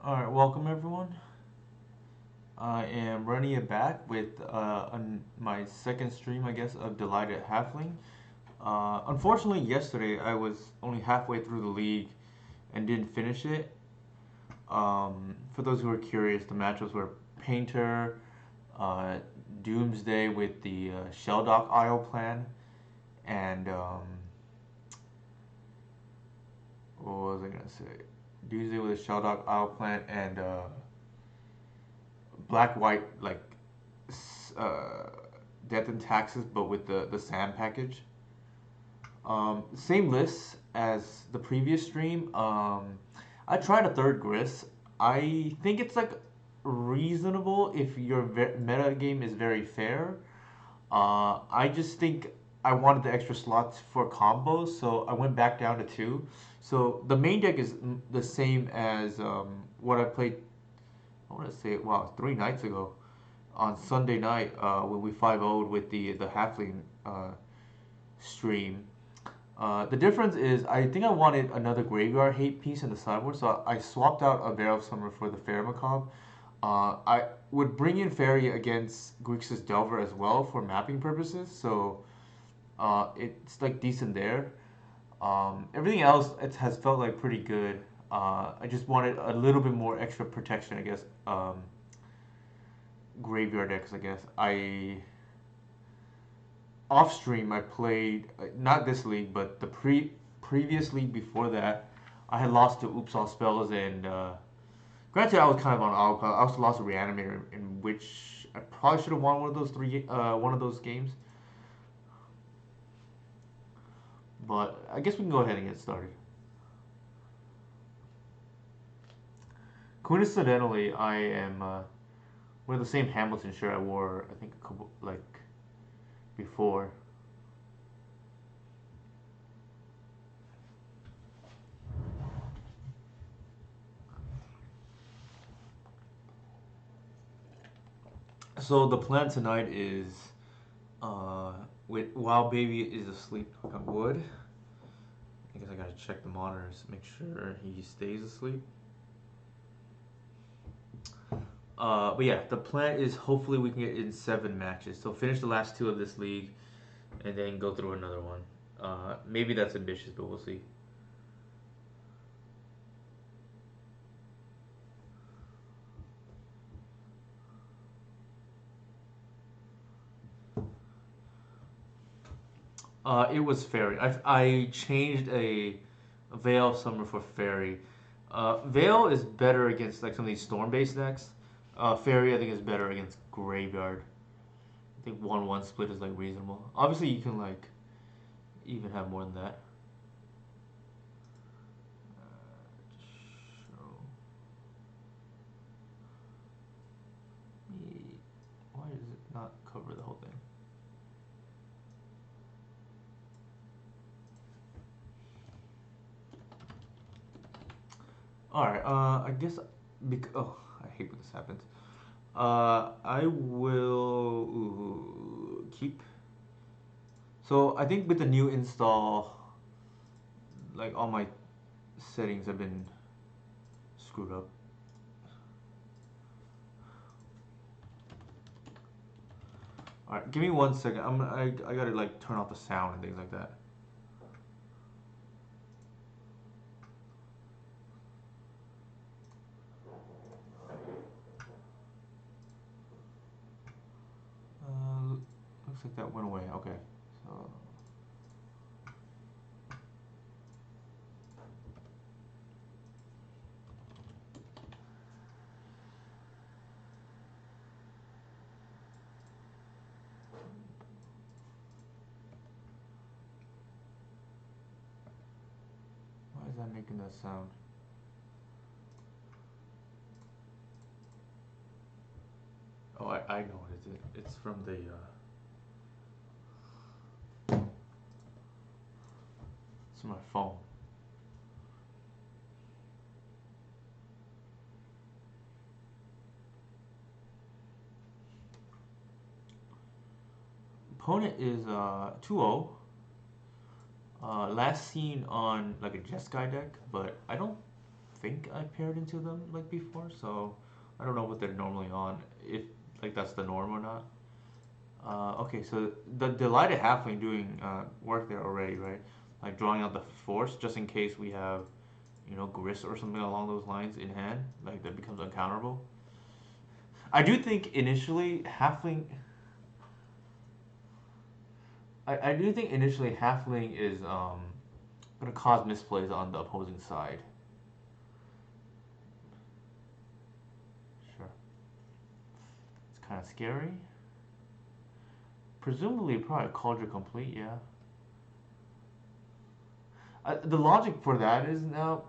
Alright, welcome everyone. I am running it back with my second stream, I guess, of Delighted Halfling. Unfortunately, yesterday I was only halfway through the league and didn't finish it. For those who are curious, the matchups were Painter, uh, Doomsday with the Shelldock Isle plan, and what was I gonna say? Doomsday with the Shelldock Isle plan and Black White like uh, death and taxes, but with the Sam package. Same list as the previous stream. I tried a third Gris. I think it's like reasonable if your meta game is very fair. I just think I wanted the extra slots for combos, so I went back down to two. So the main deck is the same as what I played. I want to say, wow, 3 nights ago on Sunday night when we 5-0'd with the halfling stream. The difference is I think I wanted another graveyard hate piece in the sideboard, so I swapped out a Veil of Summer for the Fair Macabre. I would bring in Fairy against Grixis Delver as well for mapping purposes, so it's like decent there. Everything else it has felt like pretty good. I just wanted a little bit more extra protection, I guess. Graveyard decks, I guess. I off stream I played not this league, but the previous league before that. I had lost to Oops All Spells, and granted I was kind of on autopilot. I also lost to Reanimator, in which I probably should have won one of those games. But I guess we can go ahead and get started. Coincidentally, I am wearing the same Hamilton shirt I wore. I think a couple like before. So the plan tonight is uh, while baby is asleep, knock on wood. I guess I gotta check the monitors, make sure he stays asleep. But yeah, the plan is hopefully we can get in 7 matches. So finish the last two of this league, and then go through another one. Maybe that's ambitious, but we'll see. It was fairy. I changed a Veil of Summer for fairy. Veil is better against like some of these storm based decks. Fairy I think is better against graveyard. I think 1-1 split is like reasonable. Obviously you can like even have more than that. Show me. Why does it not cover the whole thing? All right. I guess. Oh, I hate when this happens. I will keep. So I think with the new install, like all my settings have been screwed up. All right, give me 1 second. I gotta like turn off the sound and things like that. Uh, Looks like that went away. Okay, so why is that making that sound? Oh, I know what it is. It's from the. It's from my phone. Opponent is 2-0. Last seen on like a Jeskai deck, but I don't think I paired into them like before, so I don't know what they're normally on, if like that's the norm or not. Okay, so the delighted halfling doing work there already, right? Like drawing out the force just in case we have, Gris or something along those lines in hand, like that becomes uncounterable. I do think initially halfling. I do think initially halfling is gonna cause misplays on the opposing side. Sure, it's kind of scary. Presumably, probably Cauldron complete, yeah. The logic for that is now,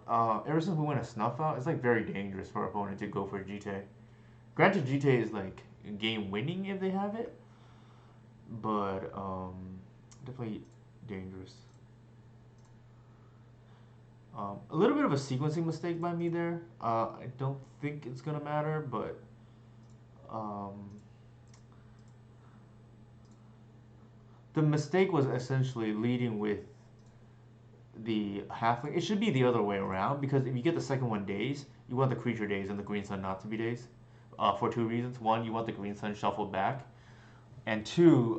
ever since we went a snuff out, it's like very dangerous for our opponent to go for GT. Granted, GT is like game winning if they have it, but definitely dangerous. A little bit of a sequencing mistake by me there. I don't think it's gonna matter, but um, the mistake was essentially leading with the halfling. It should be the other way around because if you get the second one days, you want the creature days and the green sun not to be days. For two reasons. One, you want the green sun shuffled back, and two,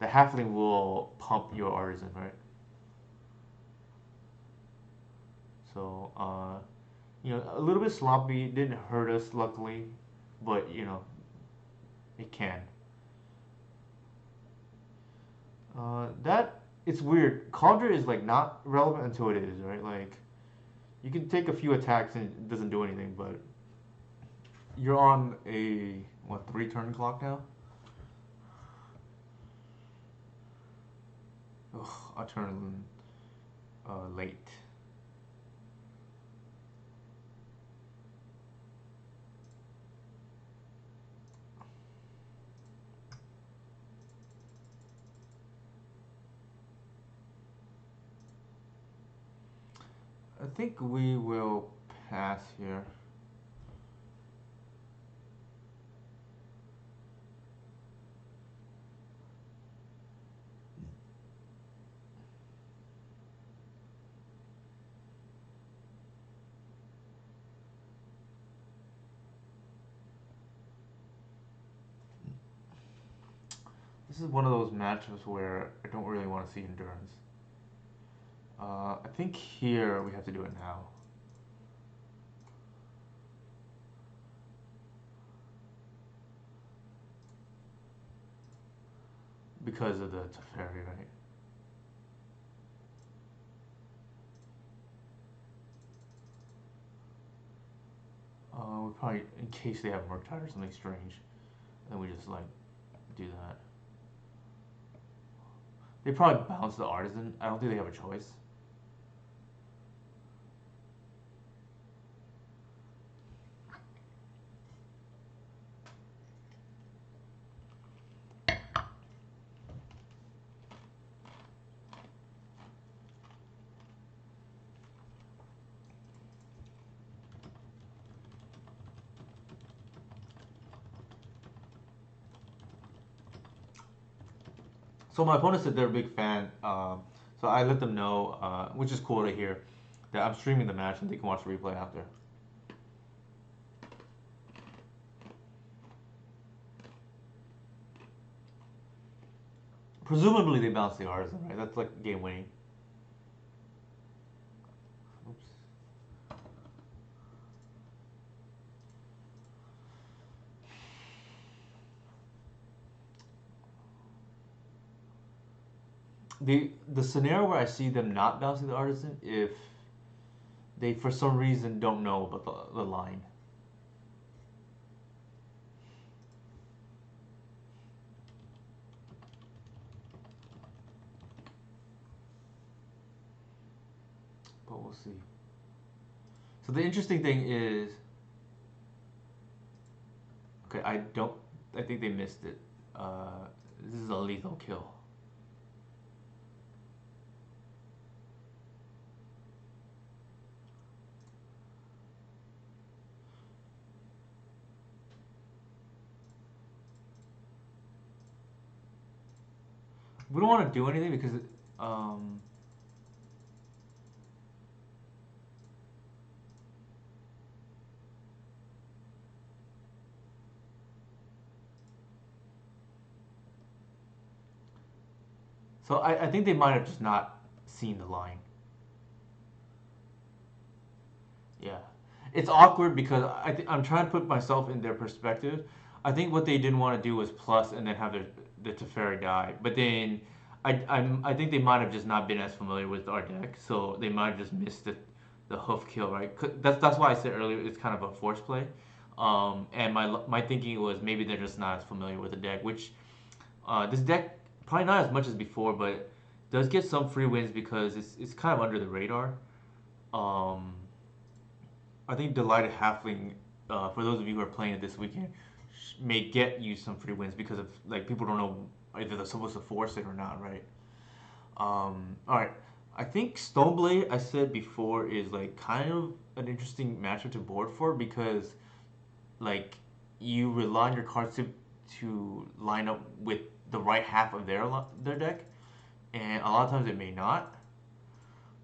the halfling will pump your artisan, right? So, a little bit sloppy. Didn't hurt us, luckily, but it can. That it's weird. Cauldron is like not relevant until it is, right? Like you can take a few attacks and it doesn't do anything, but you're on a what 3 turn clock now? Ugh, a turn late. I think we will pass here. This is one of those matchups where I don't really want to see endurance. I think here we have to do it now. Because of the Teferi, right? We probably, in case they have Murktide or something strange, then we just like do that. They probably bounce the Artisan. I don't think they have a choice. So my opponent said they're a big fan. So I let them know, which is cool to hear, that I'm streaming the match and they can watch the replay after. Presumably they bounce the Artisan, right? That's like game winning. Oops. The scenario where I see them not bouncing the Artisan if they for some reason don't know about the line. But we'll see. So the interesting thing is, okay, I think they missed it. This is a lethal kill. We don't want to do anything because um, So I think they might have just not seen the line. Yeah, it's awkward because I'm trying to put myself in their perspective. I think what they didn't want to do was plus and then have the Teferi die, but then I think they might have just not been as familiar with our deck, so they might have just missed the hoof kill, right? That's why I said earlier it's kind of a force play. And my thinking was maybe they're just not as familiar with the deck, which this deck probably not as much as before, but does get some free wins because it's kind of under the radar. Um, I think Delighted Halfling, for those of you who are playing it this weekend, may get you some free wins because of like people don't know if they're supposed to force it or not, right? All right. I think Stoneblade, I said before, is like kind of an interesting matchup to board for because like you rely on your cards to line up with the right half of their deck, and a lot of times it may not.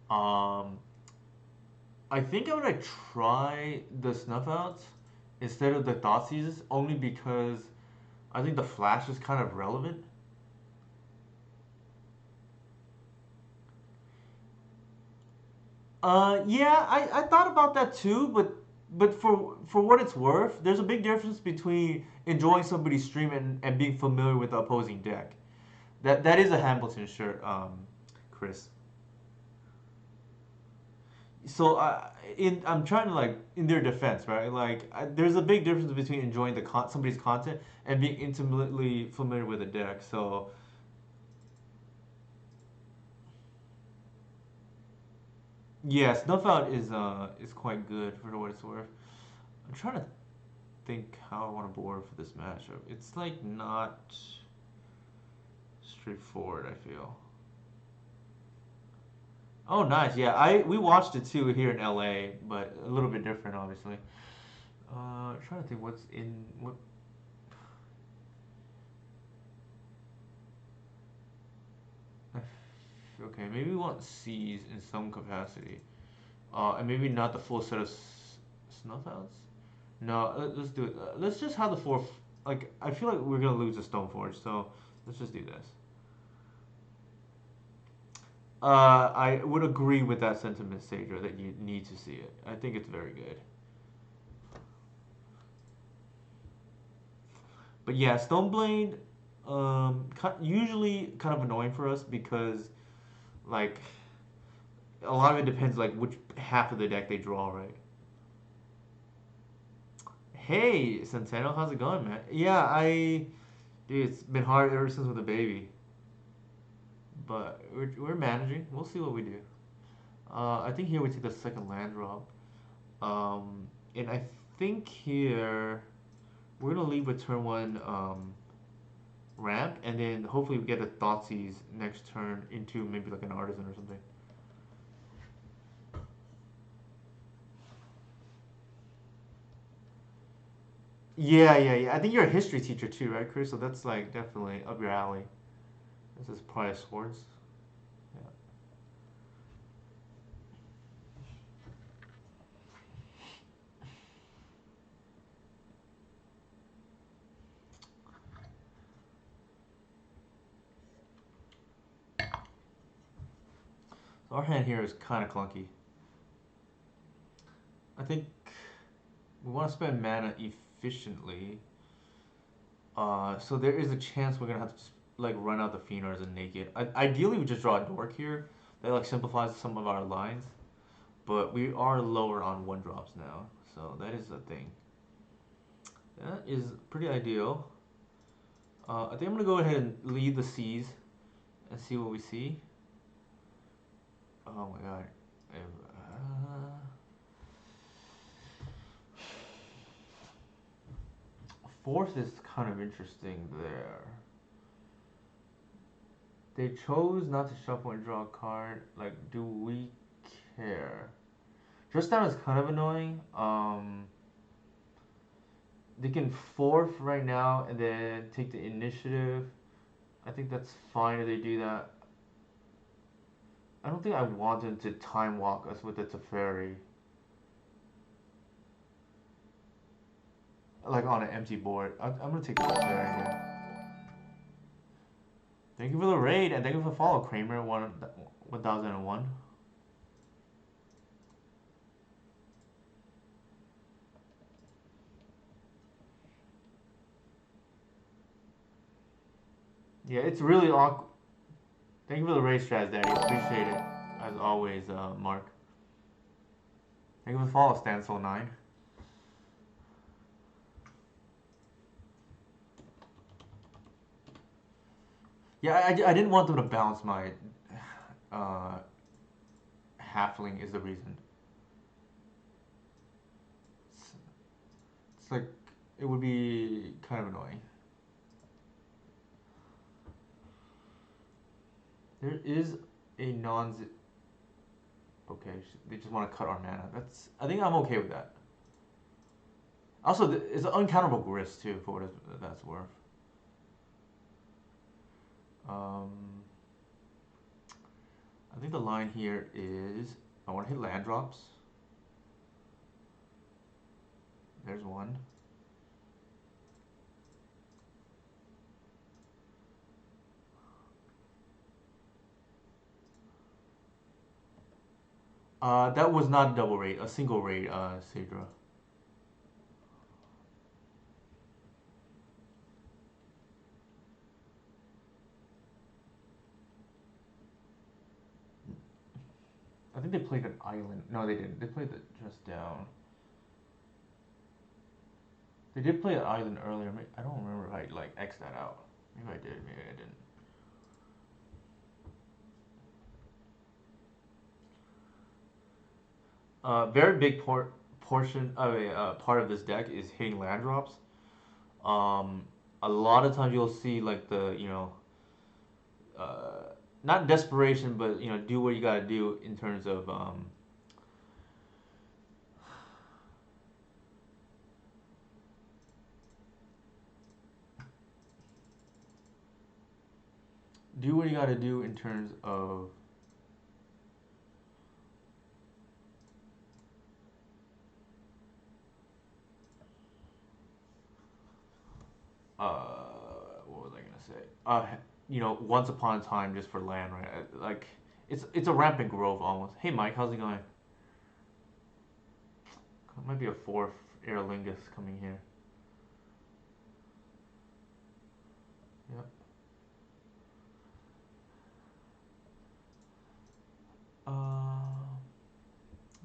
Um, I think I'm gonna try the snuff outs instead of the thought seizes only because I think the flash is kind of relevant. Yeah, I thought about that too, but for what it's worth, there's a big difference between enjoying somebody's stream and being familiar with the opposing deck. That is a Hamilton shirt, Chris. So I'm trying to like in their defense, right? Like there's a big difference between enjoying somebody's content and being intimately familiar with a deck. So yeah, Snuff Out is quite good for what it's worth. I'm trying to think how I want to board for this matchup. It's like not straightforward. I feel. Oh, nice. Yeah, I we watched it too here in LA, but a little bit different, obviously. Trying to think what's in what. Okay, maybe we want C's in some capacity. And maybe not the full set of snuff outs. No, let's do it. Let's just have the four. Like, I feel like we're gonna lose the Stoneforge, so let's just do this. I would agree with that sentiment, Sadra, that you need to see it. I think it's very good. But yeah, Stoneblade, usually kind of annoying for us because like a lot of it depends like which half of the deck they draw, right? Hey, Centeno, how's it going, man? Yeah, dude, it's been hard ever since with the baby, but we're managing. We'll see what we do. I think here we take the second land drop. And I think here we're gonna leave with turn one ramp, and then hopefully we get a Thoughtseize next turn into maybe like an artisan or something. Yeah, yeah, yeah. I think you're a history teacher too, right, Chris? So that's like definitely up your alley. This is probably swords. Yeah. So our hand here is kind of clunky. I think we want to spend mana efficiently. So there is a chance we're gonna have to just, like run out the Phenars and naked. Ideally, we just draw a dork here. That like simplifies some of our lines. But we are lower on one drops now, so that is a thing. That is pretty ideal. I think I'm gonna go ahead and lead the C's and see what we see. Oh my god. Fourth is kind of interesting there. They chose not to shuffle and draw a card. Like, do we care? Dress down is kind of annoying. They can fourth right now and then take the initiative. I think that's fine if they do that. I don't think I want them to time walk us with the Teferi. Like on an empty board. I'm gonna take the Teferi here. Thank you for the raid and thank you for the follow, Kramer 1001. Yeah, it's really awkward. Thank you for the raid, Straz Daddy. Appreciate it as always, Mark. Thank you for the follow, Stansel9. Yeah, I didn't want them to bounce my uh, halfling is the reason. It's, it's like it would be kind of annoying. There is a non. Okay, they just want to cut our mana. That's. I think I'm okay with that. Also, it's an uncountable grist too, for what that's worth. I think the line here is I want to hit land drops. There's one. That was not a double raid, a single raid, Sidra. I think they played an island. No, they didn't. They played the just down. They did play an island earlier. I don't remember if I like X that out. Maybe I did. Maybe I didn't. Very big portion of a part of this deck is hitting land drops. Um, a lot of times you'll see like the not desperation, but do what you gotta do in terms of do what you gotta do in terms of what was I gonna say? Once upon a time just for land, right? Like it's a rampant growth almost. Hey Mike, how's it going? It might be a fourth Aerolingus coming here. Yep.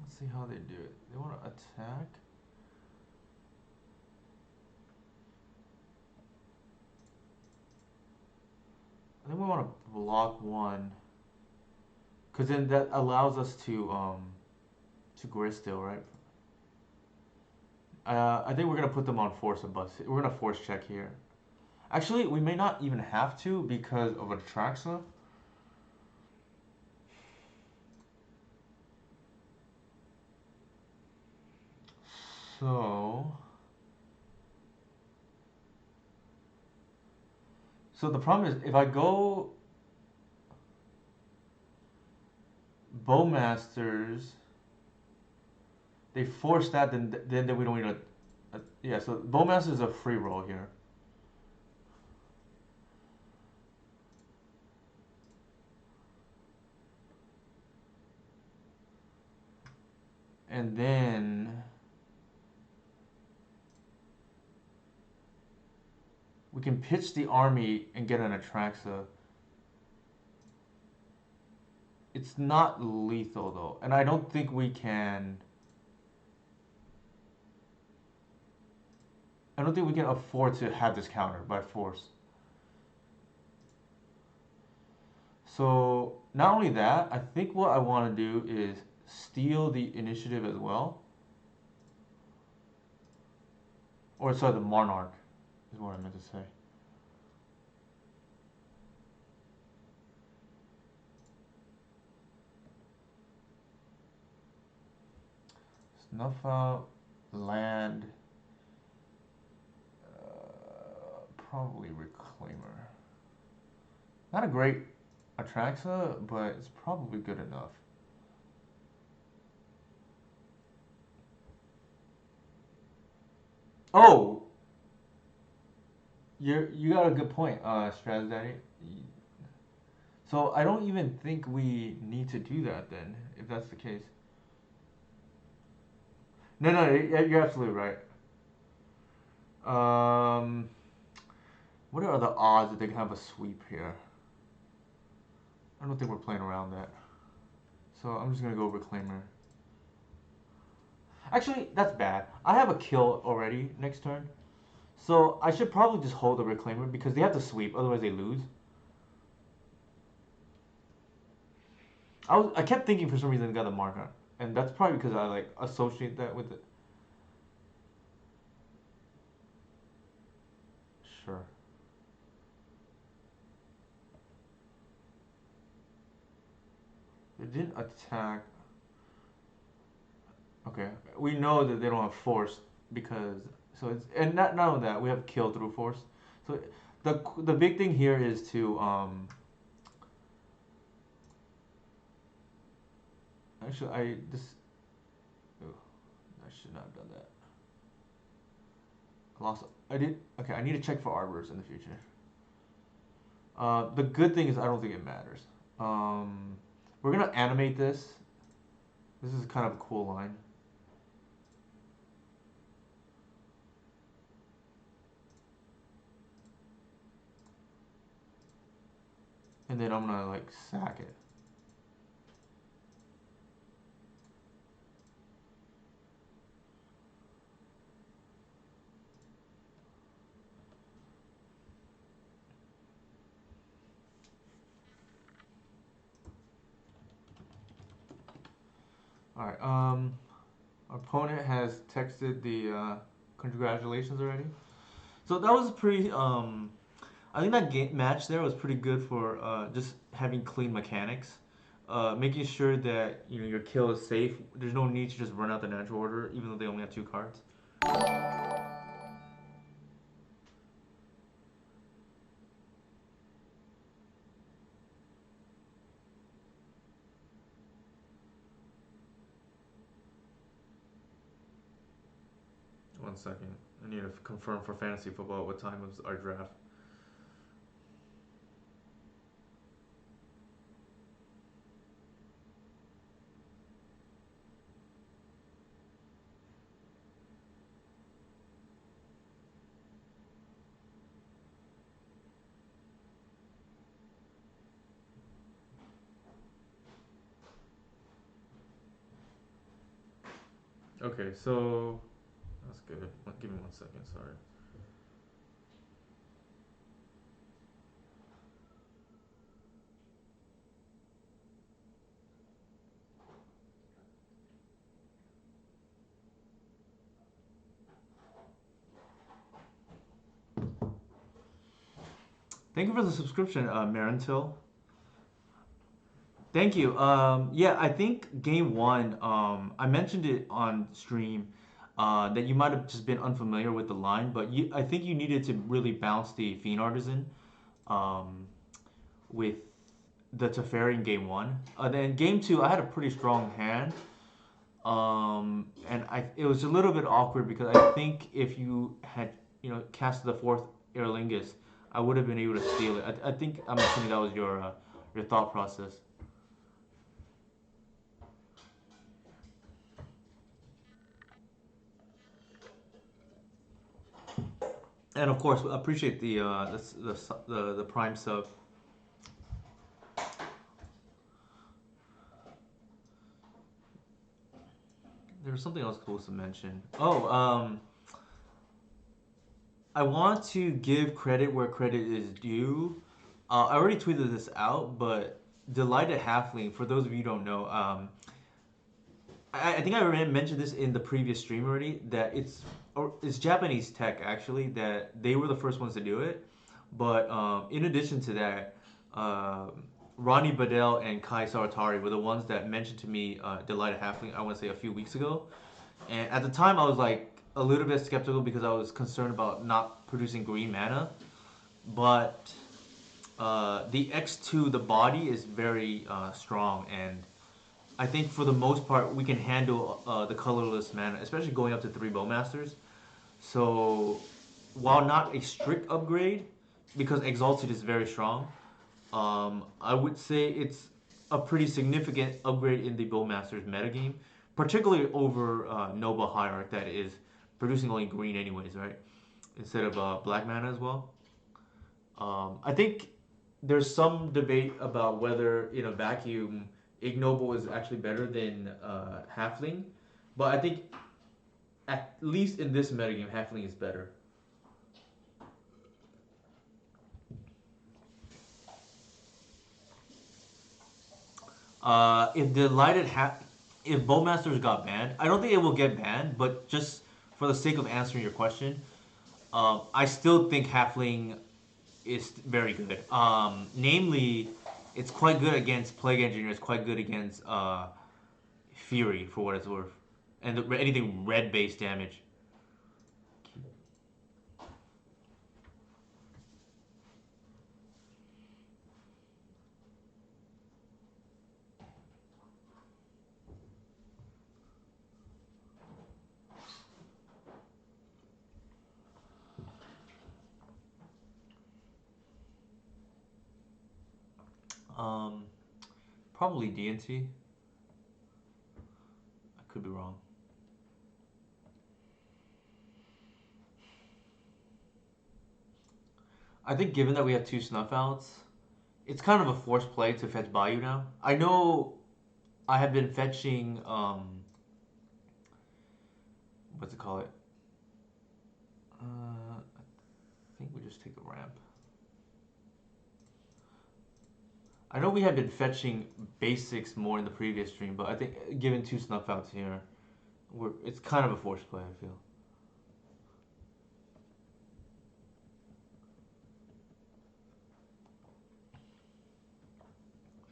Let's see how they do it. They want to attack. I think we want to block one, because then that allows us to grist still, right? I think we're gonna put them on force and bust. We're gonna force check here. Actually, we may not even have to because of Atraxa. So the problem is if I go Bowmasters, they force that, then we don't need yeah. So Bowmaster is a free roll here. And then we can pitch the army and get an Atraxa. It's not lethal though, and I don't think we can. I don't think we can afford to have this counter by force. So not only that, I think what I want to do is steal the initiative as well. Or sorry, the Monarch is what I meant to say. Snuff out, land, probably Reclaimer. Not a great Atraxa, but it's probably good enough. Oh, you got a good point, Straz Daddy. So I don't even think we need to do that then, if that's the case. No, no, you're absolutely right. Um, what are the odds that they can have a sweep here? I don't think we're playing around that. So I'm just gonna go Reclaimer. Actually, that's bad. I have a kill already next turn. So I should probably just hold the Reclaimer because they have to sweep, otherwise they lose. I kept thinking for some reason they got the marker. And that's probably because I like associate that with it. Sure. They didn't attack. Okay. We know that they don't have force because so it's and not only that, we have kill through force. So the big thing here is to actually I this oh, I should not have done that. I lost I did okay, I need to check for arbors in the future. The good thing is I don't think it matters. Um, we're gonna animate this. This is kind of a cool line. And then I'm gonna like sack it. All right. Our opponent has texted the congratulations already. So that was pretty. I think that match there was pretty good for just having clean mechanics, making sure that your kill is safe. There's no need to just run out the natural order, even though they only have 2 cards. 1 second. I need to confirm for fantasy football what time was our draft. Okay, so that's good. Give me 1 second. Sorry. Thank you for the subscription, Marentil. Thank you. Yeah, I think game one, I mentioned it on stream that you might have just been unfamiliar with the line, but I think you needed to really bounce the Fiend Artisan um, with the Teferi in game one. Then game two, I had a pretty strong hand, and it was a little bit awkward because I think if you had cast the fourth Aerlingus, I would have been able to steal it. I think I'm assuming that was your thought process. And of course, appreciate the Prime sub. There was something else cool to mention. Oh, I want to give credit where credit is due. I already tweeted this out, but Delighted Halfling, for those of you who don't know, I think I already mentioned this in the previous stream already, that it's Japanese tech actually, that they were the first ones to do it. But in addition to that, Ronnie Badell and Kai Saratari were the ones that mentioned to me Delighted Halfling, I want to say a few weeks ago. And at the time, I was like a little bit skeptical because I was concerned about not producing green mana. But the X2, the body is very strong, and I think for the most part we can handle the colorless mana, especially going up to 3 Bowmasters. So while not a strict upgrade, because Exalted is very strong, I would say it's a pretty significant upgrade in the Bowmasters metagame, particularly over Nova Hierarch that is producing only green anyways, right? Instead of black mana as well. I think there's some debate about whether in a vacuum Ignoble is actually better than Halfling, but I think at least in this metagame, Halfling is better. If if Bowmasters got banned, I don't think it will get banned, but just for the sake of answering your question, I still think Halfling is very good. Namely, it's quite good against Plague Engineer. It's quite good against Fury, for what it's worth, and anything red based damage. Um, Probably DNT. I could be wrong. I think given that we have two snuff outs, it's kind of a forced play to fetch Bayou now. I know I have been fetching what's it called? I think we just take the ramp. I know we had been fetching basics more in the previous stream, but I think given two snuff outs here, it's kind of a forced play. I feel.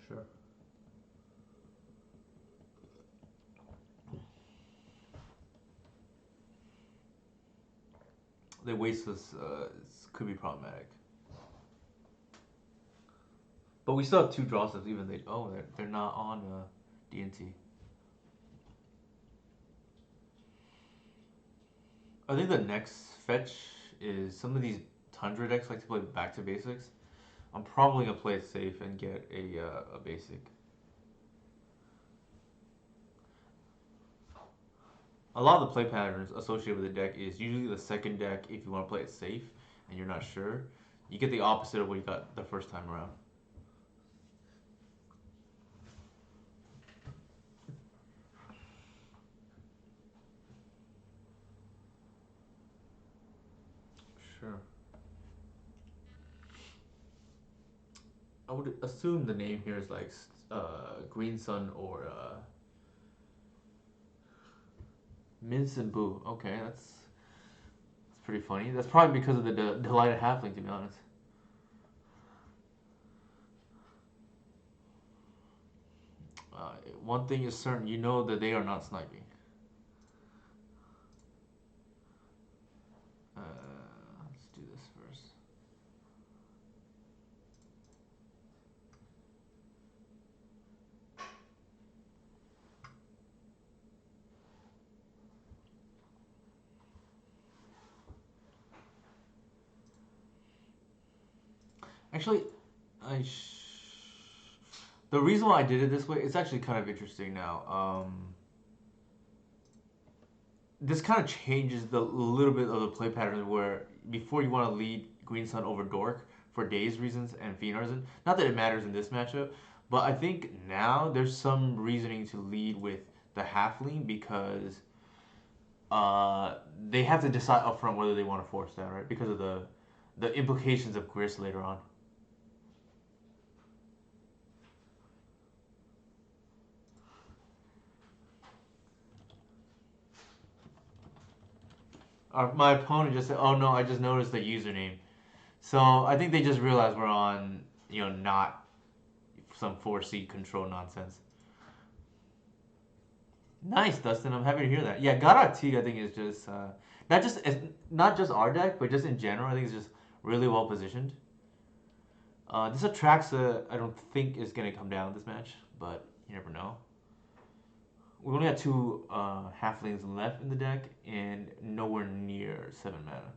Sure. They waste us. Could be problematic. But we still have two draw steps. Even they. Oh, they're not on DNT. I think the next fetch is some of these Tundra decks like to play back to basics. I'm probably gonna play it safe and get a basic. A lot of the play patterns associated with the deck is usually the second deck if you want to play it safe and you're not sure. You get the opposite of what you got the first time around. Sure. I would assume the name here is like Green Sun or Mince and Boo. Okay, that's pretty funny. That's probably because of the Delighted Halfling, to be honest. One thing is certain, you know that they are not sniping. Uh, let's do this first. Actually, I the reason why I did it this way, it's actually kind of interesting now. This kind of changes the little bit of the play patterns where before you want to lead Green Sun over Dork for days reasons and Fiend Artisan. Not that it matters in this matchup, but I think now there's some reasoning to lead with the Halfling because they have to decide upfront whether they want to force that, right? Because of the implications of Gris later on. My opponent just said, "Oh no, I just noticed the username." So I think they just realized we're on, not some 4C control nonsense. Nice, Dustin. I'm happy to hear that. Yeah, Garak T, I think is just not just our deck, but just in general. I think it's just really well positioned. This Atraxa, I don't think is gonna come down this match, but you never know. We only have two halflings left in the deck, and nowhere near 7 mana.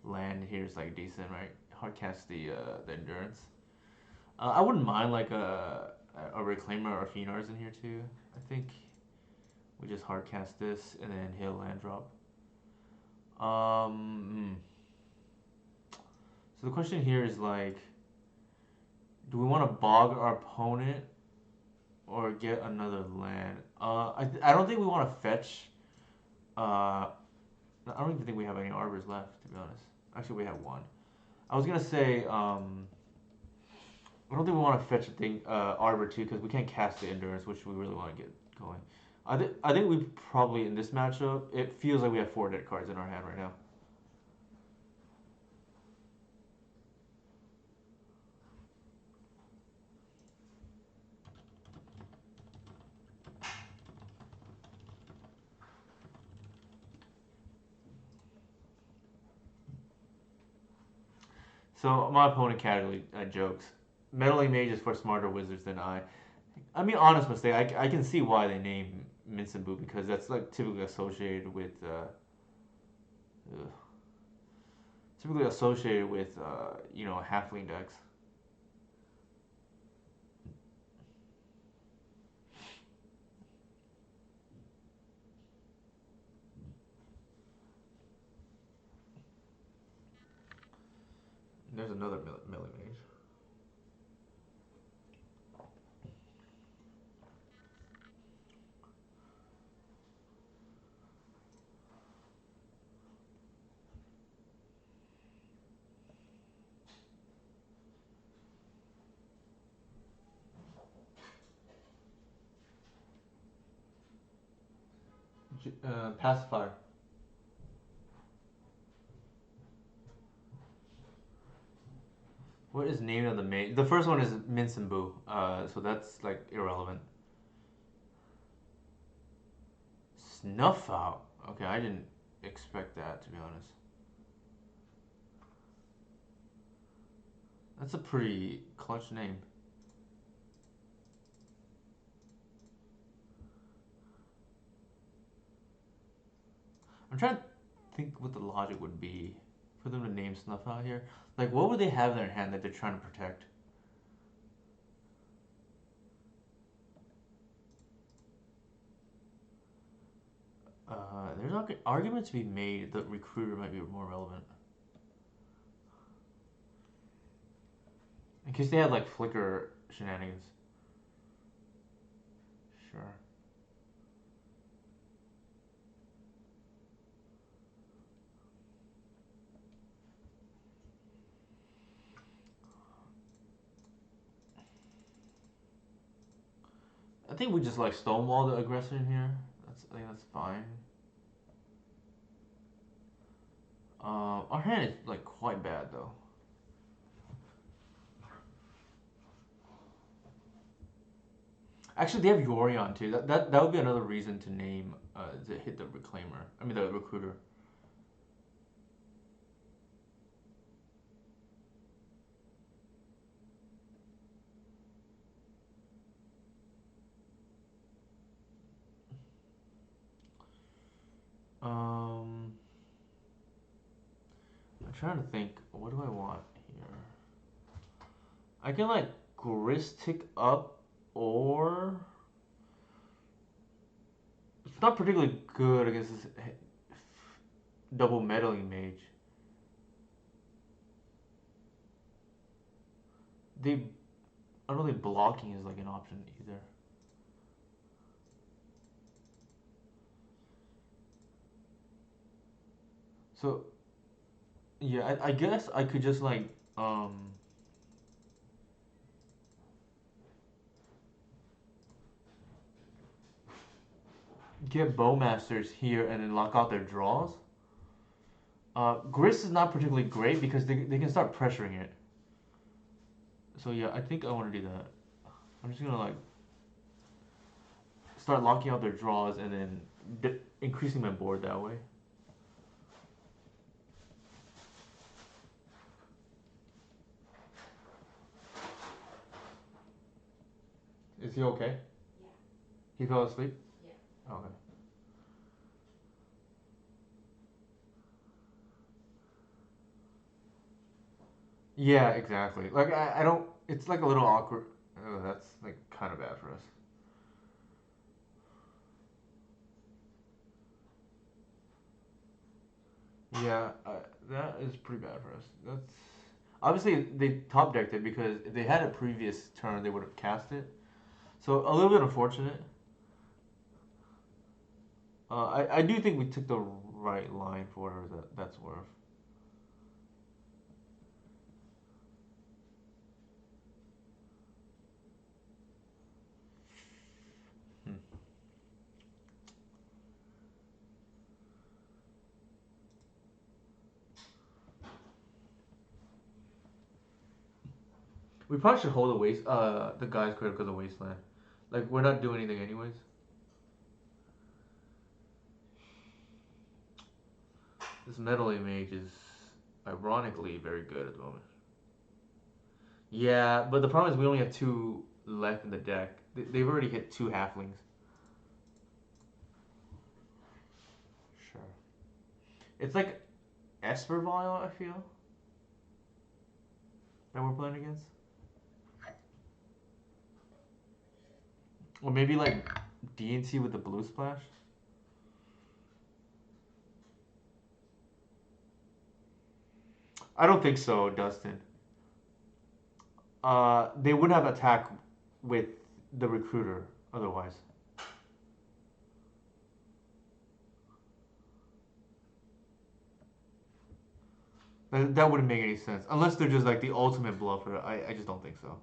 Land here is like decent, right? Hard cast the endurance. I wouldn't mind like a reclaimer or a Phenars in here too. I think we just hard cast this and then hit a land drop. So the question here is like, do we want to bog our opponent or get another land? I don't think we want to fetch. I don't even think we have any arbors left, to be honest. Actually, we have one. I was gonna say, I don't think we want to fetch a thing, arbor too, because we can't cast the endurance, which we really want to get going. I think we probably in this matchup, it feels like we have 4 dead cards in our hand right now. So my opponent casually jokes, meddling mages for smarter wizards than I. I mean, honest mistake. I can see why they name Minsenbu because that's like typically associated with halfling decks. There's another melee mage. Pacifier. What is name of the mage? The first one is Minsenbu. So that's like irrelevant. Snuff out. Okay, I didn't expect that to be honest. That's a pretty clutch name. I'm trying to think what the logic would be for them to name Snuff out here. Like, what would they have in their hand that they're trying to protect? There's arguments to be made that Recruiter might be more relevant. In case they had like flicker shenanigans. Sure. I think we just like stonewall the aggressor in here. I think that's fine. Our hand is like quite bad though. Actually, they have Yorion too. That would be another reason to name to hit the reclaimer. I mean the recruiter. Um, I'm trying to think. What do I want here? I can like Grist tick up, or it's not particularly good against this double meddling mage. They, I don't think blocking is like an option either. So yeah, I guess I could just like get Bowmasters here and then lock out their draws. Grist is not particularly great because they can start pressuring it. So yeah, I think I want to do that. I'm just gonna like start locking out their draws and then increasing my board that way. Is he okay? Yeah. He fell asleep? Yeah. Okay. Okay. Yeah, exactly. Like I don't. It's like a little awkward. Oh, that's like kind of bad for us. Yeah, that is pretty bad for us. That's obviously they top decked it because if they had a previous turn, they would have cast it. So a little bit unfortunate. I do think we took the right line for whatever that's worth. Hmm. We probably should hold the guy's credit because of wasteland. Like we're not doing anything anyways. This meddling mage is ironically very good at the moment. Yeah, but the problem is we only have two left in the deck. They've already hit two halflings. Sure. It's like Espervile, I feel, that we're playing against. Or maybe like DNC with the blue splash. I don't think so, Dustin. They would have attacked with the recruiter otherwise. That wouldn't make any sense unless they're just like the ultimate bluffer. I just don't think so.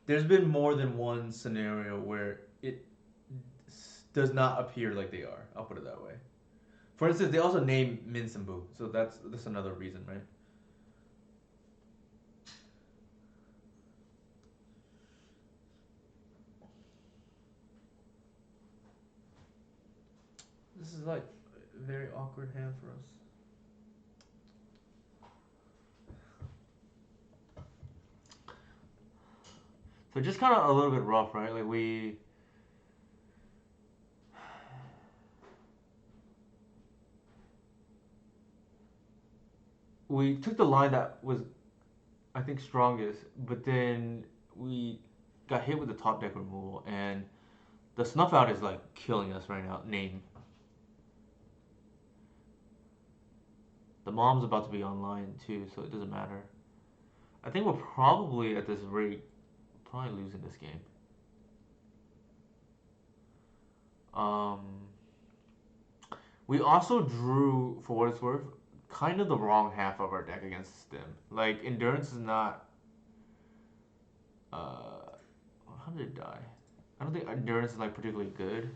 There's been more than one scenario where it does not appear like they are. I'll put it that way. For instance, they also name Min Simbu, so that's another reason, right? This is like a very awkward hand for us. So just kind of a little bit rough, right? Like we took the line that was I think strongest, but then we got hit with the top deck removal, and the snuff out is like killing us right now. Name the mom's about to be online too, so it doesn't matter. I think we're probably at this rate probably losing this game. Um, we also drew, for what it's worth, kind of the wrong half of our deck against Stim. Like endurance is not. Uh, how did it die? I don't think endurance is like particularly good.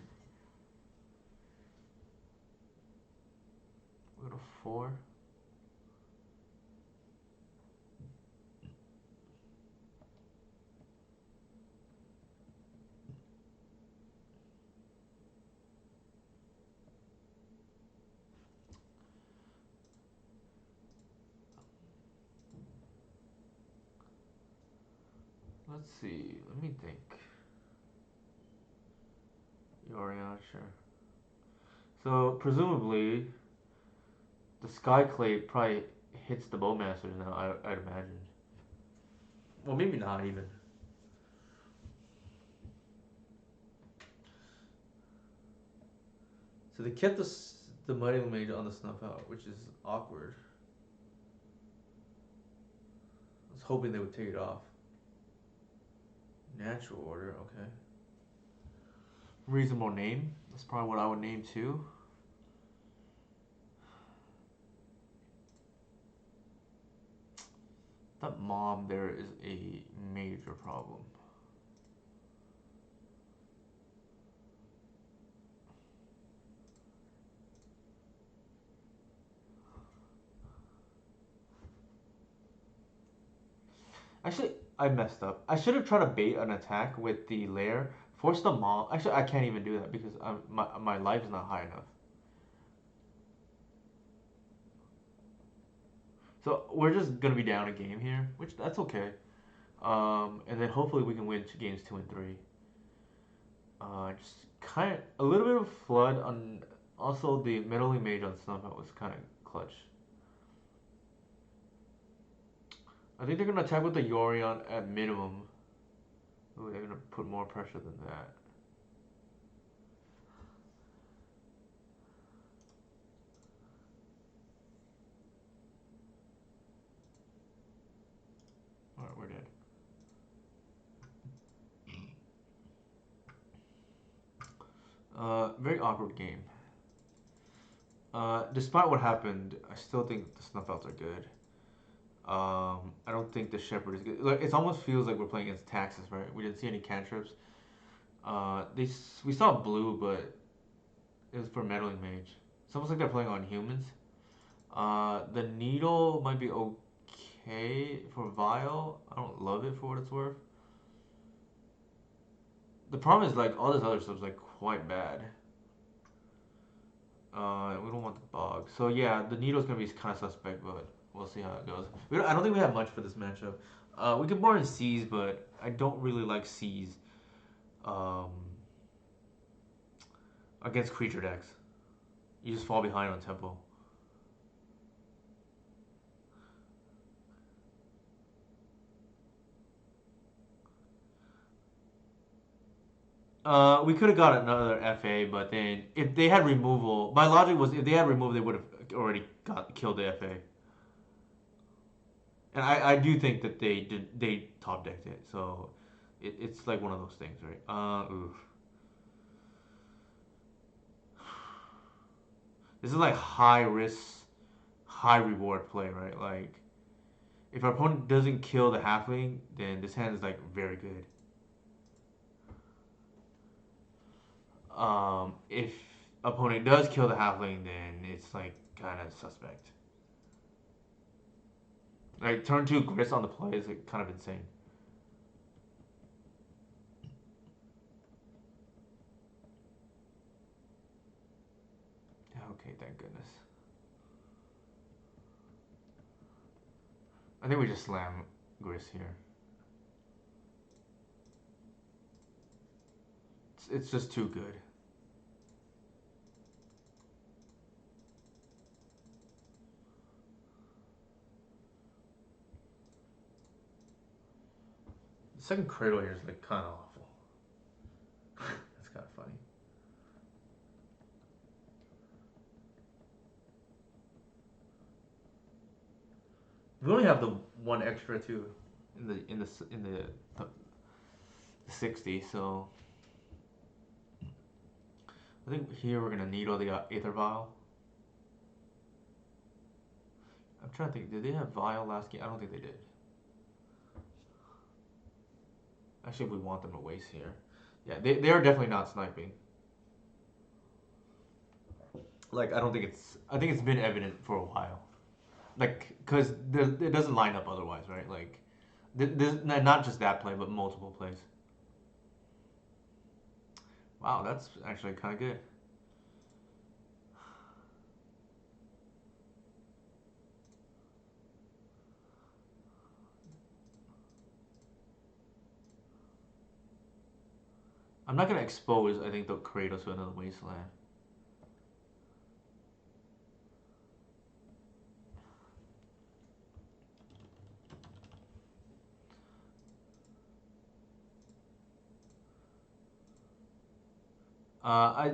We go to four. Let's see. Let me think. Yorion, sure. So presumably the Skyclave probably hits the Bowmasters now. I'd imagine. Well, maybe not even. So they kept the Mighty Mage on the Snuff Out, which is awkward. I was hoping they would take it off. Natural Order, okay. Reasonable name. That's probably what I would name too. That mom there is a major problem. Actually, I messed up. I should have tried to bait an attack with the lair. Force the mom. Actually, I can't even do that because my life is not high enough. So we're just gonna be down a game here, which that's okay. And then hopefully we can win games two and three. Just kind of a little bit of flood on. Also, the meddling mage on Snuff was kind of clutch. I think they're gonna attack with the Yorion at minimum. Ooh, they're gonna put more pressure than that. Alright, we're dead. Very awkward game. Despite what happened, I still think the Snuff Outs are good. I don't think the Shepherd is good. Like, it almost feels like we're playing against Taxes, right? We didn't see any cantrips. We saw blue, but it was for Meddling Mage. It's almost like they're playing on humans. The Needle might be okay for Vile. I don't love it for what it's worth. The problem is like all this other stuff's like quite bad. We don't want the Bog. So yeah, the Needle's gonna be kind of suspect, but we'll see how it goes. I don't think we have much for this matchup. We could board in Seas, but I don't really like Seas um, against creature decks. You just fall behind on tempo. We could have got another FA, but then if they had removal, my logic was if they had removal, they would have already got killed the FA. And I do think that they top decked it, so it's like one of those things, right? Oof. This is like high risk, high reward play, right? Like if our opponent doesn't kill the halfling, then this hand is like very good. If opponent does kill the halfling, then it's like kind of suspect. Like turn two Gris on the play is like kind of insane. Okay, thank goodness. I think we just slam Gris here. It's just too good. The second cradle here is like kind of awful. That's kind of funny. We only have the one extra too in the 60, so I think here we're gonna needle the Aether Vial. I'm trying to think. Did they have Vial last game? I don't think they did. Actually, we want them to waste here. Yeah, they are definitely not sniping. Like I don't think it's. I think it's been evident for a while. Like because it doesn't line up otherwise, right? Like there's not just that play, but multiple plays. Wow, that's actually kind of good. I'm not gonna expose. I think the Kratos to another wasteland.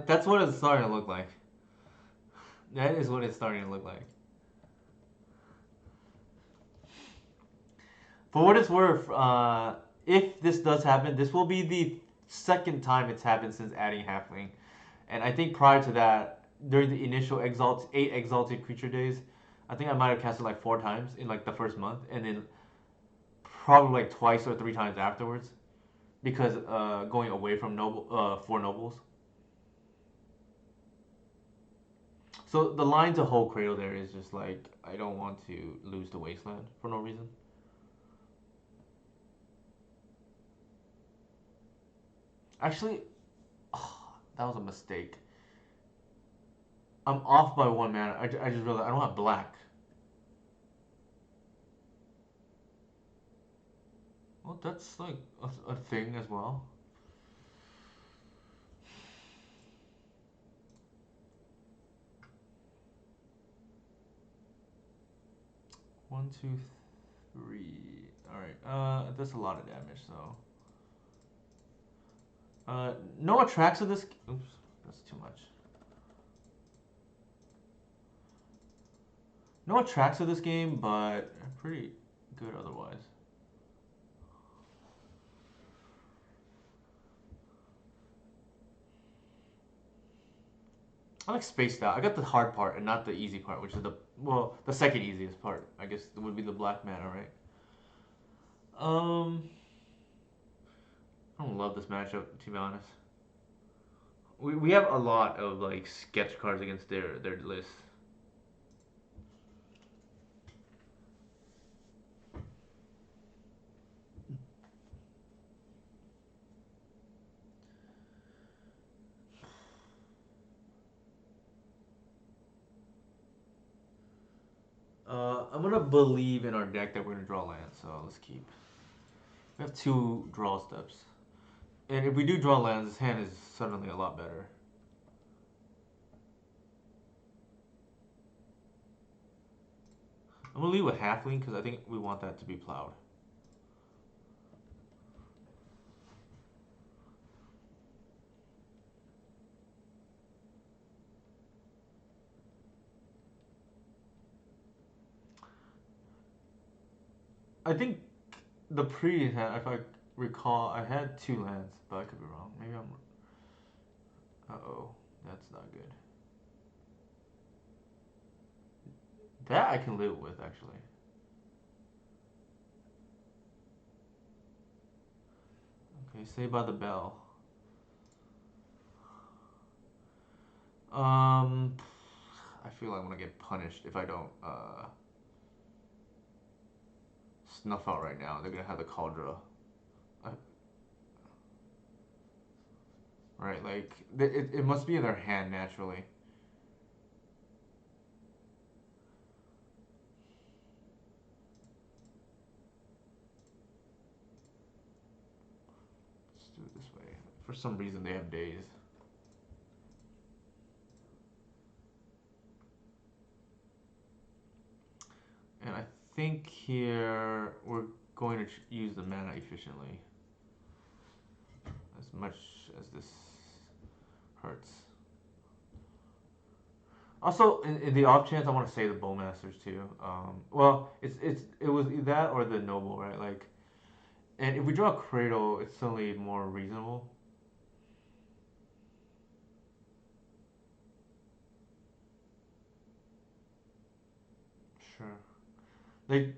That's what it's starting to look like. That is what it's starting to look like. For what it's worth, if this does happen, this will be the second time it's happened since adding Halfling. And I think prior to that, during the initial eight exalted creature days, I think I might have casted like 4 times in like the first month, and then probably like twice or 3 times afterwards, because going away from noble 4 nobles. So the line to whole cradle there is just like I don't want to lose the wasteland for no reason. Actually, oh, that was a mistake. I'm off by 1 mana. I just realized I don't have black. Well, that's like a thing as well. One, two, three. All right. That's a lot of damage. So, no attracts of this. Oops, that's too much. No attracts of this game, but pretty good otherwise. I like spaced out. I got the hard part and not the easy part, which is the second easiest part. I guess would be the black mana, right? Um, I don't love this matchup to be honest. We have a lot of like sketch cards against their list. I'm gonna believe in our deck that we're gonna draw land, so let's keep. We have two draw steps, and if we do draw lands, this hand is suddenly a lot better. I'm gonna leave with halfling because I think we want that to be plowed. I think the previous hand, if I recall, I had two lands, but I could be wrong. Maybe I'm. Uh oh, that's not good. That I can live with actually. Okay, Saved by the Bell. Um, I feel like I'm gonna get punished if I don't snuff out right now. They're gonna have the Cauldron. Uh, right, like it must be in their hand naturally. Let's do it this way. For some reason, they have days. And I think here we're going to use the mana efficiently. As much as this hurts. Also, in the off chance, I want to say the Bowmasters too. Well, it was that or the Noble, right? Like, and if we draw a Cradle, it's suddenly more reasonable. Sure. They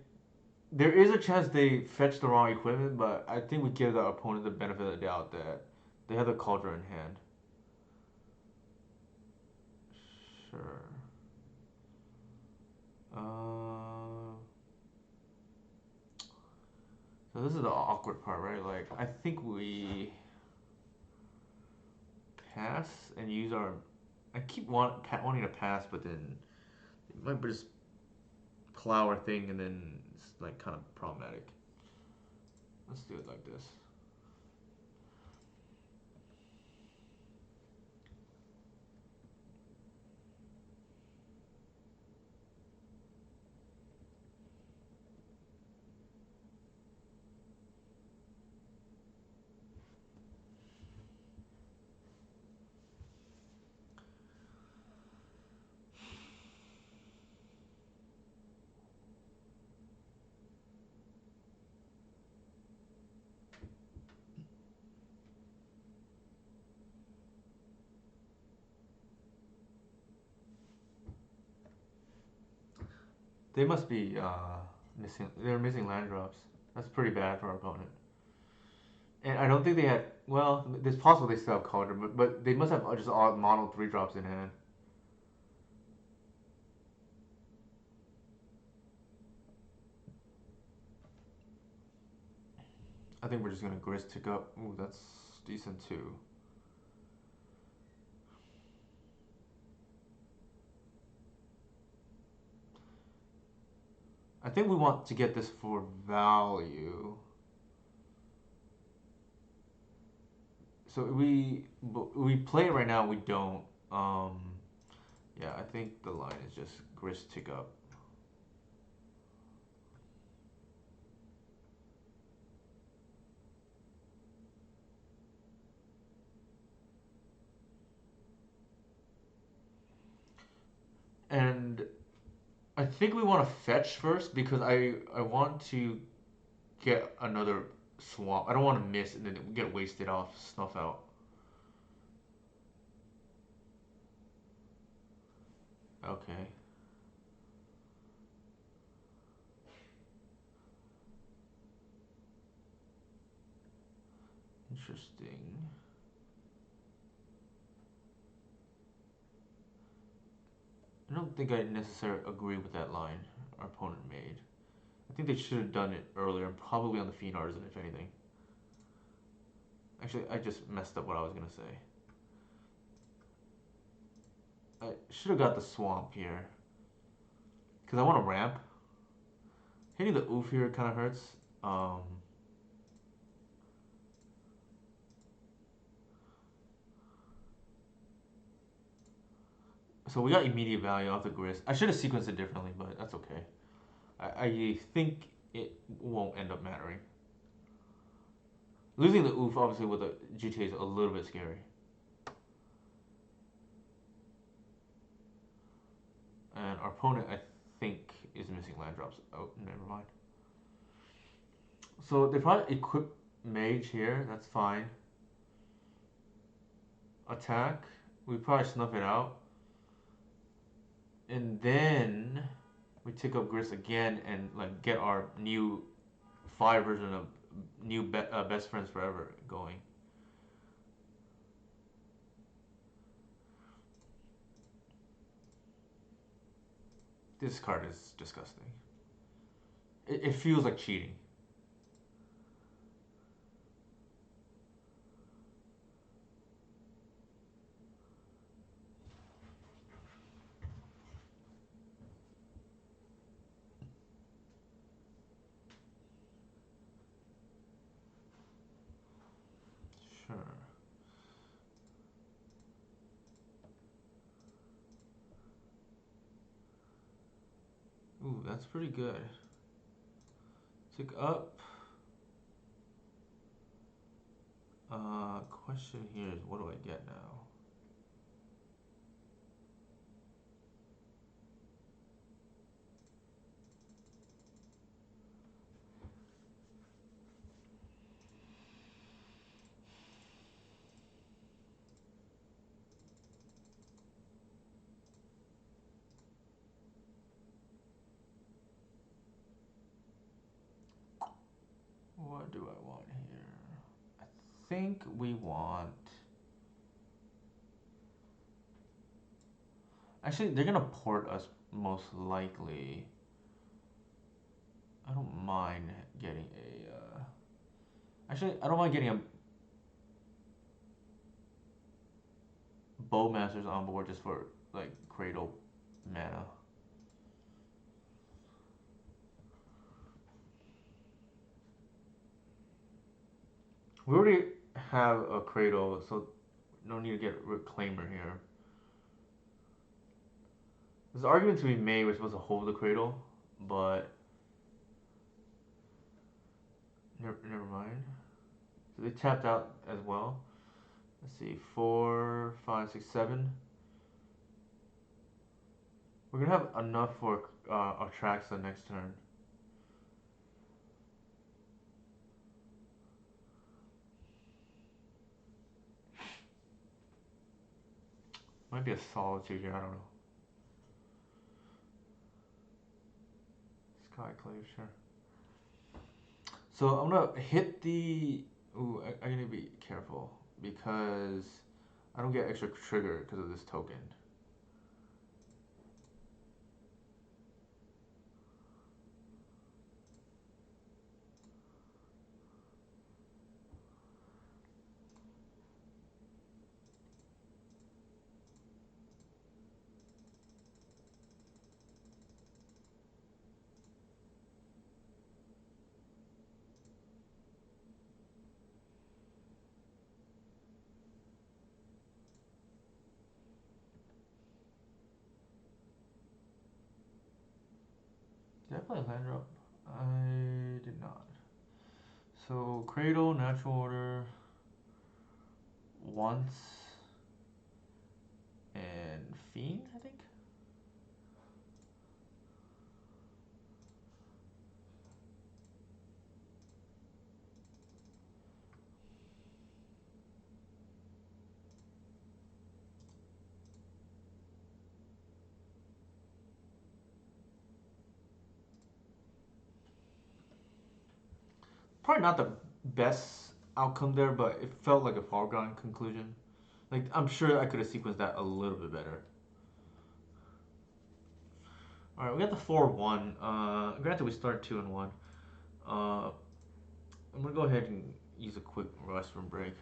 there is a chance they fetch the wrong equipment, but I think we give the opponent the benefit of the doubt that they have the Cauldron in hand. Sure. So this is the awkward part, right? Like I think we pass and use our. I keep wanting to pass, but then it might just plow our thing, and then it's like kind of problematic. Let's do it like this. They must be missing. They're missing land drops. That's pretty bad for our opponent. And I don't think they had. Well, it's possible they still have Cauldron, but they must have just all mono 3 drops in hand. I think we're just gonna Grist tick up. Ooh, that's decent too. I think we want to get this for value. So we play it right now. We don't. Yeah, I think the line is just Grist tick up. I think we want to fetch first because I want to get another swamp. I don't want to miss and then get wasted off snuff out. Okay. Interesting. I don't think I necessarily agree with that line our opponent made. I think they should have done it earlier, probably on the Fiend Artisan, if anything. Actually, I just messed up what I was gonna say. I should have got the swamp here. Because I want to ramp. Hitting the oof here kind of hurts. So we got immediate value off the grist. I should have sequenced it differently, but that's okay. I think it won't end up mattering. Losing the oof, obviously, with the GTA is a little bit scary. And our opponent, I think, is missing land drops. Oh, never mind. So they probably equip mage here. That's fine. Attack. We probably snuff it out. And then we take up grist again and like get our new fire version of best friends forever going. This card is disgusting. It feels like cheating. Sure. Ooh, that's pretty good. Tick up. Question here is what do I get now? What do I want here? I think we want. Actually, they're gonna port us most likely. I don't mind getting a. Actually, I don't mind getting a Bowmasters on board just for like Cradle mana. We already have a Cradle, so no need to get Reclaimer here. There's an argument to be made we're supposed to hold the Cradle, but never mind. So they tapped out as well. Let's see, 4, 5, 6, 7. We're gonna have enough for our tracks the next turn. Might be a Solitude here, I don't know. Skyclave, sure. So I'm gonna hit the. Ooh, I gotta be careful because I don't get extra trigger because of this token. Did I play land drop? I did not. So Cradle, Natural Order, once, and Fiend, I think. probably not the best outcome there, but it felt like a foregone conclusion. Like I'm sure I could have sequenced that a little bit better. All right, we got the 4-1. Granted, we start 2-1. Uh, I'm gonna go ahead and use a quick restroom break.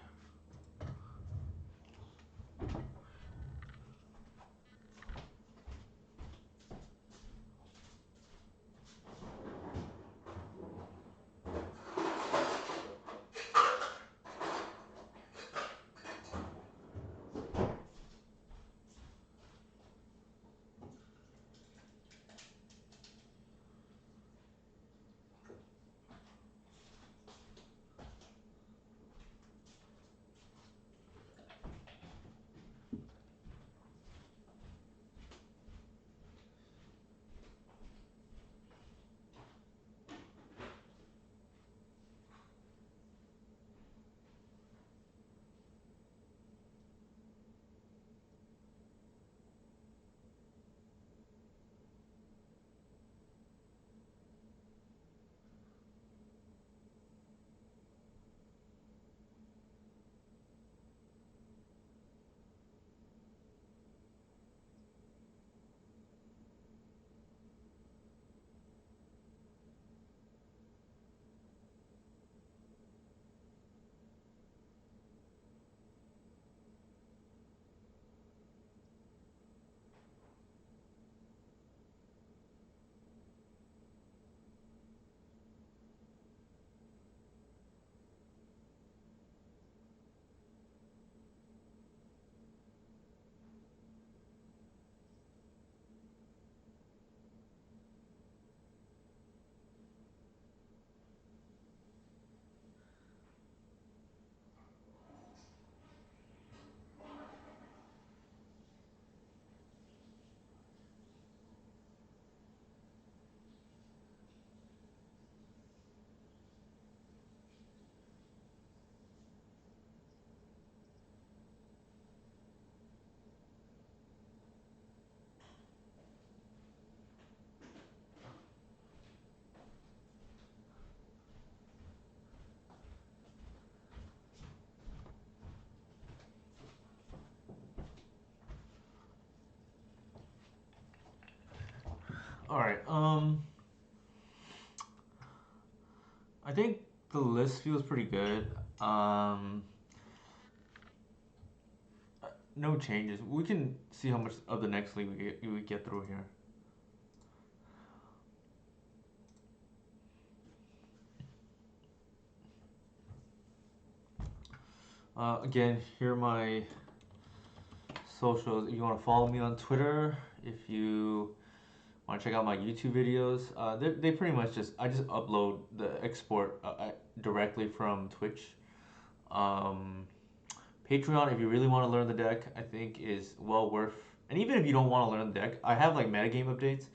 All right. I think the list feels pretty good. Um, no changes. We can see how much of the next league we get through here. Again, here are my socials. If you want to follow me on Twitter, if you want to check out my YouTube videos, they pretty much I just upload the export directly from Twitch. Um, Patreon, if you really want to learn the deck, I think is well worth. And even if you don't want to learn the deck, I have like metagame updates.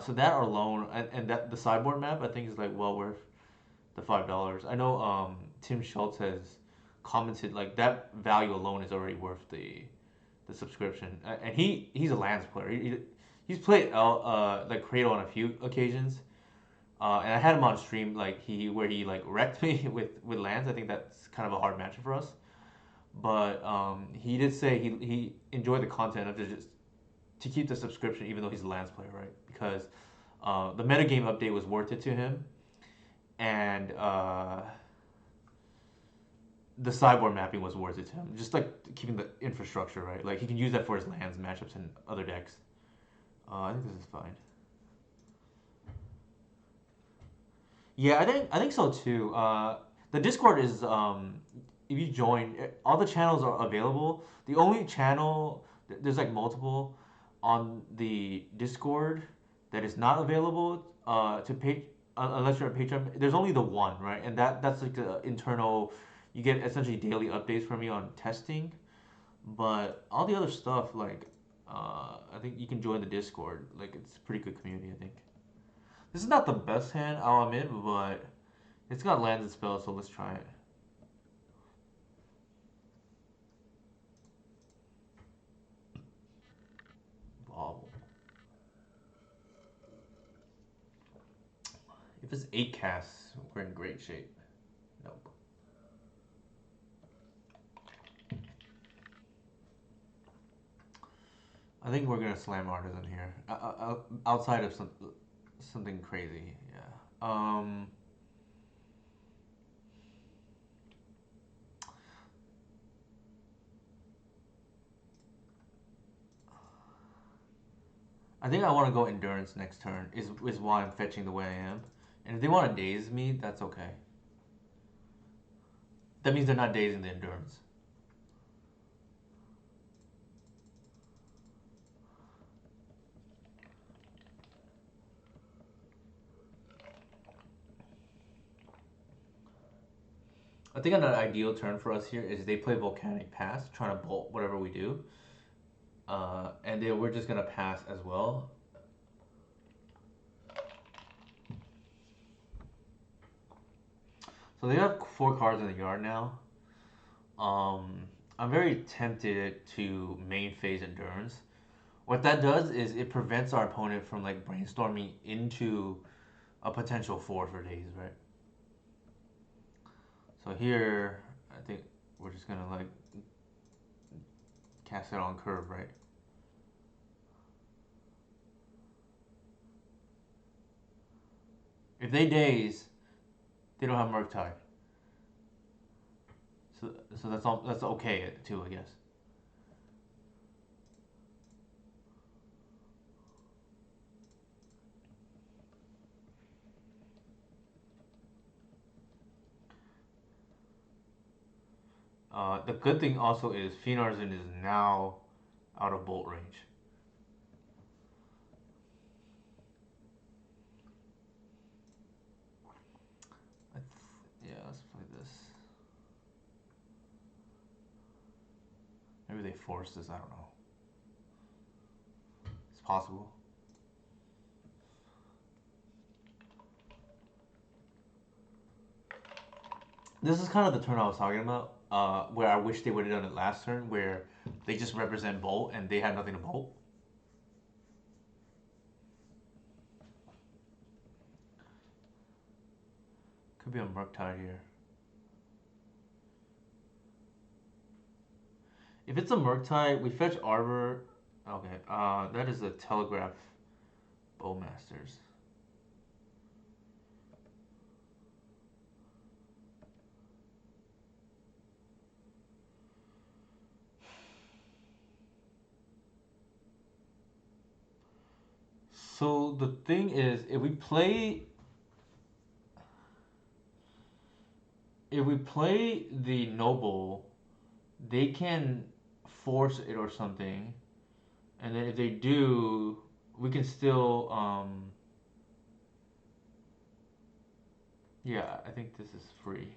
So that alone, and that the sideboard map, I think is like well worth the $5. I know Tim Schultz has commented like that value alone is already worth the subscription. And he's a Lands player. He's played like Cradle on a few occasions. And I had him on stream like he like wrecked me with Lands. I think that's kind of a hard matchup for us. But he did say he enjoyed the content of just to keep the subscription even though he's a Lands player, right? Because the metagame update was worth it to him, and the sideboard mapping was worth it to him. Just like keeping the infrastructure, right? Like he can use that for his Lands matchups and other decks. I think this is fine. Yeah, I think so too. The Discord is if you join, all the channels are available. The only channel there's like multiple on the Discord that is not available to pay unless you're a patron. There's only the one, right? And that's like the internal. You get essentially daily updates from me on testing, but all the other stuff like I think you can join the Discord. Like it's a pretty good community, I think. This is not the best hand, I'll admit, but it's got lands and spells, so let's try it. Bobble. If it's 8 casts, we're in great shape. Nope. I think we're gonna slam Artisan here. Outside of something crazy, yeah. I think I want to go Endurance next turn. Is why I'm fetching the way I am. And if they want to daze me, that's okay. That means they're not dazing the Endurance. I think an ideal turn for us here is they play Volcanic Pass, trying to bolt whatever we do. And then we're just going to pass as well. So they have 4 cards in the yard now. I'm very tempted to main phase Endurance. What that does is it prevents our opponent from like brainstorming into a potential 4 for days, right? So here, I think we're just gonna like cast it on curve, right? If they daze, they don't have Murktide. So that's all. That's okay too, I guess. The good thing also is Fenarzen is now out of bolt range. Yeah, let's play this. Maybe they force this. I don't know. It's possible. This is kind of the turn I was talking about, where I wish they would have done it last turn, where they just represent bolt and they had nothing to bolt. Could be a Murktide here. If it's a Murktide, we fetch Arbor. Okay, that is a Telegraph Bowmasters. So the thing is, if we play the Noble, they can force it or something, and then if they do, we can still yeah, I think this is free.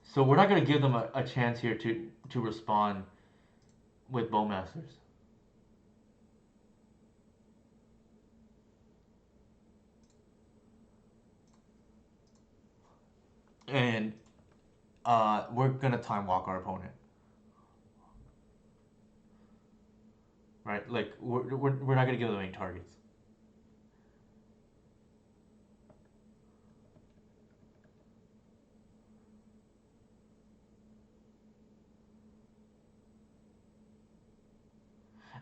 So we're not gonna give them a chance here to respond with Bowmasters. And we're gonna time walk our opponent. Right? Like we're not gonna give them any targets.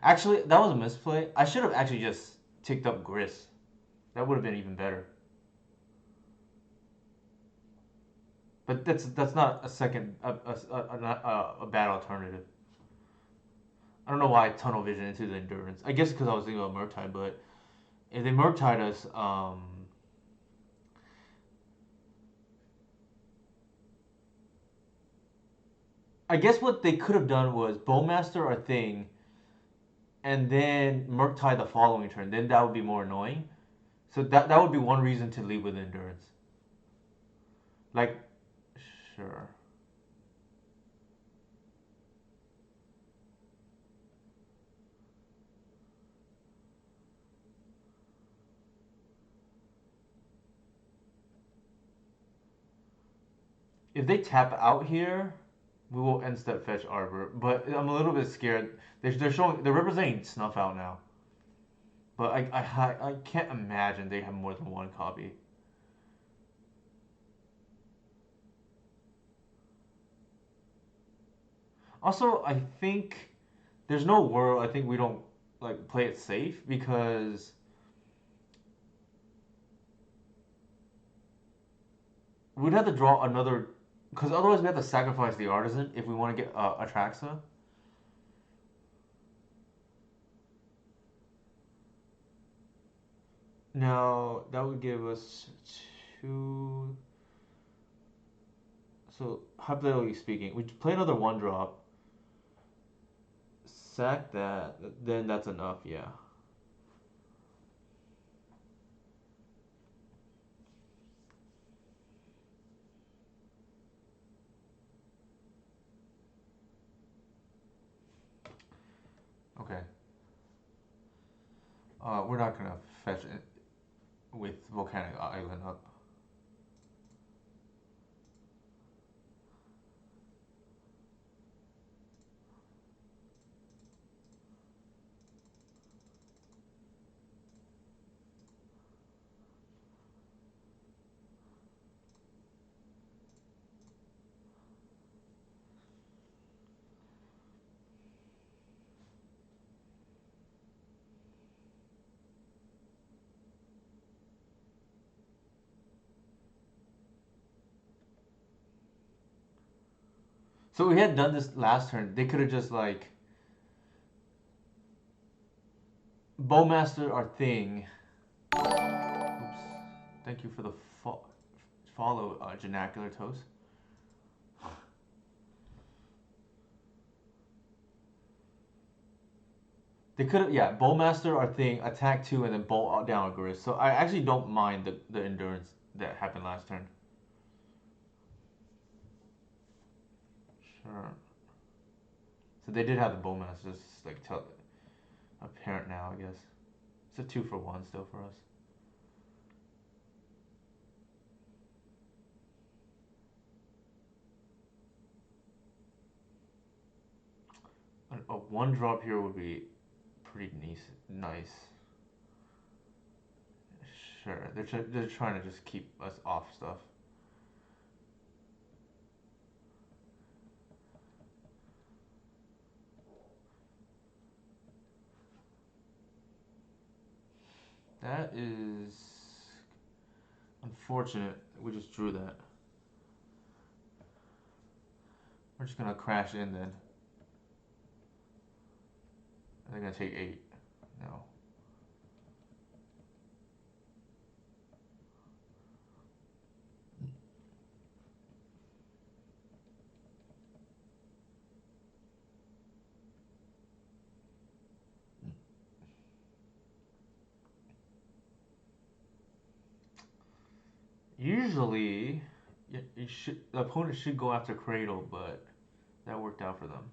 Actually, that was a misplay. I should have actually just ticked up Gris. That would have been even better. But that's not a second a bad alternative. I don't know why I tunnel vision into the Endurance. I guess because I was thinking about Murktide, but if they Murktide us, I guess what they could have done was Bowmaster our thing, and then Murktide the following turn. Then that would be more annoying. So that would be one reason to leave with Endurance. Like, sure. If they tap out here, We will end step fetch Arbor, but I'm a little bit scared. They're representing Snuff out now, but I can't imagine they have more than one copy. Also, I think there's no world. I think we don't like play it safe because we'd have to draw another. Because otherwise we have to sacrifice the artisan if we want to get Atraxa. Now that would give us two. So hypothetically speaking, we play another one drop, sack that, then that's enough. Yeah. Okay. We're not gonna fetch it with Volcanic Island up. So we had done this last turn. They could have just like Bowmaster our thing. Oops. Thank you for the follow, Janacular Toast. They could have, yeah, Bowmaster our thing, attack two, and then bolt down a Grizz. So I actually don't mind the endurance that happened last turn. Sure. So they did have the Bowmaster, just like apparent now, I guess. It's a 2-for-1 still for us. A one drop here would be pretty nice. Sure, they're trying to just keep us off stuff. That is unfortunate. We just drew that. We're just gonna crash in then. They're gonna take 8. No. Usually, the opponent should go after Cradle, but that worked out for them.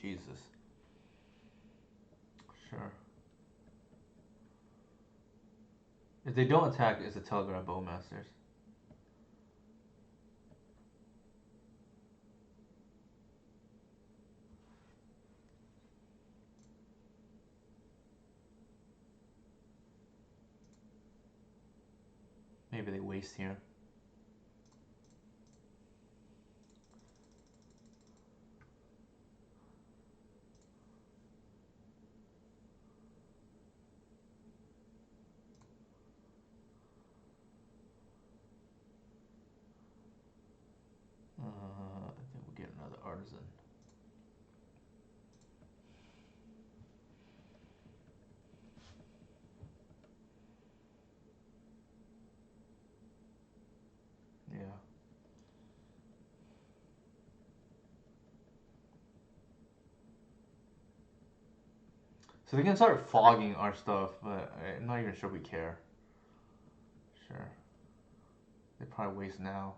Jesus. Sure. If they don't attack, it's a Telegraph Bowmasters. Maybe they waste here. I think we'll get another Artisan. Yeah. So they can start fogging our stuff, but I'm not even sure we care. Sure. They probably waste now.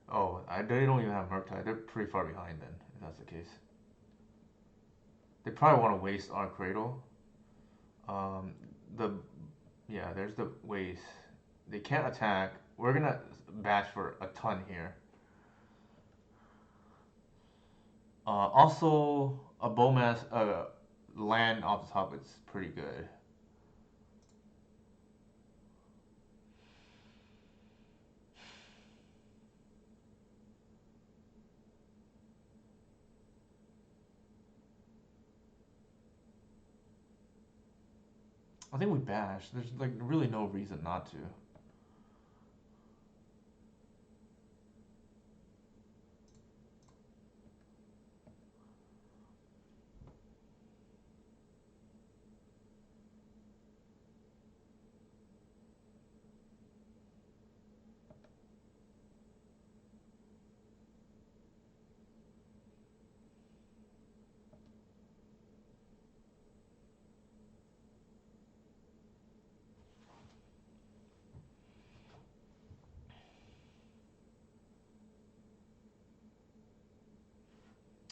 Oh, they don't even have Murktide. They're pretty far behind then, if that's the case. They probably want to waste our Cradle. Um, the Yeah, there's the waste. They can't attack. We're gonna bash for a ton here. Also, a Bowmass land off the top. It's pretty good. I think we bash. There's like really no reason not to.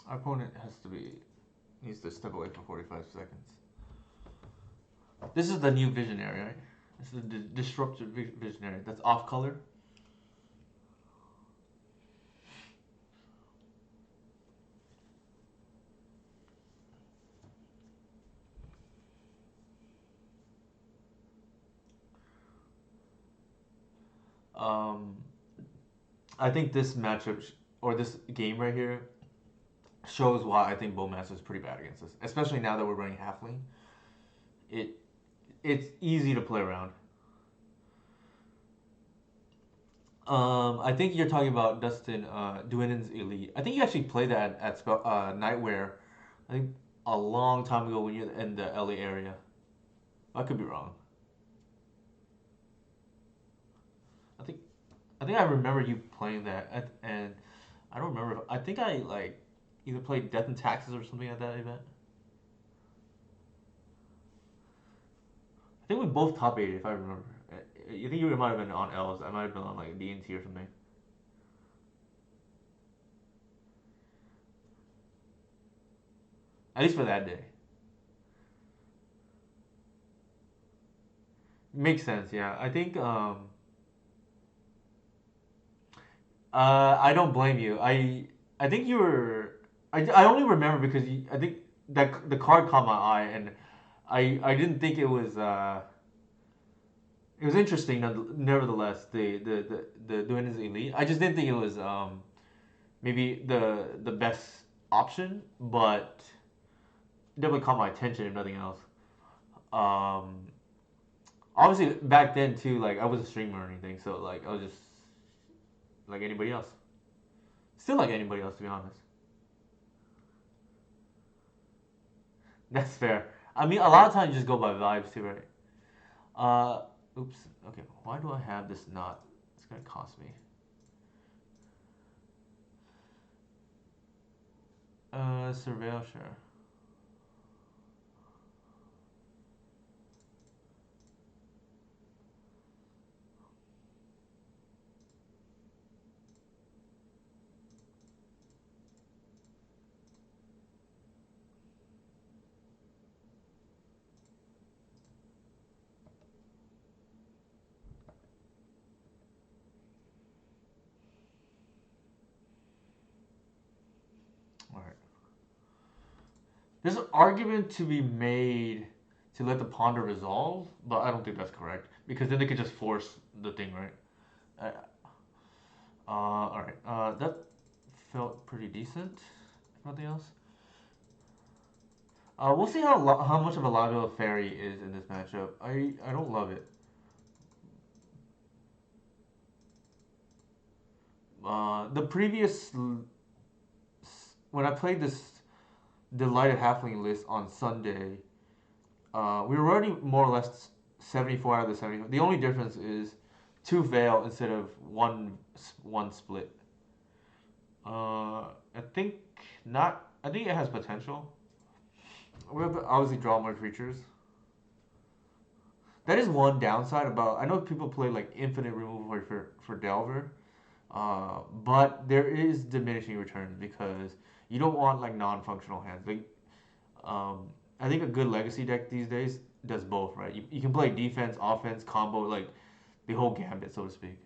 Our opponent needs to step away for 45 seconds. This is the new Visionary, right? This is the Disruptive Visionary. That's off color. Um, I think this matchup or this game right here shows why I think Bowmaster is pretty bad against us, especially now that we're running Halfling. It it's easy to play around. I think you're talking about Dustin Duinen's Elite. I think you actually played that at Nightwear. I think a long time ago when you're in the LA area. I could be wrong. I think I remember you playing that, and I don't remember. I think I like either played Death and Taxes or something at that event. I think we both top 8 if I remember. You think you might have been on L's. I might have been on like DNT or something. At least for that day. Makes sense. Yeah, I think. I don't blame you. I think you were. I only remember because I think that the card caught my eye and I didn't think it was. It was interesting, nevertheless. The doing his elite. I just didn't think it was maybe the best option, but definitely caught my attention if nothing else. Um, Obviously back then too, like I wasn't a streamer or anything, so like I was just like anybody else. Still like anybody else to be honest. That's fair. I mean, a lot of times you just go by vibes too, right? Uh, oops. Okay, why do I have this knot? It's gonna cost me. Surveil, sure. All right. There's an argument to be made to let the ponder resolve, but I don't think that's correct because then they could just force the thing, right? All right. That felt pretty decent. If nothing else. We'll see how much of a liability Fairy is in this matchup. I don't love it. The previous when I played this delighted halfling list on Sunday, we were already more or less 74 out of the 70. The only difference is 2 veil instead of one split. I think not. I think it has potential. We have to obviously draw more creatures. That is one downside about. I know people play like infinite removal for Delver, but there is diminishing returns because you don't want like non-functional hands. Like I think a good legacy deck these days does both, right? You can play defense, offense, combo, like the whole gambit, so to speak.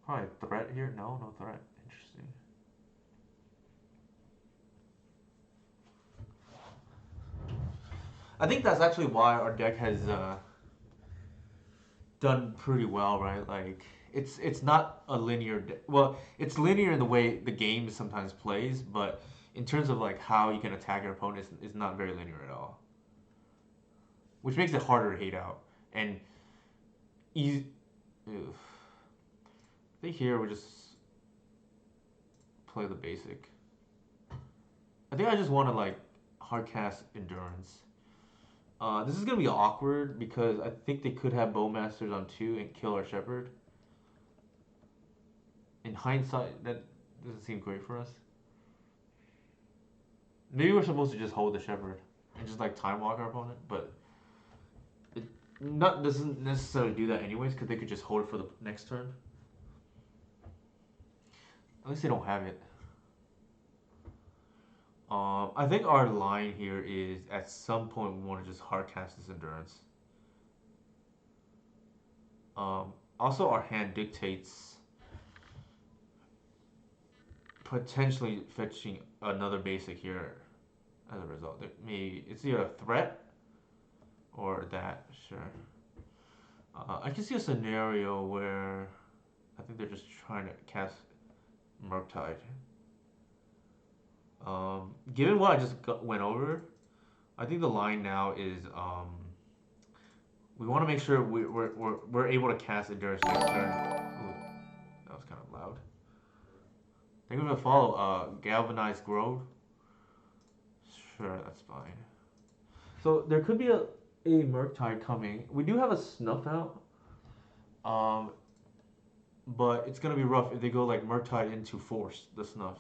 Probably threat here. No, no threat. Interesting. I think that's actually why our deck has done pretty well, right? Like it's not a linear. Well, it's linear in the way the game sometimes plays, but in terms of like how you can attack your opponent, it's not very linear at all, which makes it harder to hate out. And easy. I think here we just play the basic. I think I just want to like hardcast endurance. This is gonna be awkward because I think they could have Bowmasters on 2 and kill our Shepherd. In hindsight, that doesn't seem great for us. Maybe we're supposed to just hold the Shepherd and just like time walk our opponent, but it not doesn't necessarily do that anyways because they could just hold it for the next turn. At least they don't have it. I think our line here is at some point we want to just hardcast this endurance. Also, our hand dictates potentially fetching another basic here as a result. Maybe it's either a threat or that. Sure. I can see a scenario where I think they're just trying to cast Murktide. Given what I just went over, I think the line now is we want to make sure we're able to cast Endurance next turn. Ooh, that was kind of loud. Thank you for the follow. Galvanized Grove. Sure, that's fine. So there could be a Murktide coming. We do have a Snuff out. But it's gonna be rough if they go like Murktide into Force the Snuff.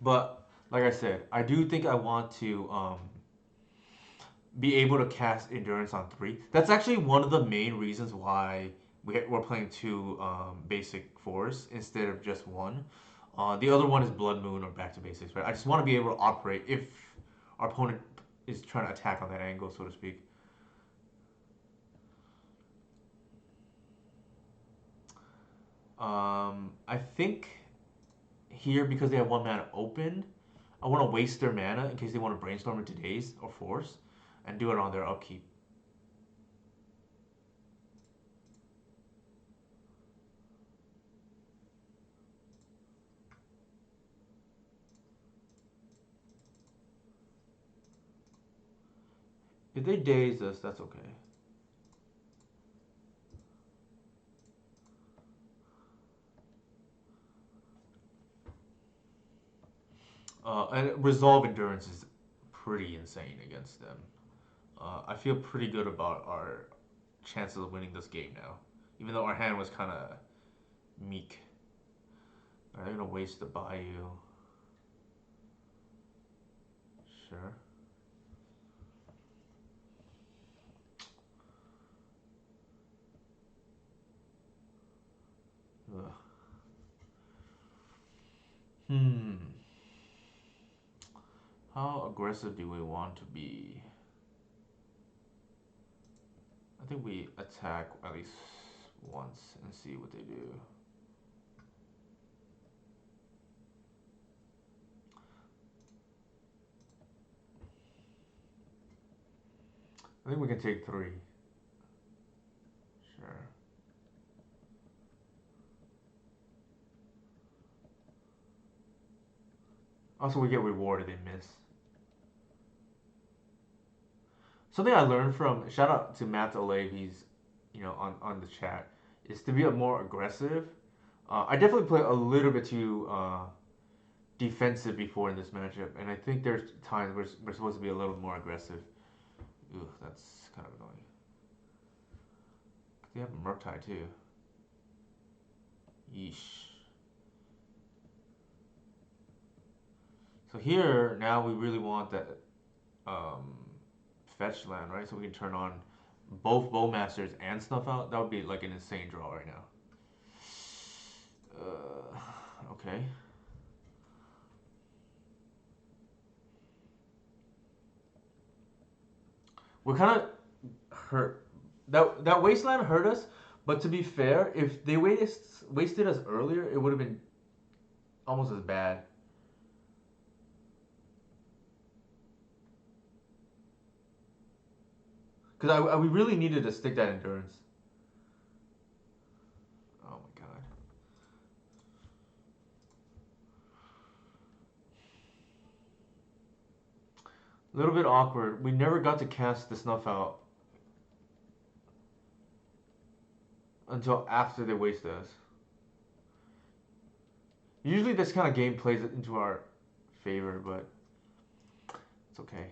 But like I said, I do think I want to be able to cast Endurance on 3. That's actually one of the main reasons why we're playing 2 basic fours instead of just 1. The other one is Blood Moon or Back to Basics, right? I just want to be able to operate if our opponent is trying to attack on that angle, so to speak. I think here, because they have 1 mana open, I want to waste their mana in case they want to brainstorm into Daze or Force and do it on their upkeep. If they Daze us, that's okay. And Resolve Endurance is pretty insane against them. I feel pretty good about our chances of winning this game now, even though our hand was kind of meek. Alright, they're gonna waste the Bayou. Sure. Ugh. Hmm. How aggressive do we want to be? I think we attack at least once and see what they do. I think we can take 3. Sure. Also, we get rewarded, they miss. Something I learned from, shout out to Matt Olave, he's, on the chat, is to be a more aggressive. I definitely play a little bit too defensive before in this matchup, and I think there's times where we're supposed to be a little more aggressive. Ugh, that's kind of annoying. They have Murktide too. Yeesh. So here, now we really want that um, fetch land, right? So we can turn on both Bowmasters and Snuff Out. That would be like an insane draw right now. Okay. We're kind of hurt. That Wasteland hurt us, but to be fair, if they wasted us earlier, it would have been almost as bad. Because we really needed to stick that endurance. Oh my god. A little bit awkward. We never got to cast the Snuff Out until after they wasted us. Usually this kind of game plays into our favor, but it's okay.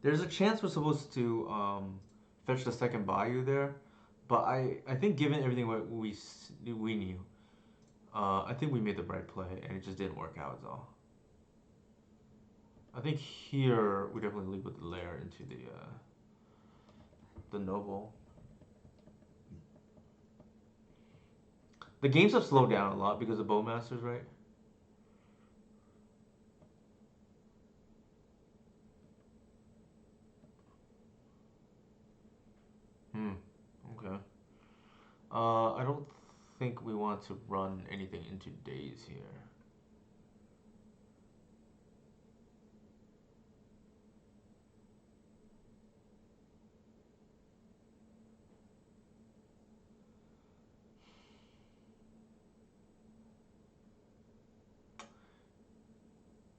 There's a chance we're supposed to fetch the second Bayou there, but I think given everything we knew, I think we made the right play, and it just didn't work out. Is all. I think here we definitely lead with the lair into the noble. The games have slowed down a lot because of Bowmasters, right? Hmm. Okay. I don't think we want to run anything into days here.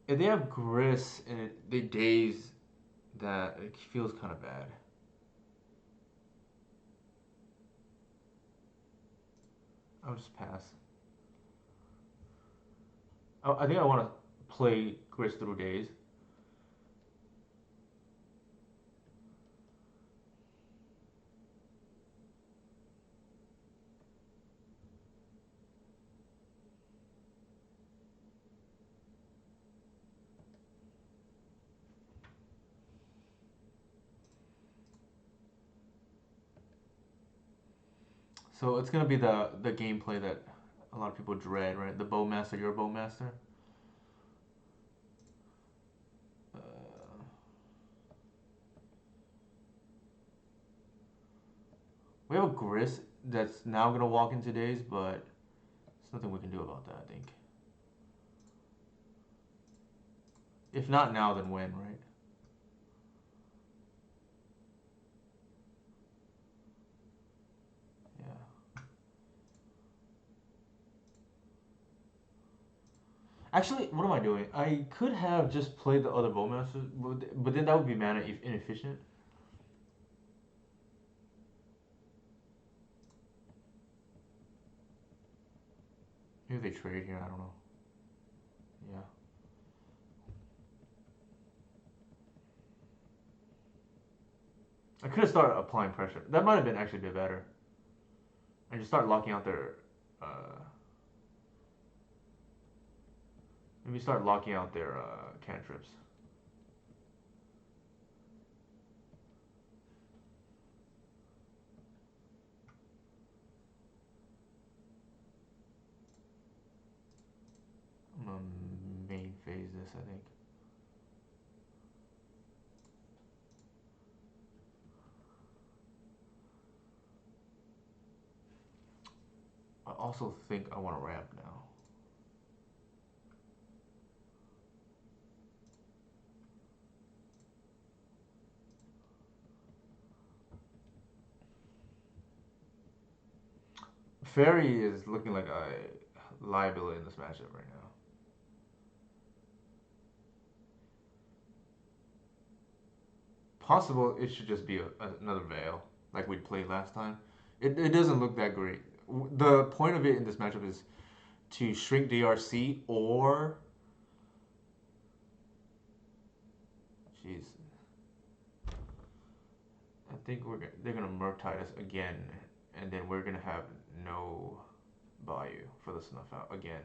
If they have Gris and they days, that it feels kind of bad. I'll just pass. I think I want to play Gris through days. So it's gonna be the gameplay that a lot of people dread, right? The Bowmaster, you're a Bowmaster. Uh, we have a Gris that's now gonna walk into days, but there's nothing we can do about that. I think. If not now, then when, right? Yeah. Actually, what am I doing? I could have just played the other Bowmasters, but then that would be mana inefficient. Maybe they trade here. I don't know. Yeah. I could have started applying pressure. That might have been actually a bit better. And just start locking out their. Maybe start locking out their cantrips. I'm gonna main phase this, I think. I also think I want to ramp now. Fairy is looking like a liability in this matchup right now. possible it should just be another Veil like we played last time. It doesn't look that great. The point of it in this matchup is to shrink DRC or jeez, I think they're gonna Murktide us again, and then we're gonna have no Bayou for the snuff out again.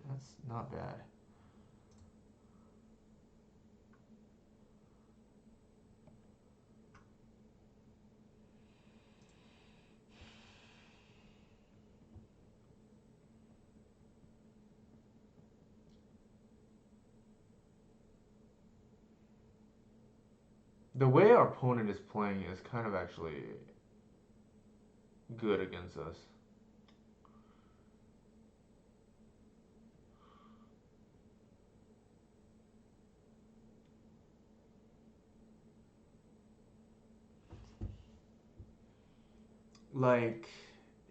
That's not bad. The way our opponent is playing is kind of actually good against us. Like,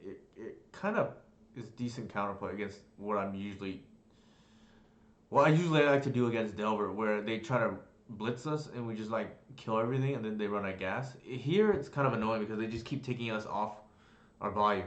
it kind of is decent counterplay against what I'm usually. Well, I usually like to do against Delver, where they try to blitz us and we just like kill everything and then they run out of gas. Here it's kind of annoying because they just keep taking us off our volume.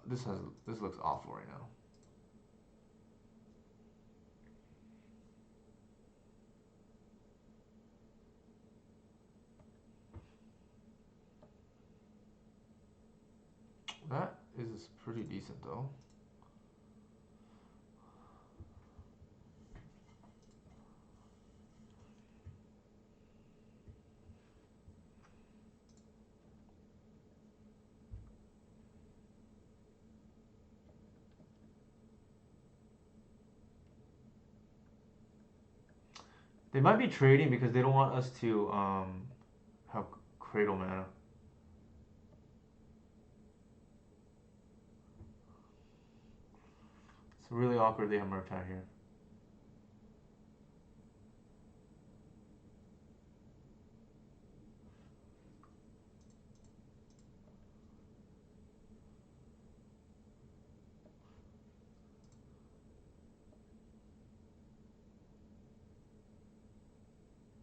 This looks awful right now. That is pretty decent though. They might be trading because they don't want us to have Cradle mana. It's really awkward they have Murktide here.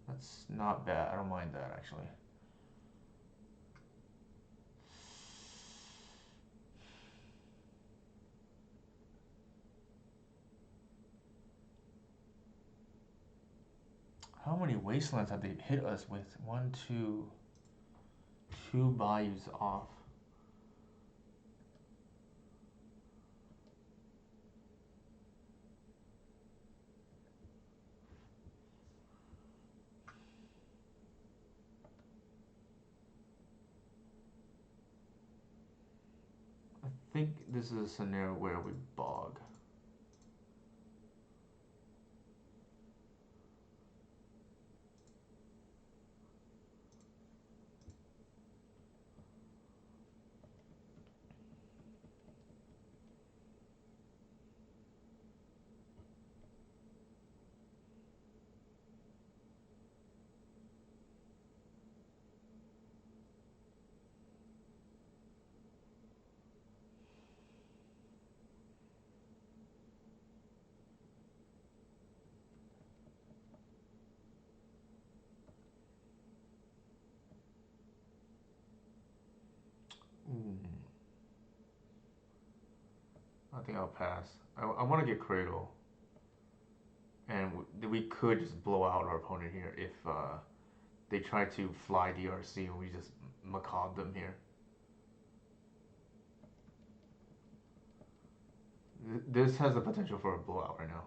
That's not bad. I don't mind that actually. How many Wastelands have they hit us with? One, two Bayous off. I think this is a scenario where we bog. I think I'll pass. I want to get Cradle. And we could just blow out our opponent here if they try to fly DRC and we just macaw them here. This has the potential for a blowout right now.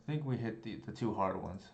think we hit the two hard ones.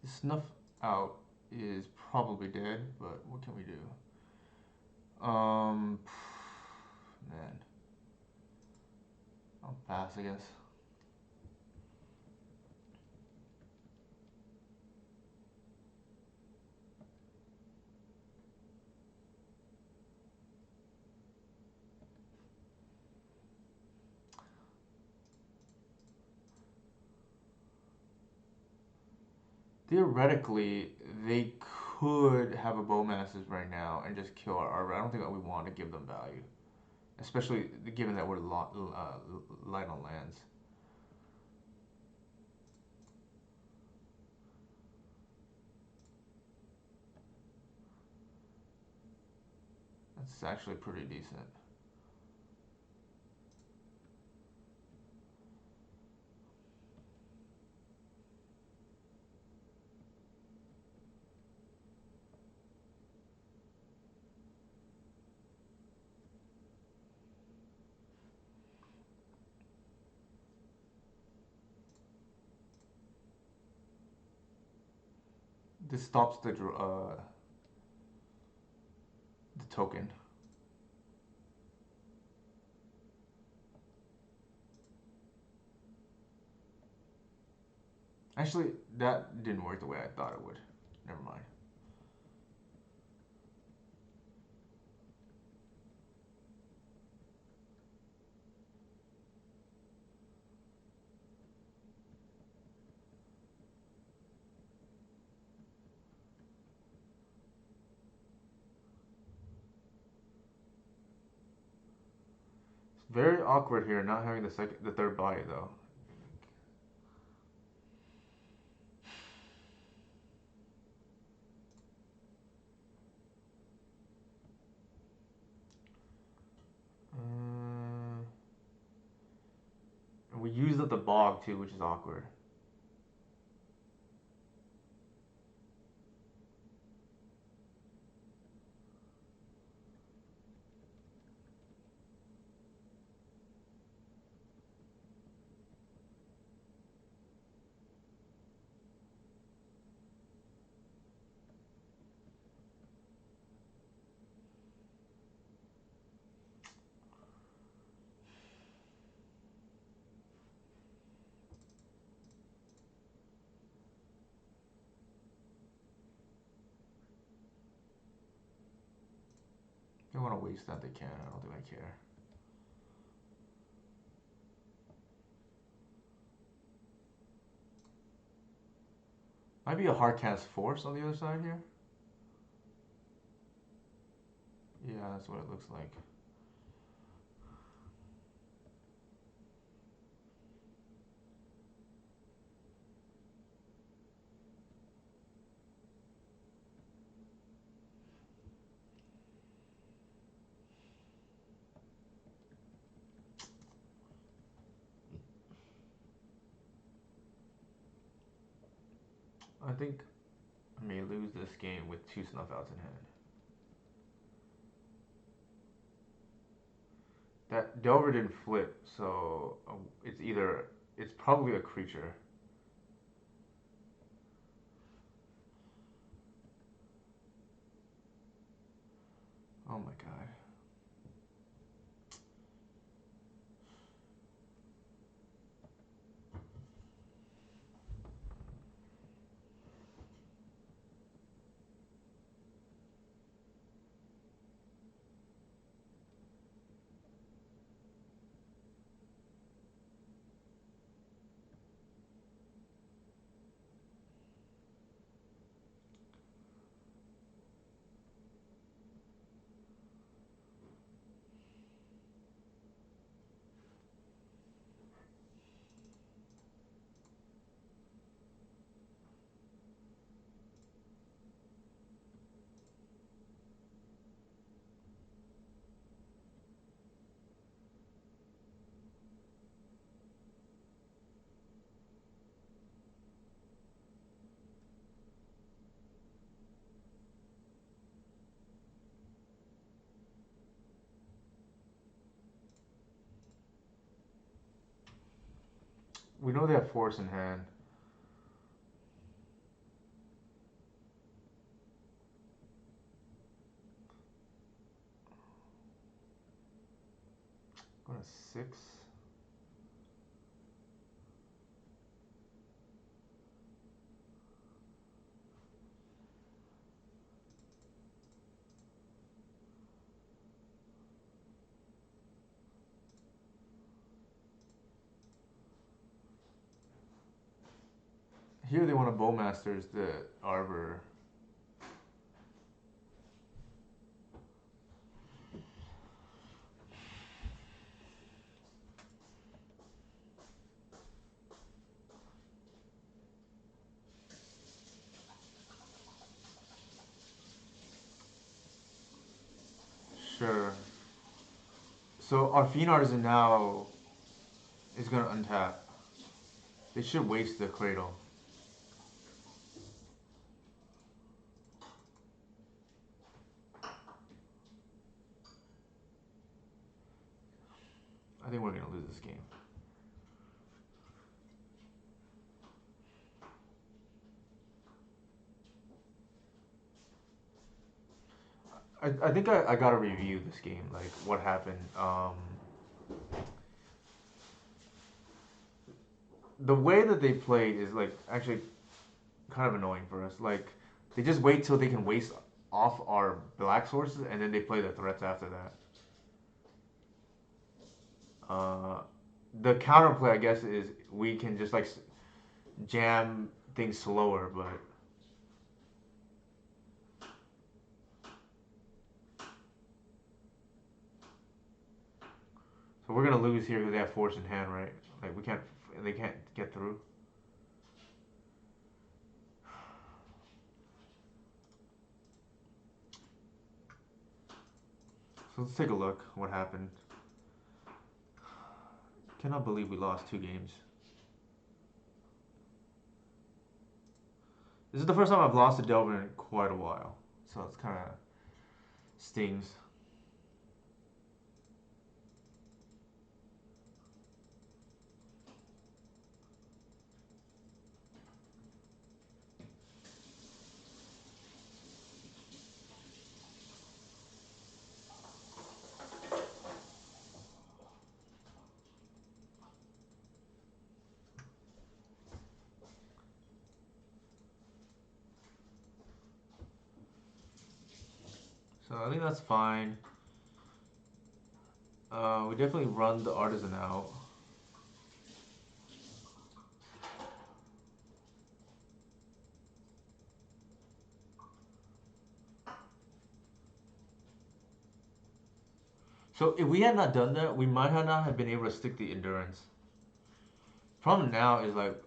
Snuff out is probably dead, but what can we do? Man, I'll pass, I guess. Theoretically, they could have a Bowmasters right now and just kill our Arbor. I don't think that we want to give them value, especially given that we're light on lands. That's actually pretty decent. This stops the token. Actually, that didn't work the way I thought it would. Never mind. It's very awkward here not having the third body though. And we used up the bog too, which is awkward. If they want to waste that, they can. I don't think I care. Might be a hard cast force on the other side here. Yeah, that's what it looks like. I think I may lose this game with two snuff outs in hand. That Delver didn't flip, so it's probably a creature. Oh my god. We know they have force in hand. Going to 6. Here they want a Bowmasters the Arbor. Sure. So our Fiend Artisan now is gonna untap. They should waste the Cradle. I think we're gonna lose this game. I think I gotta review this game, like what happened. The way that they played is like actually kind of annoying for us. Like they just wait till they can waste off our black sources and then they play the threats after that. The counterplay, I guess, is we can just like jam things slower, but so we're gonna lose here because they have force in hand, right? Like we can't, they can't get through. So let's take a look what happened. Cannot believe we lost 2 games. This is the first time I've lost to Delvin in quite a while, so it's kind of stings. So I think that's fine. We definitely run the Artisan out. So if we had not done that, we might have not have been able to stick the Endurance. Problem now is like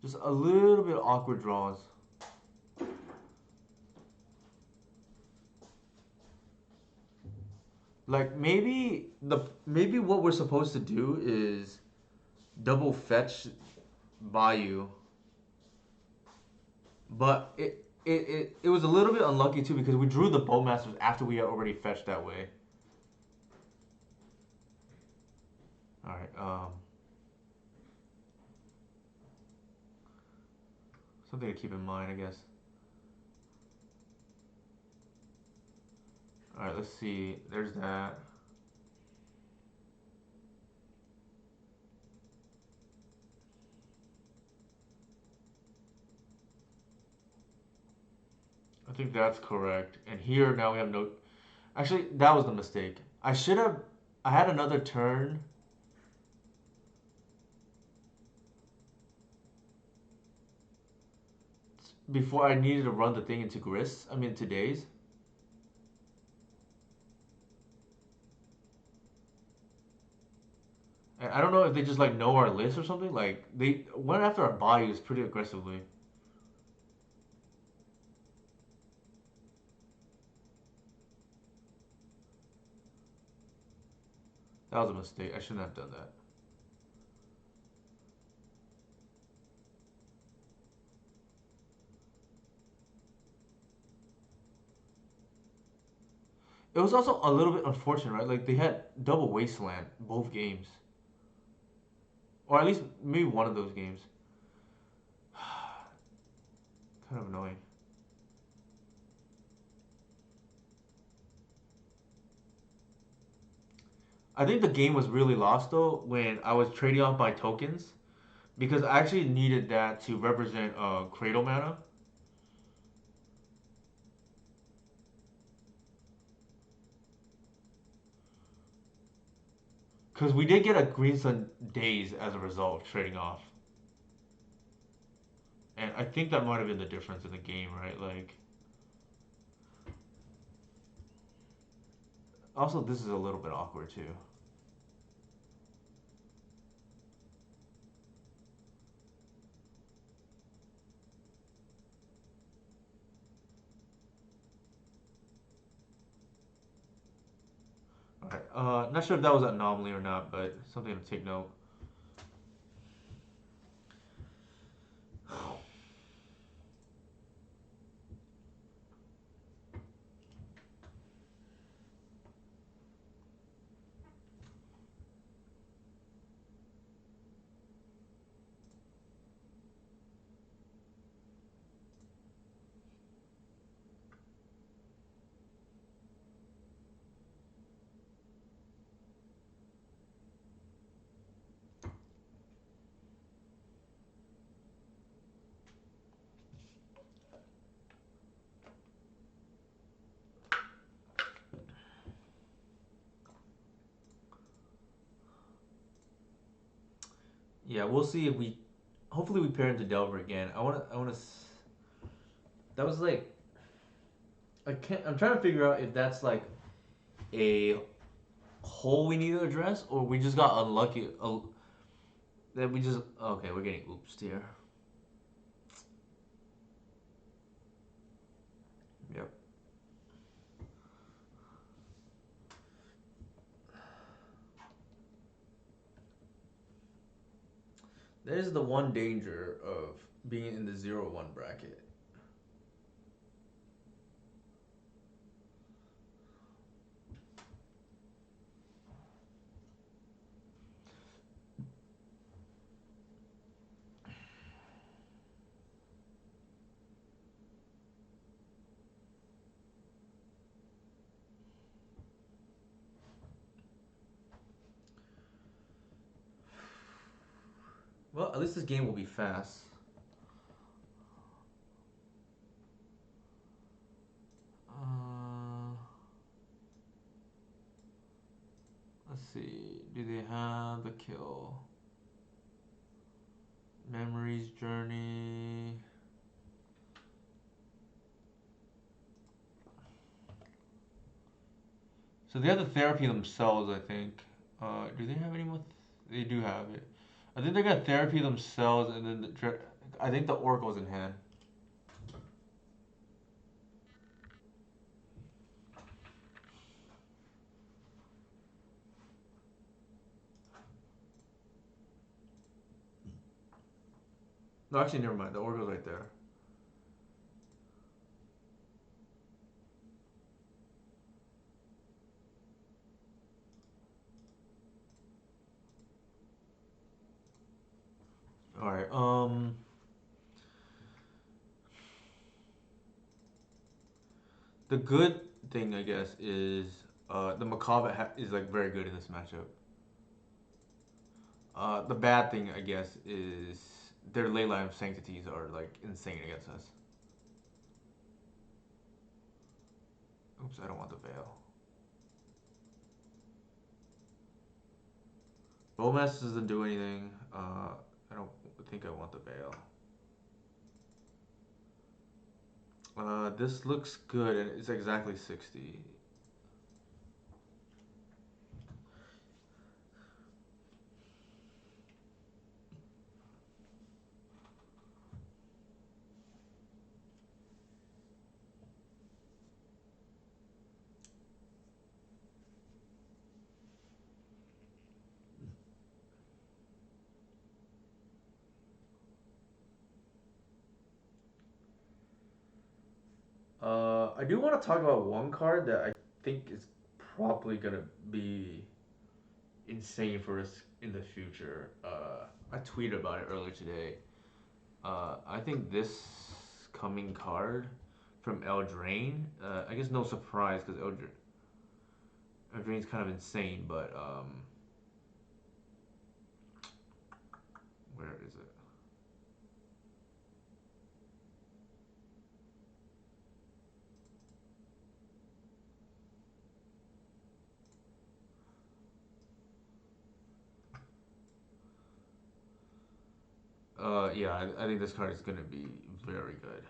just a little bit awkward draws. Like maybe what we're supposed to do is double fetch Bayou, but it was a little bit unlucky too because we drew the Bowmasters after we had already fetched that way. All right, something to keep in mind, I guess. All right, let's see. There's that. I think that's correct. And here now we have no. Actually, that was the mistake. I should have. I had another turn. Before I needed to run the thing into Grist. I mean, into Daze. And I don't know if they just like know our list or something. Like they went after our Bayous pretty aggressively. That was a mistake. I shouldn't have done that. It was also a little bit unfortunate, right? Like they had double wasteland both games, or at least maybe one of those games. Kind of annoying. I think the game was really lost though when I was trading off my tokens because I actually needed that to represent Cradle mana. Because we did get a Green Sun Daze as a result of trading off. And I think that might have been the difference in the game, right? Like, also, this is a little bit awkward too. Alright, not sure if that was an anomaly or not, but something to take note. Yeah, we'll see if we. Hopefully, we pair into Delver again. I wanna. That was like. I can't. I'm trying to figure out if that's like a hole we need to address, or we just got unlucky. That we just. Okay, we're getting oopsed here. Yep. There's the one danger of being in the 0-1 bracket. Well, at least this game will be fast. Uh, let's see. Do they have the kill? Memories Journey. So they have the therapy themselves, I think. Do they have any more? They do have it. I think they got therapy themselves, and then I think the oracle's in hand. No, actually, never mind. The oracle's right there. All right. The good thing, I guess, is the Macabre is like very good in this matchup. The bad thing, I guess, is their ley line of sanctities are like insane against us. Oops, I don't want the veil. Bowmaster doesn't do anything. I don't think I want the veil. This looks good, and it's exactly 60. I do want to talk about one card that I think it's probably gonna be insane for us in the future. I tweeted about it earlier today. I think this coming card from Eldraine, I guess no surprise because Eldraine's kind of insane, but where is it? Yeah, I think this card is gonna be very good.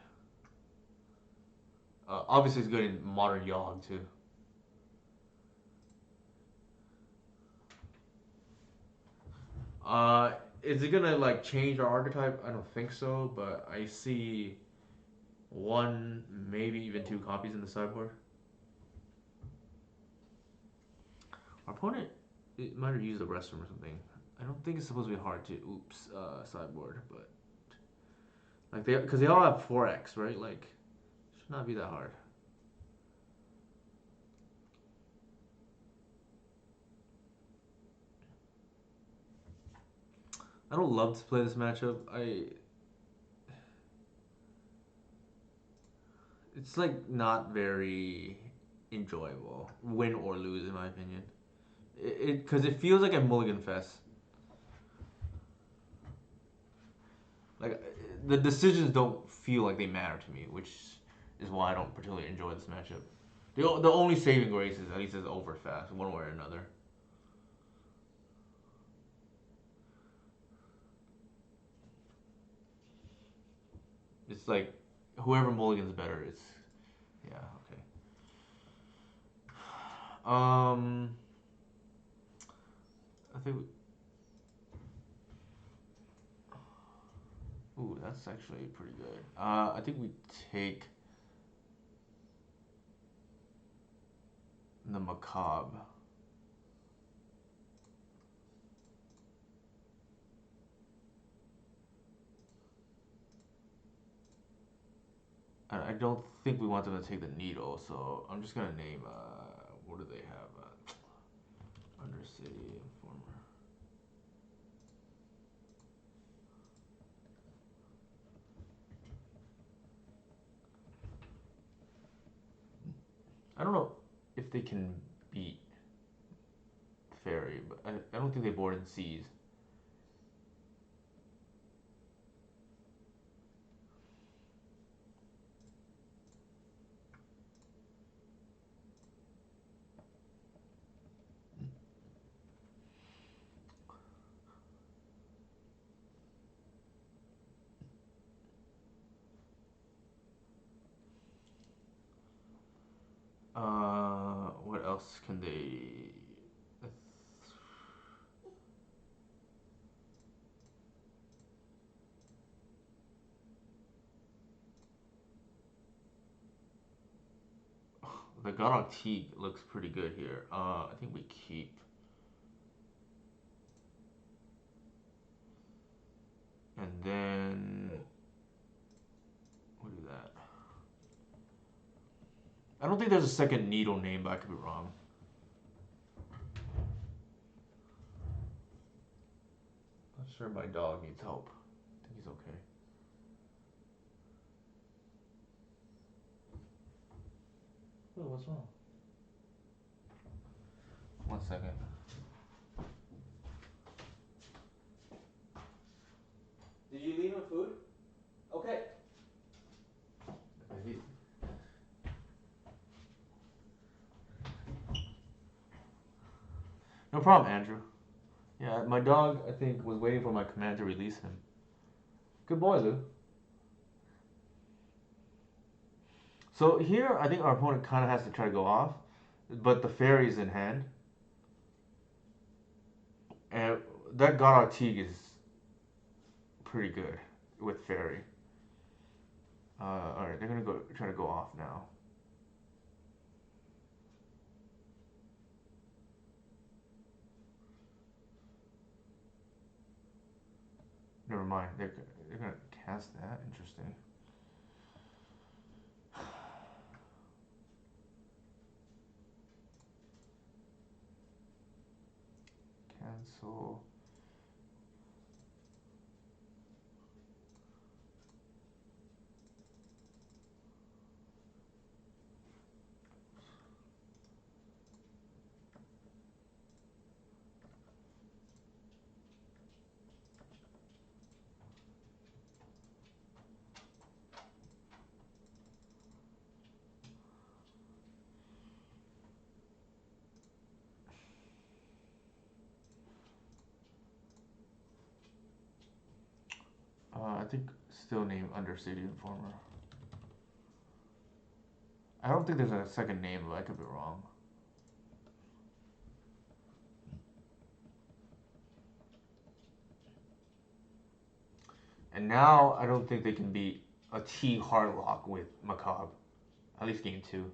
Obviously, it's good in modern Yogg too. Uh, is it gonna like change our archetype? I don't think so, but I see one, maybe even two copies in the sideboard. Our opponent it might have used the restroom or something. I don't think it's supposed to be hard to oops sideboard, but like they because they all have 4x, right? Like should not be that hard. I don't love to play this matchup. It's like not very enjoyable, win or lose in my opinion. It because it feels like a mulligan fest. Like the decisions don't feel like they matter to me, which is why I don't particularly enjoy this matchup. The only saving grace is at least it's over fast, one way or another. It's like whoever mulligans better. It's yeah okay. Um, I think. Ooh, that's actually pretty good. I think we take the macabre. I don't think we want them to take the needle, so I'm just gonna name. What do they have? Undercity Informer. I don't know if they can beat Fairy, but I don't think they board in seas. What else can they? The Godok Teague looks pretty good here. I think we keep. And then what is that? I don't think there's a second needle name, but I could be wrong. Not sure my dog needs help. I think he's okay. Oh, what's wrong? 1 second. Did you leave him food? Okay. No problem, Andrew. Yeah, my dog, I think, was waiting for my command to release him. Good boy, Lou. So here, I think our opponent kind of has to try to go off, but the fairy's in hand. And that Godok Teague is pretty good with fairy. Alright, they're gonna go try to go off now. Never mind, they're gonna cast that. Interesting. So I think still named Undercity Informer. I don't think there's a second name, but I could be wrong. And now I don't think they can beat a T hardlock with Macabre. At least game two.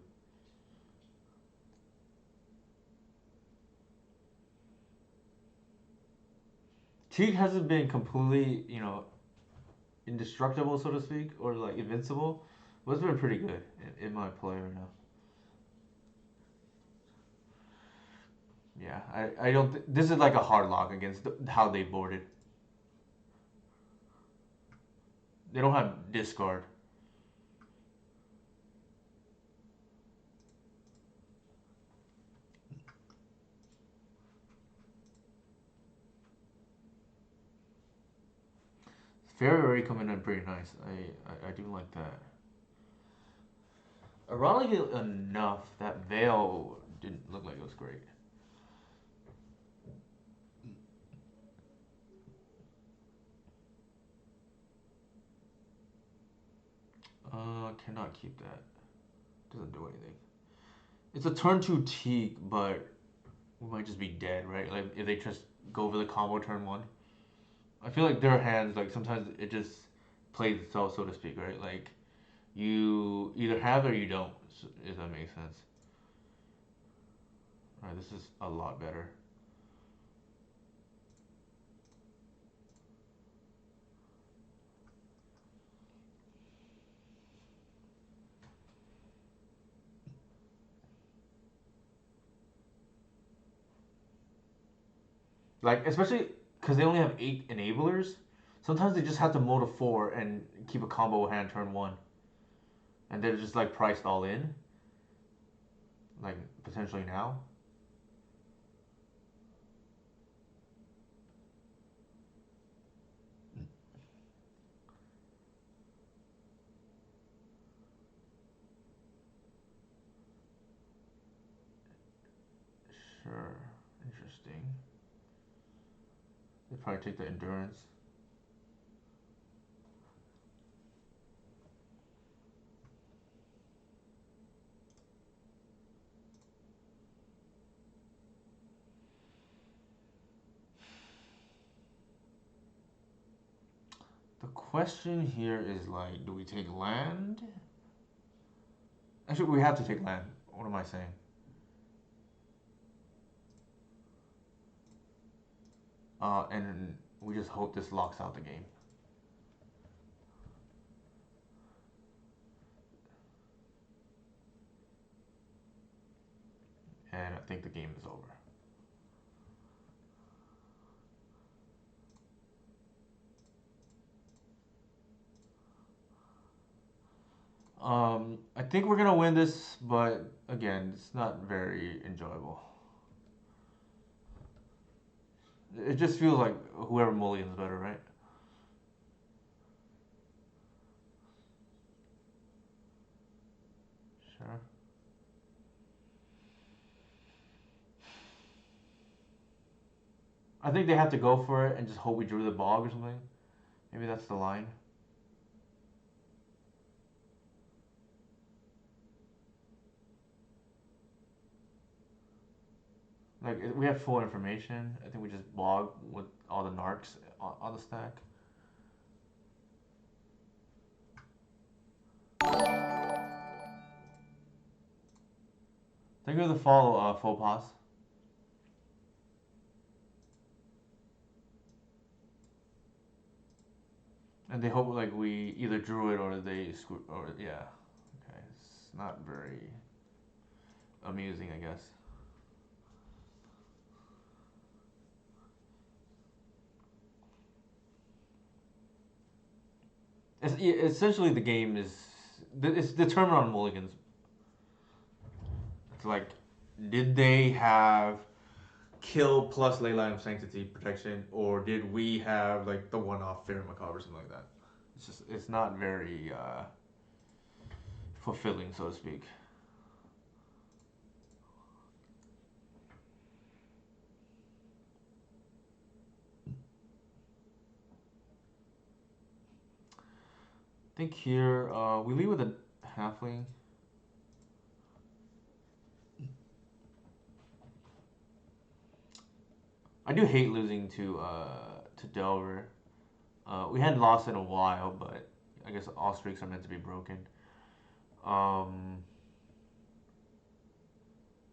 Teague hasn't been completely, indestructible, so to speak, or like invincible, but it's been pretty good in my play right now. Yeah, I don't. This is like a hard lock against how they boarded. They don't have discard. Fairy coming in pretty nice. I do like that. Ironically enough, that Veil didn't look like it was great. Cannot keep that. Doesn't do anything. It's a turn two Teak, but we might just be dead, right? Like if they just go for the combo turn one. I feel like their hands, like sometimes it just plays itself, so to speak, right? Like you either have it or you don't, if that makes sense. All right, this is a lot better. Like especially because they only have 8 enablers. Sometimes they just have to mold a 4 and keep a combo hand turn one, and they're just like priced all in, like potentially now. Sure, interesting. They probably take the endurance. The question here is like, do we take land? Actually, we have to take land. What am I saying? And we just hope this locks out the game. And I think the game is over. I think we're gonna win this, but again, it's not very enjoyable. It just feels like whoever mulligans better, right? Sure. I think they have to go for it and just hope we drew the bog or something. Maybe that's the line. Like we have full information. I think we just bog with all the narcs on the stack. Thank you for the follow, faux pas. And they hope like we either drew it or they screw or yeah. Okay, it's not very amusing, I guess. Essentially, the game is it's determined on mulligans. It's like, did they have kill plus ley line of sanctity protection, or did we have like the one-off fair macabre or something like that? It's not very fulfilling, so to speak. I think here we leave with a halfling. I do hate losing to Delver. We hadn't lost in a while, but I guess all streaks are meant to be broken. Um,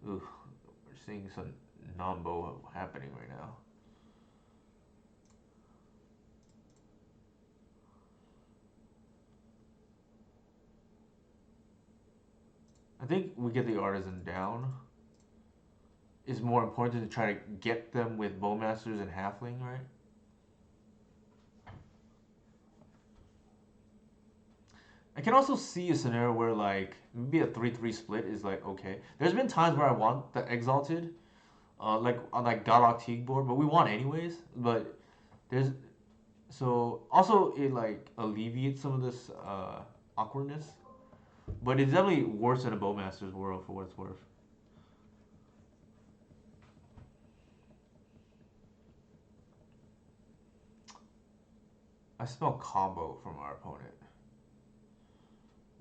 ooh, we're seeing some Nambo happening right now. I think we get the artisan down. Is more important to try to get them with bowmasters and halfling, right? I can also see a scenario where like maybe a 3-3 split is like okay. There's been times where I want the exalted, like on like Galak Teague board, but we want anyways. But there's so also it like alleviates some of this awkwardness, but it's definitely worse than a bowmaster's world for what it's worth. I smell combo from our opponent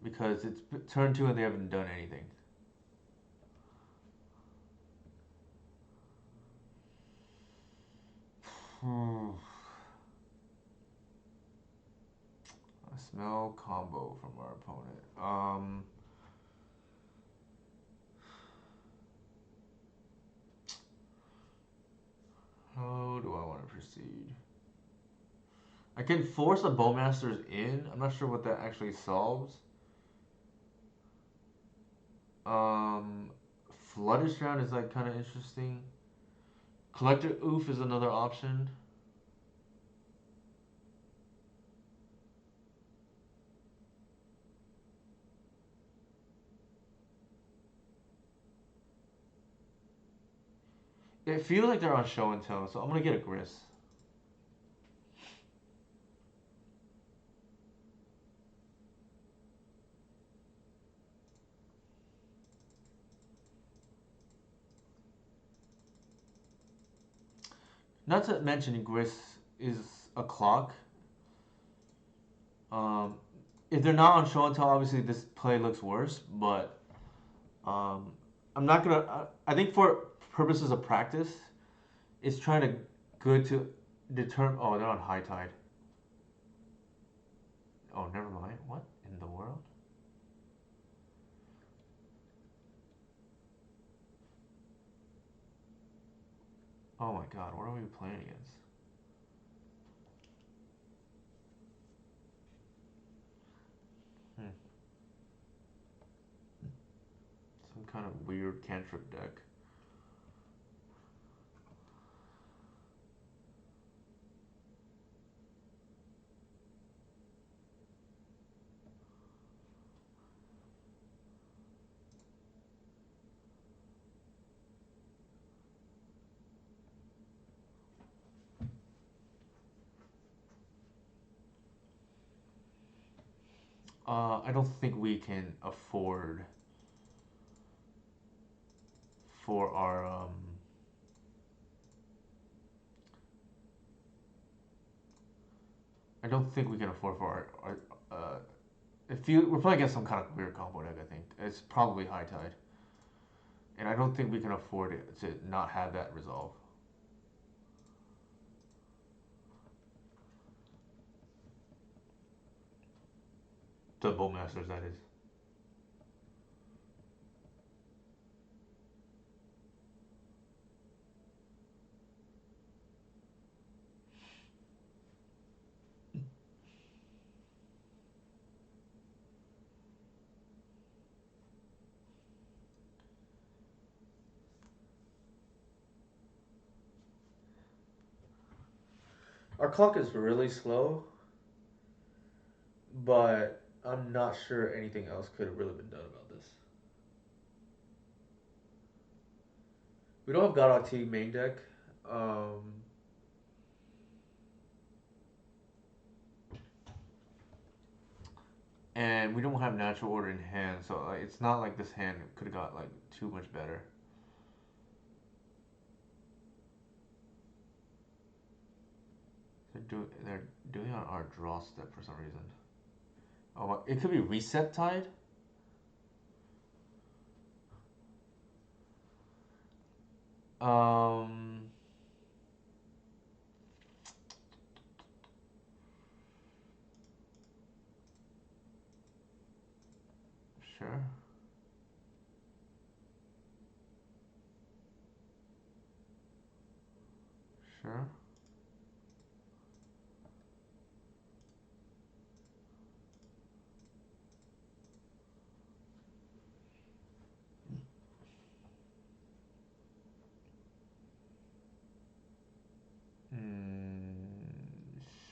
because it's turn two and they haven't done anything. Hmm. I smell combo from our opponent. How do I want to proceed? I can force the bowmasters in. I'm not sure what that actually solves. Um, Floodish round is like kind of interesting. Collector Oof is another option. It feels like they're on show and tell, so I'm gonna get a Gris. Not to mention Gris is a clock. Um, if they're not on show and tell, obviously this play looks worse. But um, I'm not gonna. I think for purposes of practice, it's trying to good to determine. Oh, they're on high tide. Oh, never mind. What in the world? Oh my god, what are we playing against? Hmm. Some kind of weird cantrip deck. I don't think we can afford for our I don't think we can afford for our if you we're playing against some kind of weird combo deck. I think it's probably high tide, and I don't think we can afford it to not have that resolve. The bowmasters, that is. Our clock is really slow, but I'm not sure anything else could have really been done about this. We don't have Godok T main deck. Um, and we don't have natural order in hand, so like, it's not like this hand could have got like too much better. They're doing it on our draw step for some reason. Oh, it could be reset tide. Um, sure, sure.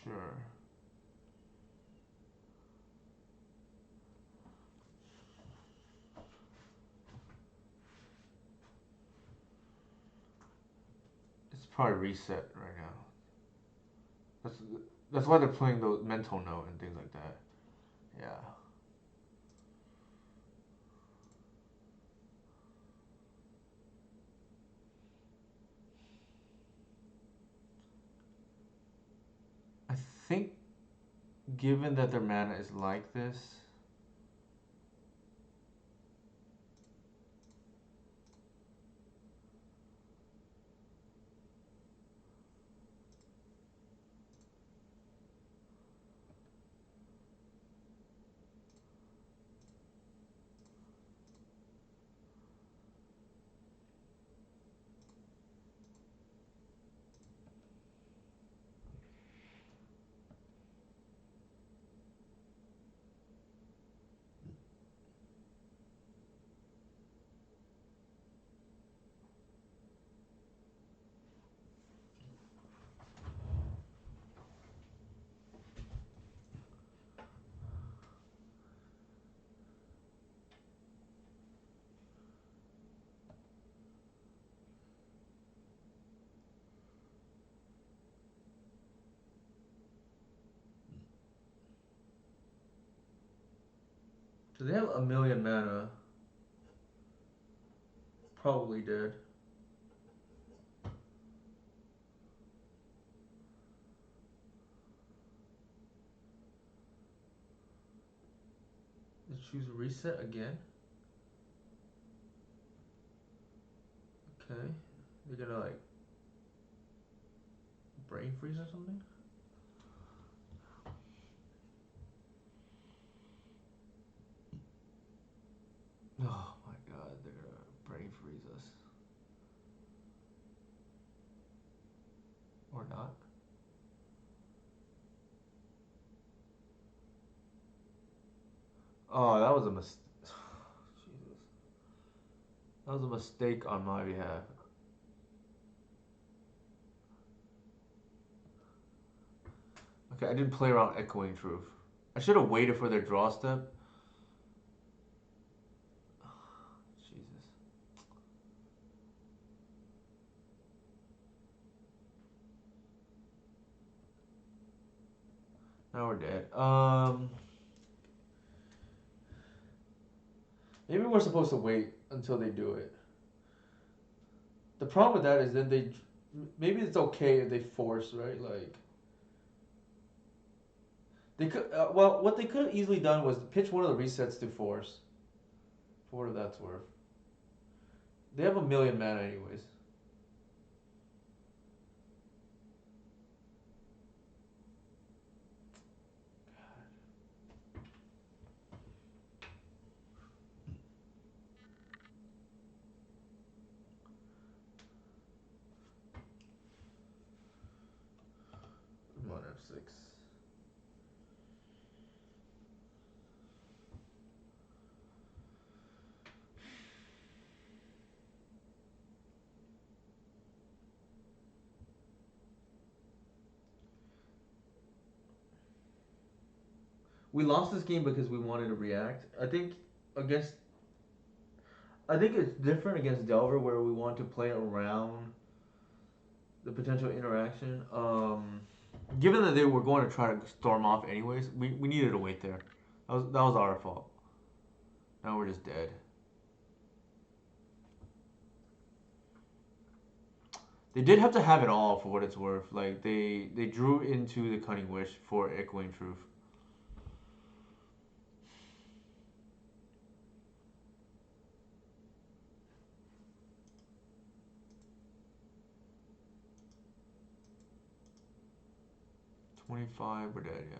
Sure. It's probably reset right now. That's that's why they're playing the mental note and things like that. Yeah. I think given that their mana is like this, do they have a million mana? Probably did. They choose reset again. Okay, they're gonna like brain freeze or something. Oh my god, they're gonna brain freeze us. Or not. Oh, that was a mistake. Jesus. That was a mistake on my behalf. Okay, I didn't play around Echoing Truth. I should have waited for their draw step. Jesus. Now we're dead. Maybe we're supposed to wait until they do it. The problem with that is then they, maybe it's okay if they force, right? Like they could. Well, what they could have easily done was pitch one of the resets to force. For what that's worth. They have a million mana anyways. Come on, F6. We lost this game because we wanted to react. Against I think it's different against Delver where we want to play around the potential interaction. Given that they were going to try to storm off anyways, we needed to wait there. That was our fault. Now we're just dead. They did have to have it all for what it's worth. Like they drew into the Cunning Wish for Echoing Truth. $25, we're dead. Yeah,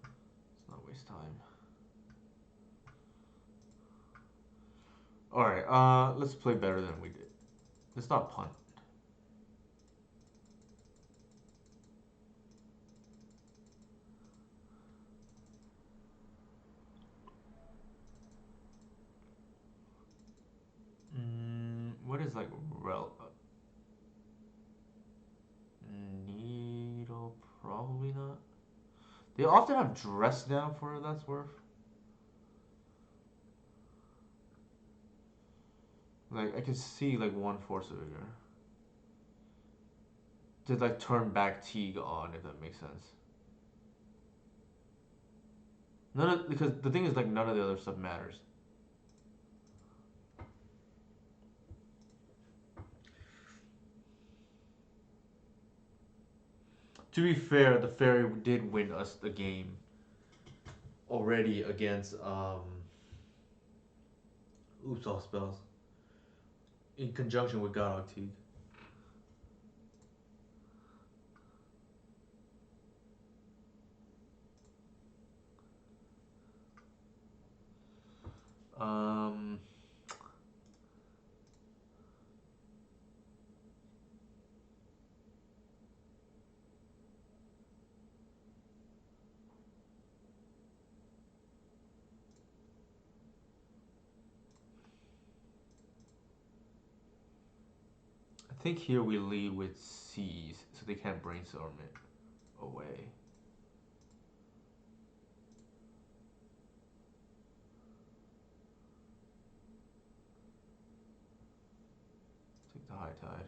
let's not waste time. All right, let's play better than we did. Let's not punt. What is like needle? Probably not. They often have dress down for that's worth. Like I can see like one force over here. To like turn back Teague on if that makes sense. Because the thing is like none of the other stuff matters. To be fair, the fairy did win us the game already against oops all spells in conjunction with Godog Teague. Um, I think here we lead with C's, so they can't brainstorm it away. Take the high tide.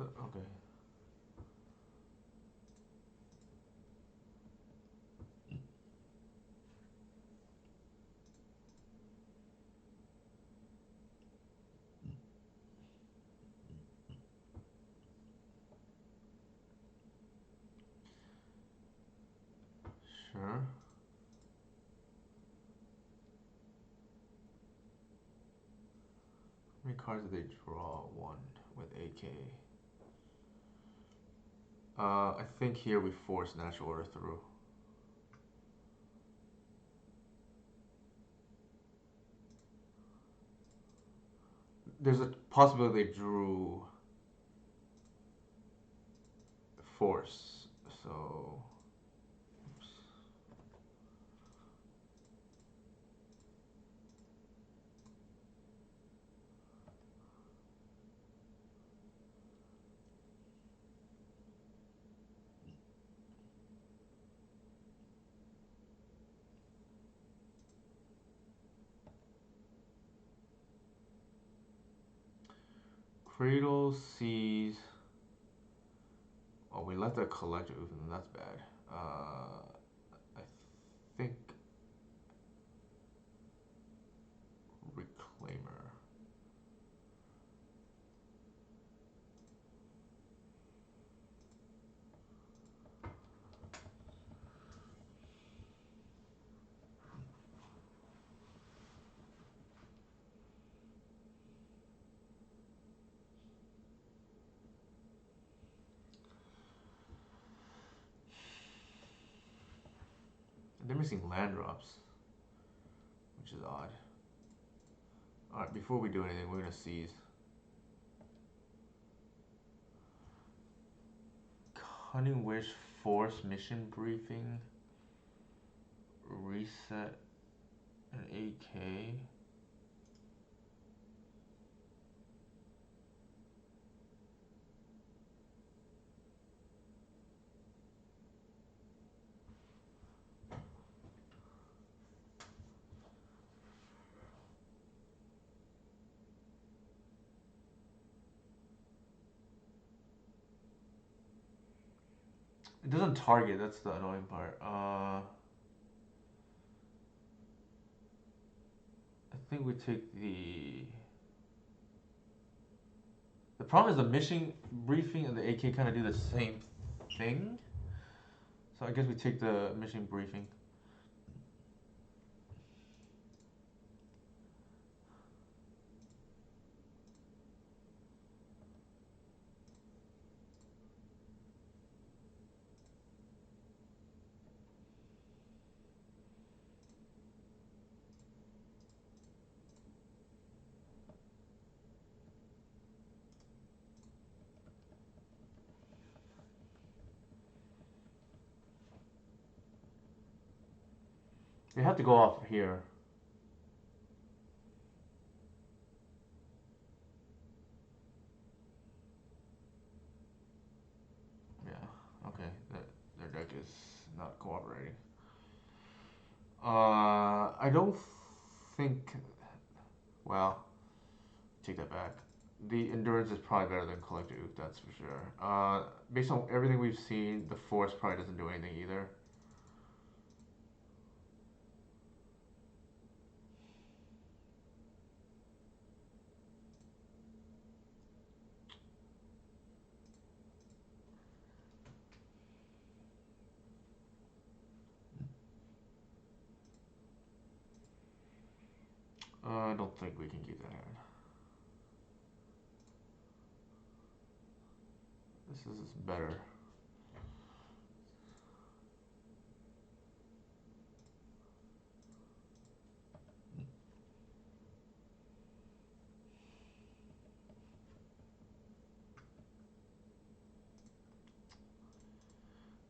Okay. Sure. How many cards did they draw? One with AK. I think here we force Natural Order through. There's a possibility they drew force, so oops. Cradle sees. Oh, we left a collector. That's bad. I think Reclaimer. They're missing land drops, which is odd. Alright, before we do anything, we're gonna seize. Cunning Wish, Force Mission Briefing, Reset, an AK. It doesn't target, that's the annoying part. I think we take the... The problem is the mission briefing and the AK kind of do the same thing. So I guess we take the mission briefing. We have to go off here. Yeah, okay. Their deck is not cooperating. I don't think... Well, take that back. The endurance is probably better than Collector Ook, that's for sure. Based on everything we've seen, the force probably doesn't do anything either. I don't think we can keep that hand. This is better.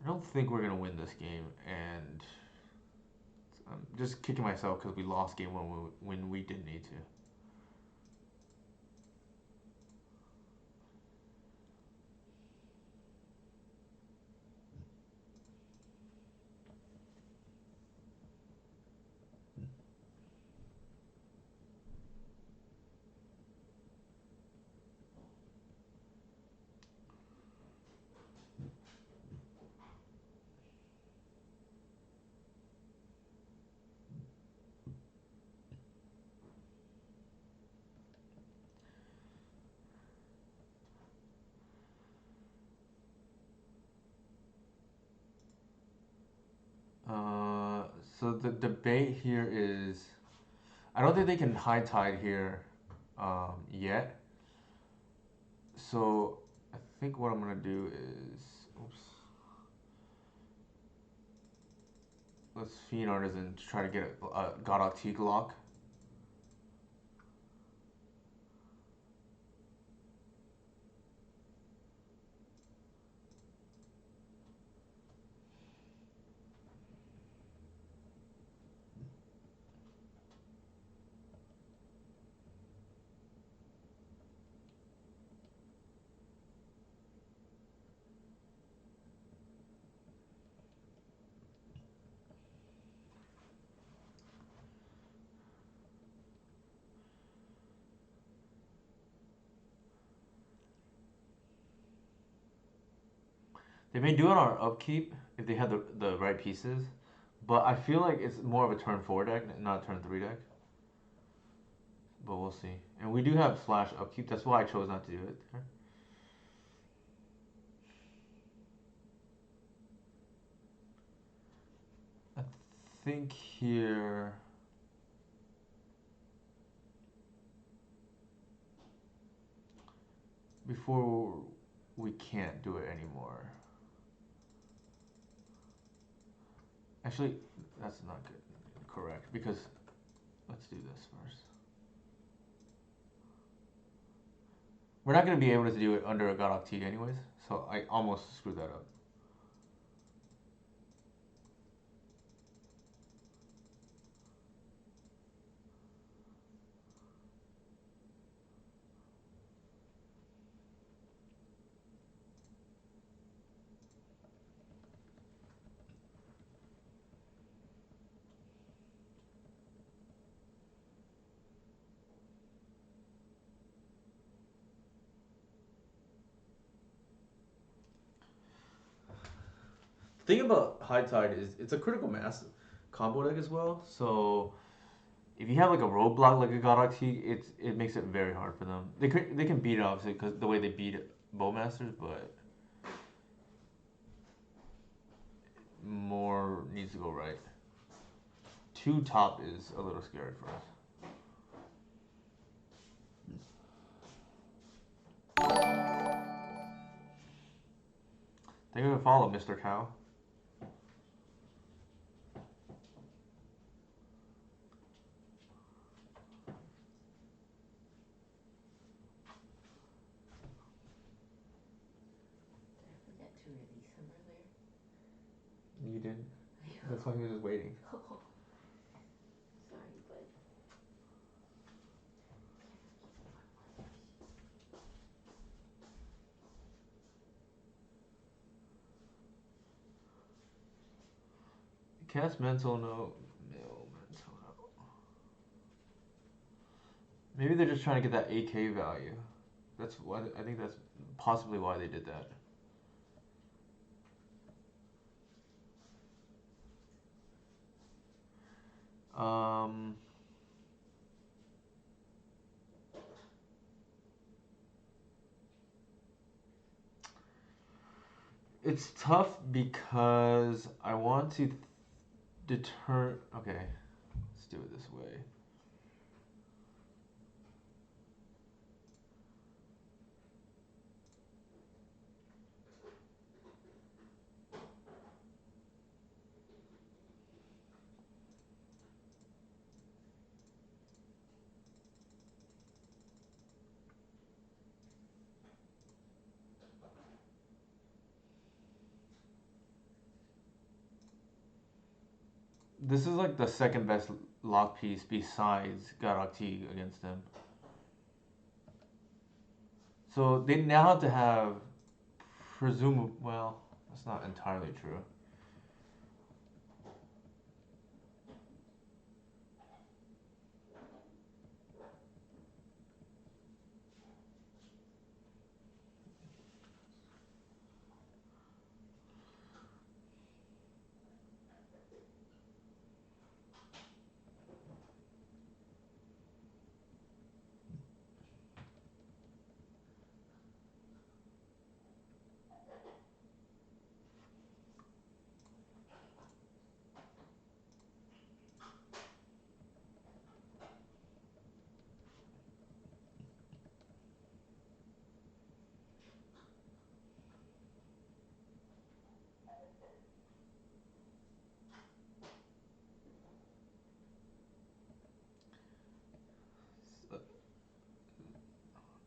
I don't think we're gonna win this game, and I'm just kicking myself because we lost game one when we didn't need to. So the debate here is, I don't think they can high tide here yet. So I think what I'm gonna do is, oops, let's Fiend Artisan to try to get a Godok Teak lock. They may do it on our upkeep if they have the right pieces, but I feel like it's more of a turn 4 deck, not a turn 3 deck. But we'll see. And we do have Flash upkeep, that's why I chose not to do it there. I think here... Before we can't do it anymore. Actually, That's not good. Correct. Because let's do this first. We're not going to be able to do it under a Godok T anyways, so I almost screwed that up. The thing about High Tide is it's a critical mass combo deck as well, so if you have like a roadblock like a Godok T, it makes it very hard for them. They can beat it obviously because the way they beat Bowmasters, but more needs to go right. 2 top is a little scary for us. They're gonna follow Mr. Cow. I forgot to release him earlier. You did. That's why he was just waiting. Sorry, bud. Cast mental no. Mental no. Maybe they're just trying to get that AK value. That's why I think that's possibly why they did that. Um, it's tough because I want to deter. Okay, let's do it this way. This is like the second best lock piece besides Garok T against them. So they now have to have presumably. Well, that's not entirely true.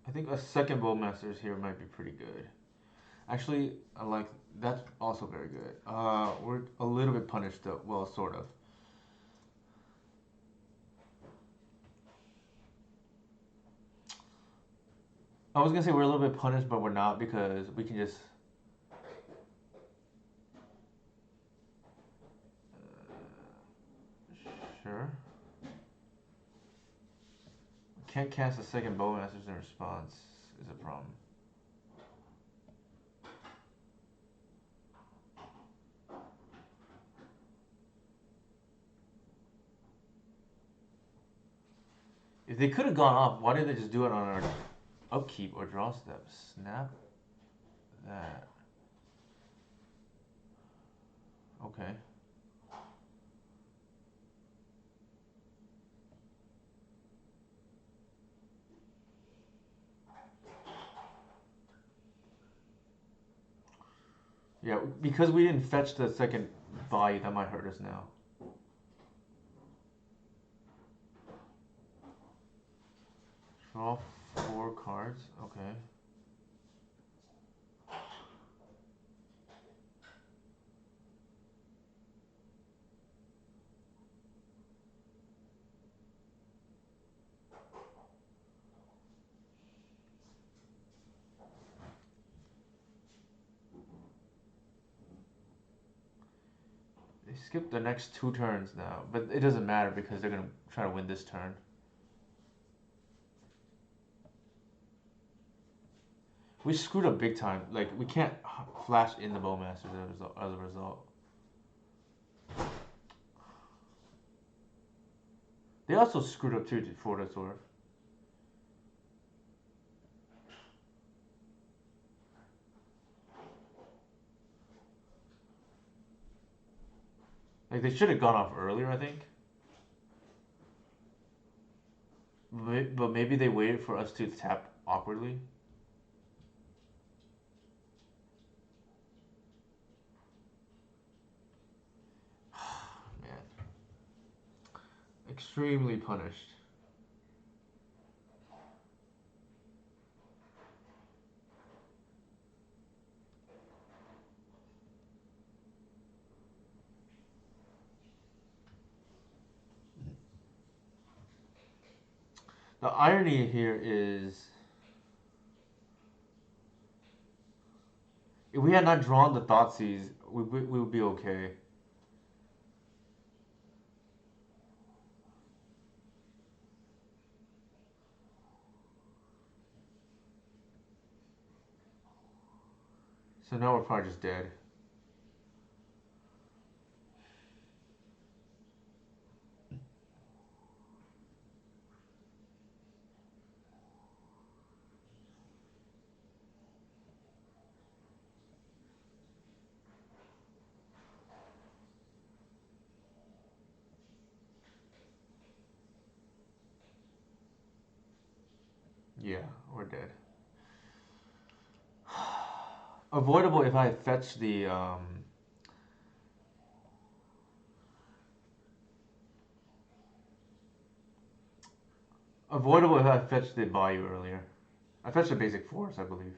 I think a second Bowmasters here might be pretty good. Actually, I like that's also very good. We're a little bit punished though. Well, sort of. I was gonna say we're a little bit punished, but we're not because we can just. Sure. Can't cast a second Bowmasters in response is a problem. If they could have gone off, why did they just do it on our upkeep or draw step? Snap that. Okay. Yeah, because we didn't fetch the second value, that might hurt us now. Draw 4 cards. Okay. They skip the next 2 turns now, but it doesn't matter because they're gonna try to win this turn. We screwed up big time. Like we can't flash in the Bowmasters as a result. They also screwed up too for the sword. Like they should have gone off earlier, I think. But maybe they waited for us to tap awkwardly. Man, extremely punished. The irony here is, if we had not drawn the Thoughtseize, we would be okay. So now we're probably just dead. Yeah, we're dead. Avoidable if I fetch the avoidable if I fetched the Bayou earlier. I fetched the basic force, I believe.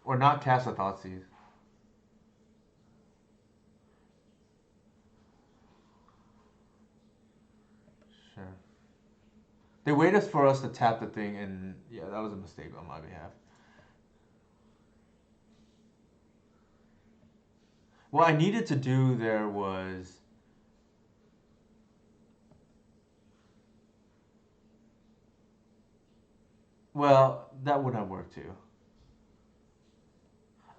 Or not cast a Thoughtseize. Sure. They waited for us to tap the thing, and yeah, that was a mistake on my behalf. What I needed to do there was, well, that would have worked too.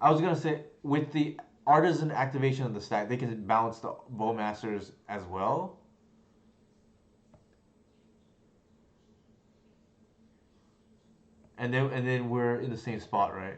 I was gonna say with the artisan activation of the stack, they can balance the Bowmasters as well. And then we're in the same spot, right?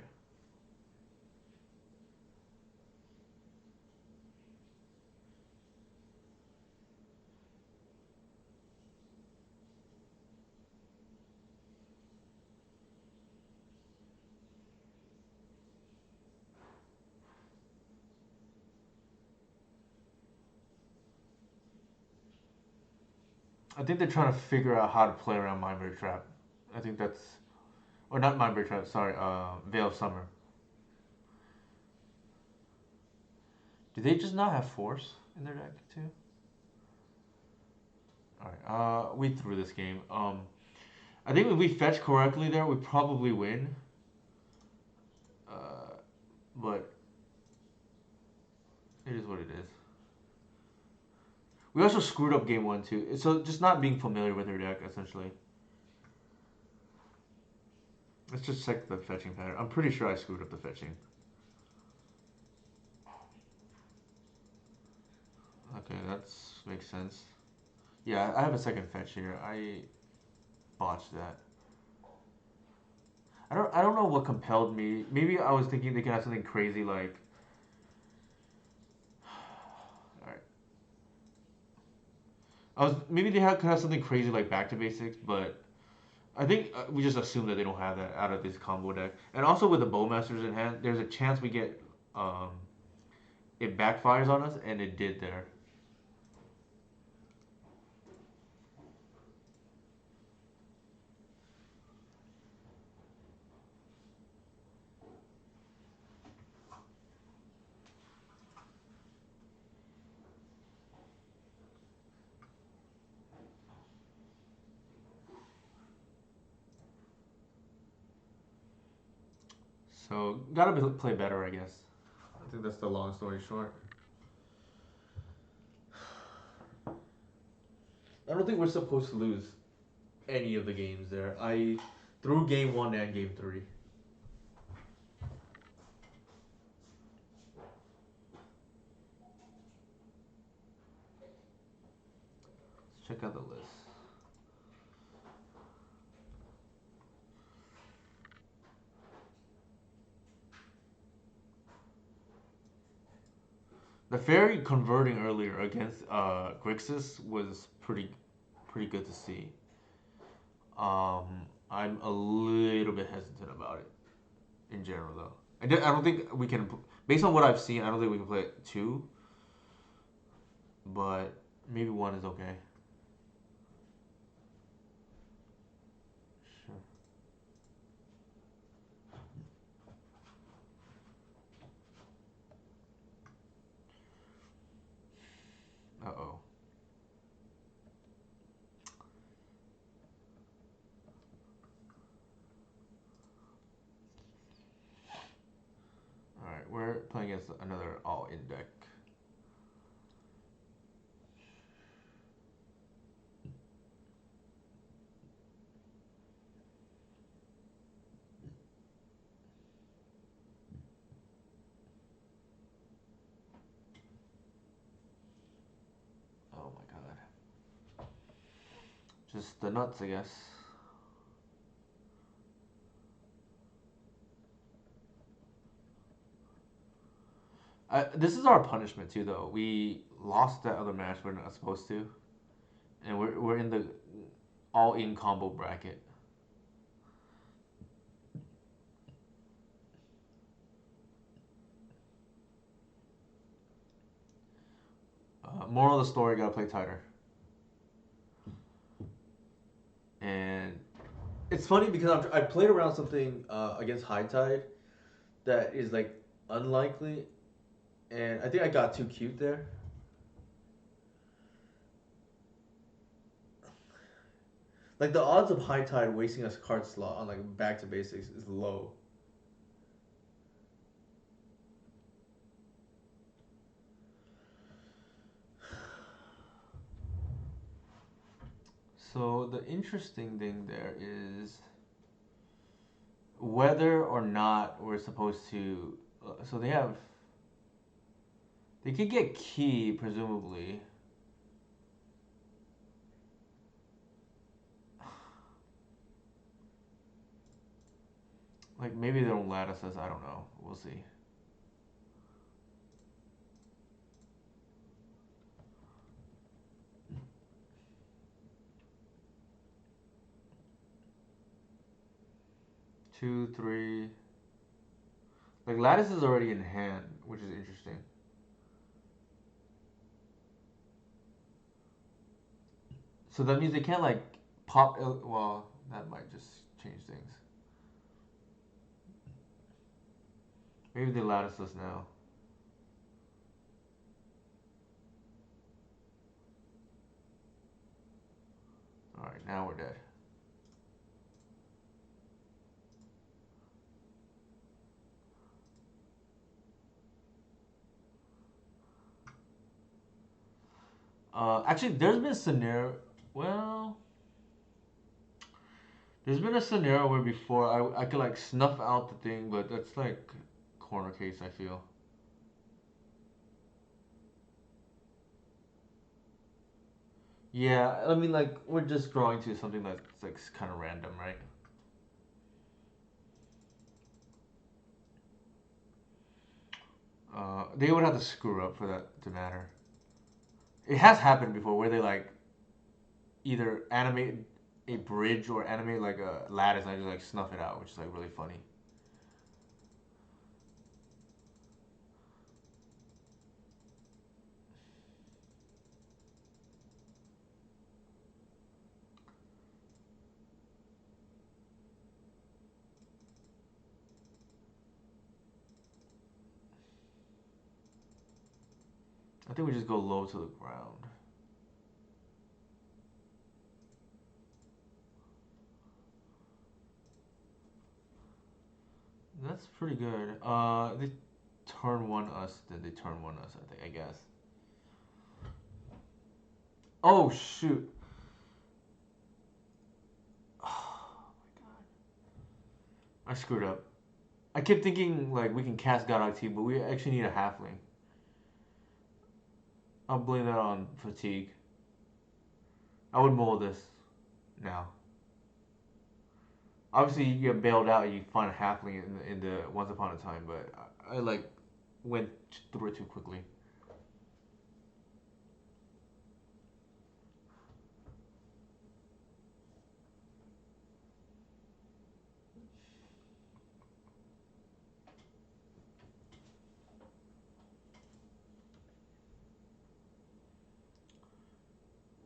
I think they're trying to figure out how to play around Mindbreak Trap. I think that's, or not Mindbreak Trap. Sorry, Veil of Summer. Do they just not have Force in their deck too? All right. We threw this game. I think if we fetch correctly there, we probably win. But it is what it is. We also screwed up game one too. So just not being familiar with her deck essentially. Let's just check the fetching pattern. I'm pretty sure I screwed up the fetching. Okay, that makes sense. Yeah, I have a second fetch here. I botched that. I don't know what compelled me. Maybe I was thinking they could have something crazy like. Alright. Maybe could have something crazy like back to basics, but I think we just assume that they don't have that out of this combo deck. And also with the Bowmasters in hand, there's a chance we get um, it backfires on us, and it did there. So gotta play better, I guess. I think that's the long story short. I don't think we're supposed to lose any of the games there. I through game one and game three. Let's check out the list. The fairy converting earlier against Grixis was pretty good to see. I'm a little bit hesitant about it in general though. I don't think we can, based on what I've seen, I don't think we can play it two, but maybe one is okay. Sure. Uh oh. All right, we're playing against another all-in deck. Oh my god. Just the nuts, I guess. This is our punishment too, though. We lost that other match we're not supposed to, and we're in the all-in combo bracket. Moral of the story: gotta play tighter. And it's funny because I played around something against High Tide that is like unlikely, and I think I got too cute there. Like the odds of High Tide wasting a card slot on like back to basics is low. So the interesting thing there is whether or not we're supposed to. So they could get key presumably. Like maybe they don't let us. I don't know. We'll see. Two, three. Like Lattice is already in hand, which is interesting. So that means they can't like pop. Well, that might just change things. Maybe they lattice us now. All right, now we're dead. Actually, there's been a scenario. Well, there's been a scenario where before I could like snuff out the thing, but that's like corner case. I feel. Yeah, I mean like we're just drawing to something that's like kind of random, right? They would have to screw up for that to matter. It has happened before where they like either animate a bridge or animate like a lattice and I just like snuff it out, which is like really funny. I think we just go low to the ground. That's pretty good. They turn one us, then they turn one us. I think. I guess. Oh shoot! Oh my god! I screwed up. I kept thinking like we can cast God IT, but we actually need a halfling. I'll blame that on fatigue. I would mold this now. Obviously, you get bailed out. You find a halfling in the Once Upon a Time, but I like went through it too quickly.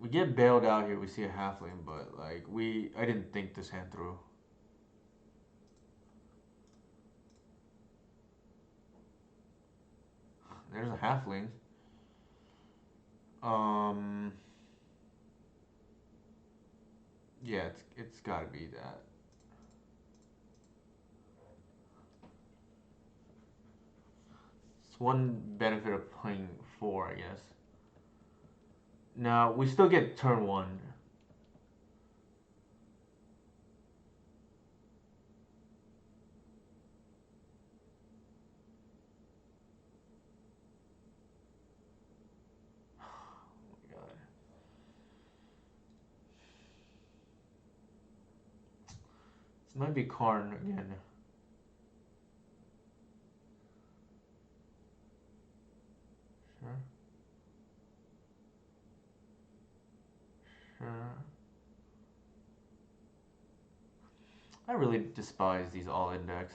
We get bailed out here. We see a halfling, but like I didn't think this hand through. There's a halfling. Um, yeah, it's got to be that. It's one benefit of playing four, I guess. Now we still get turn one. Oh my god. This might be Karn again. Sure. Sure. I really despise these all index.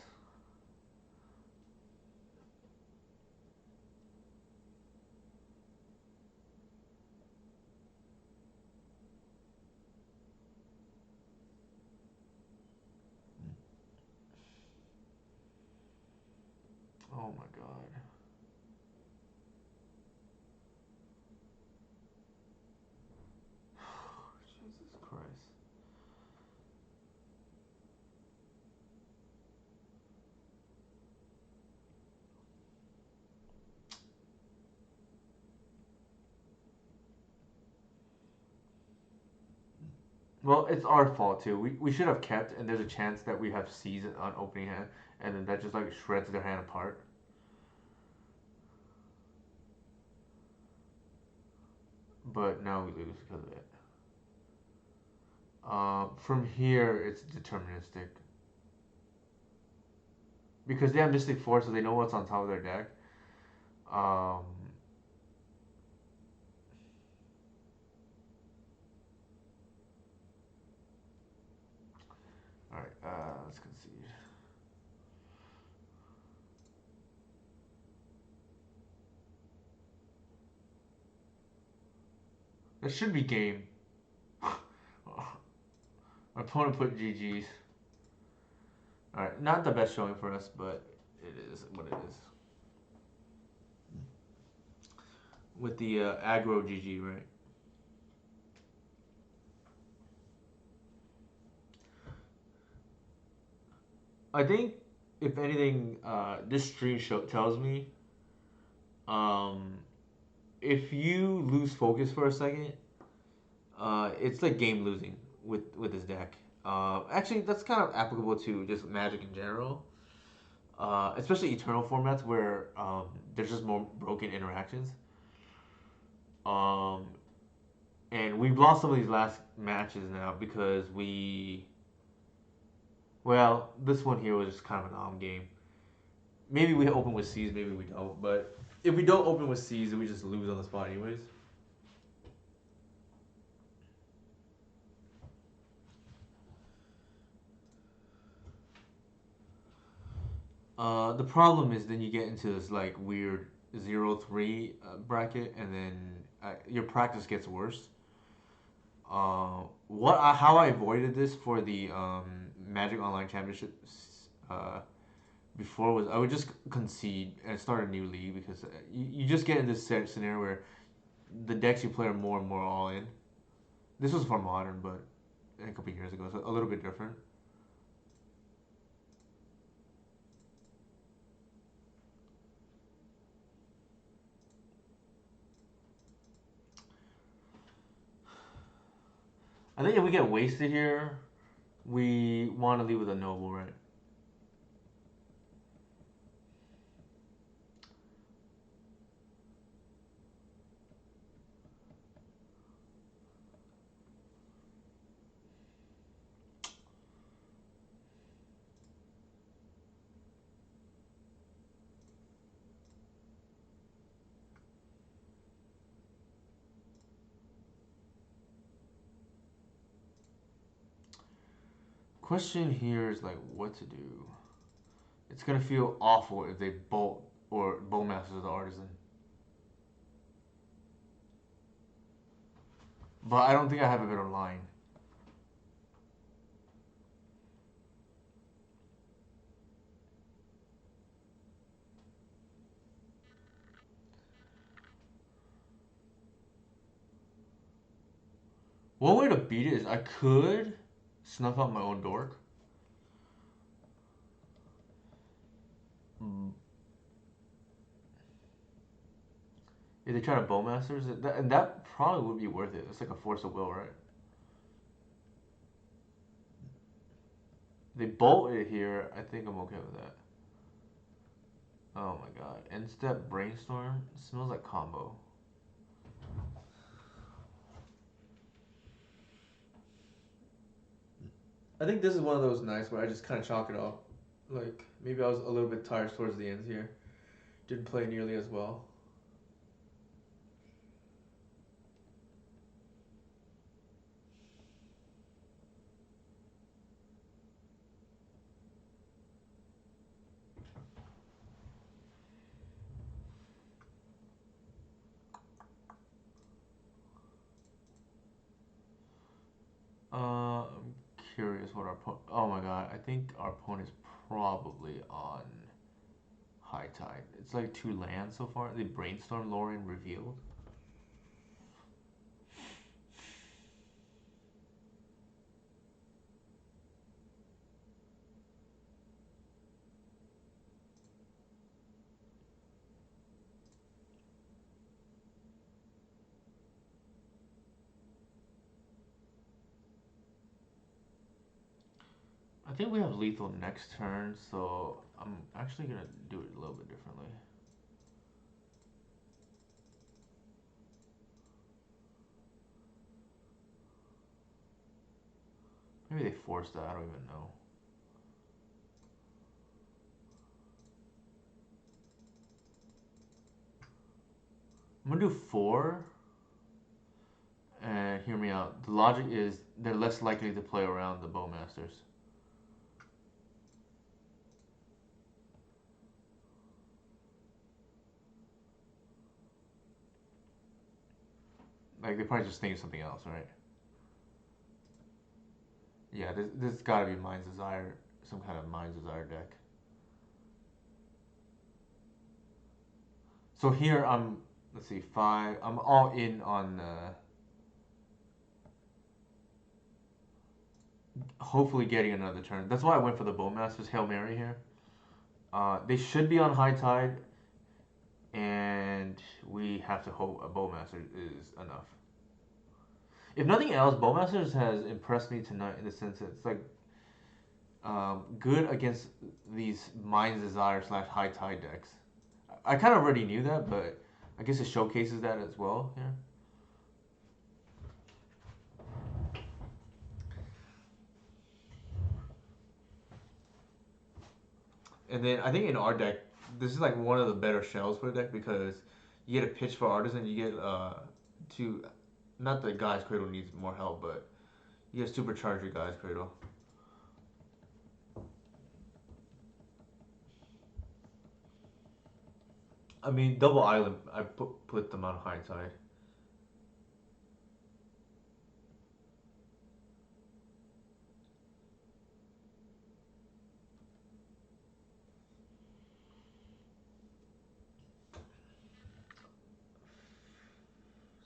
Oh my god. Jesus Christ. Well, it's our fault too. We should have kept, and there's a chance that we have C's on opening hand, and then that just like shreds their hand apart. But now we lose because of it. From here, it's deterministic because they have Mystic Force, so they know what's on top of their deck. Um, all right, let's concede. That should be game. My opponent put GG's. All right, not the best showing for us, but it is what it is. With the aggro GG, right? I think if anything, this stream show tells me, um, if you lose focus for a second, it's like game losing with this deck. Actually, that's kind of applicable to just Magic in general, especially Eternal formats where there's just more broken interactions. Um, and we've lost some of these last matches now because well, this one here was just kind of an game. Maybe we open with C's, maybe we don't. But if we don't open with C's, then we just lose on the spot anyways. The problem is then you get into this like weird 0-3 bracket, and then your practice gets worse. How I avoided this for the Magic Online Championship before was I would just concede and start a new league because you just get in this scenario where the decks you play are more and more all in. This was for modern, but a couple years ago, so a little bit different. I think if we get wasted here, we want to leave with a noble, right? Question here is like what to do. It's gonna feel awful if they bolt or bowmasters the artisan. But I don't think I have a better line. One way to beat it is I could snuff out my own dork. Mm. If they try to bowmasters, and that probably would be worth it. It's like a force of will, right? They bolt it here. I think I'm okay with that. Oh my god. End step brainstorm smells like combo. I think this is one of those nights where I just kind of chalk it up. Like maybe I was a little bit tired towards the end here. Didn't play nearly as well. I'm curious what our oh my god, I think our opponent's probably on high tide. It's like 2 lands so far. They brainstorm Lorien revealed. I think we have lethal next turn, so I'm actually gonna do it a little bit differently. Maybe they forced that, I don't even know. I'm gonna do 4. And hear me out. The logic is they're less likely to play around the bowmasters. Like they probably just think of something else, right? Yeah, this gotta be Mind's Desire, some kind of Mind's Desire deck. So here I'm, let's see, 5. I'm all in on hopefully getting another turn. That's why I went for the Bowmasters Hail Mary here. They should be on high tide, and we have to hope a Bowmaster is enough. If nothing else, Bowmasters has impressed me tonight in the sense that it's like good against these Mind's Desire slash high tide decks. I kind of already knew that, but I guess it showcases that as well here. And then I think in our deck, this is like one of the better shells for the deck because you get a pitch for Artisan, you get to not that Guy's Cradle needs more help, but you get supercharge your Guy's Cradle. I mean, double island. I put them on high tide.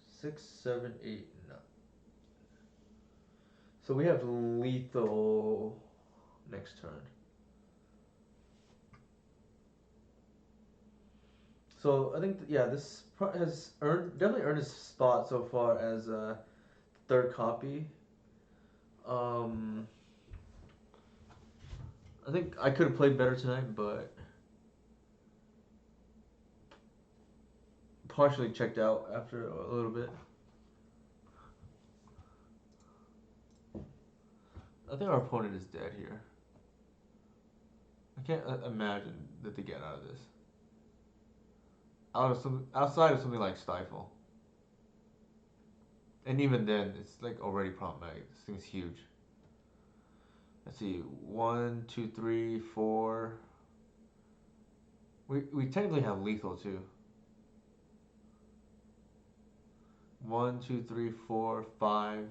Six, seven, eight. No. So we have lethal next turn. So I think yeah, this has definitely earned its spot so far as a third copy. Um, I think I could have played better tonight, but partially checked out after a little bit. I think our opponent is dead here. I can't imagine that they get out of this. Outside of something like Stifle, and even then, it's like already problematic. This thing's huge. Let's see, one, two, three, four. We technically have lethal too. One, two, three, four, 5,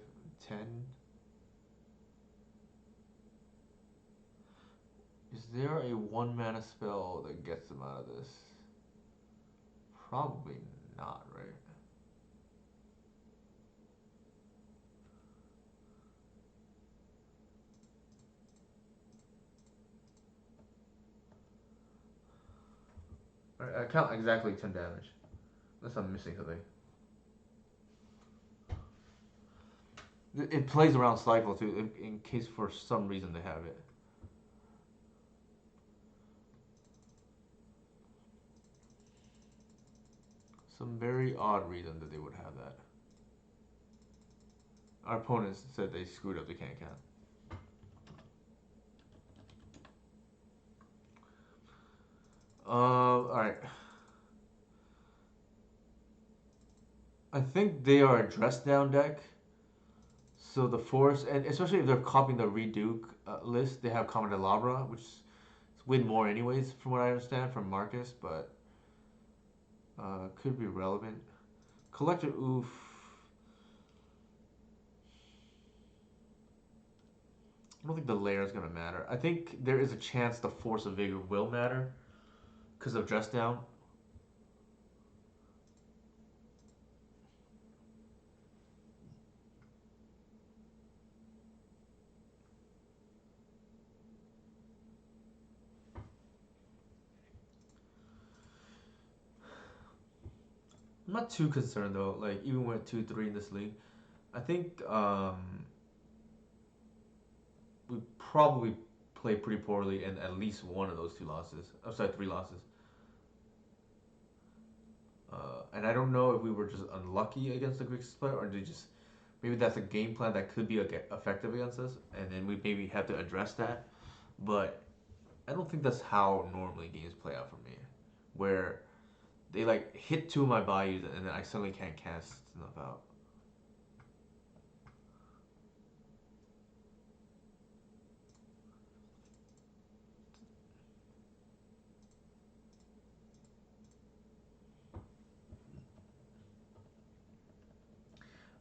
10. Is there a one mana spell that gets them out of this? Probably not, right? Alright, I count exactly 10 damage. Unless I'm missing something. It plays around Stifle too, in case for some reason they have it. Some very odd reason that they would have that. Our opponents said they screwed up the can. Alright. I think they are a dress down deck. So the force, and especially if they're copying the Reduke list, they have Commandalabra, which is win more anyways, from what I understand from Marcus, but could be relevant. Collector Oof. I don't think the layer is gonna matter. I think there is a chance the Force of Vigor will matter because of dress down. I'm not too concerned though. Like even with 2-3 in this league, I think we probably play pretty poorly in at least one of those 2 losses. I'm sorry, 3 losses. And I don't know if we were just unlucky against the Greek split, or did just maybe that's a game plan that could be effective against us, and then we maybe have to address that. But I don't think that's how normally games play out for me, where they like hit 2 of my bayous and then I suddenly can't cast stuff out.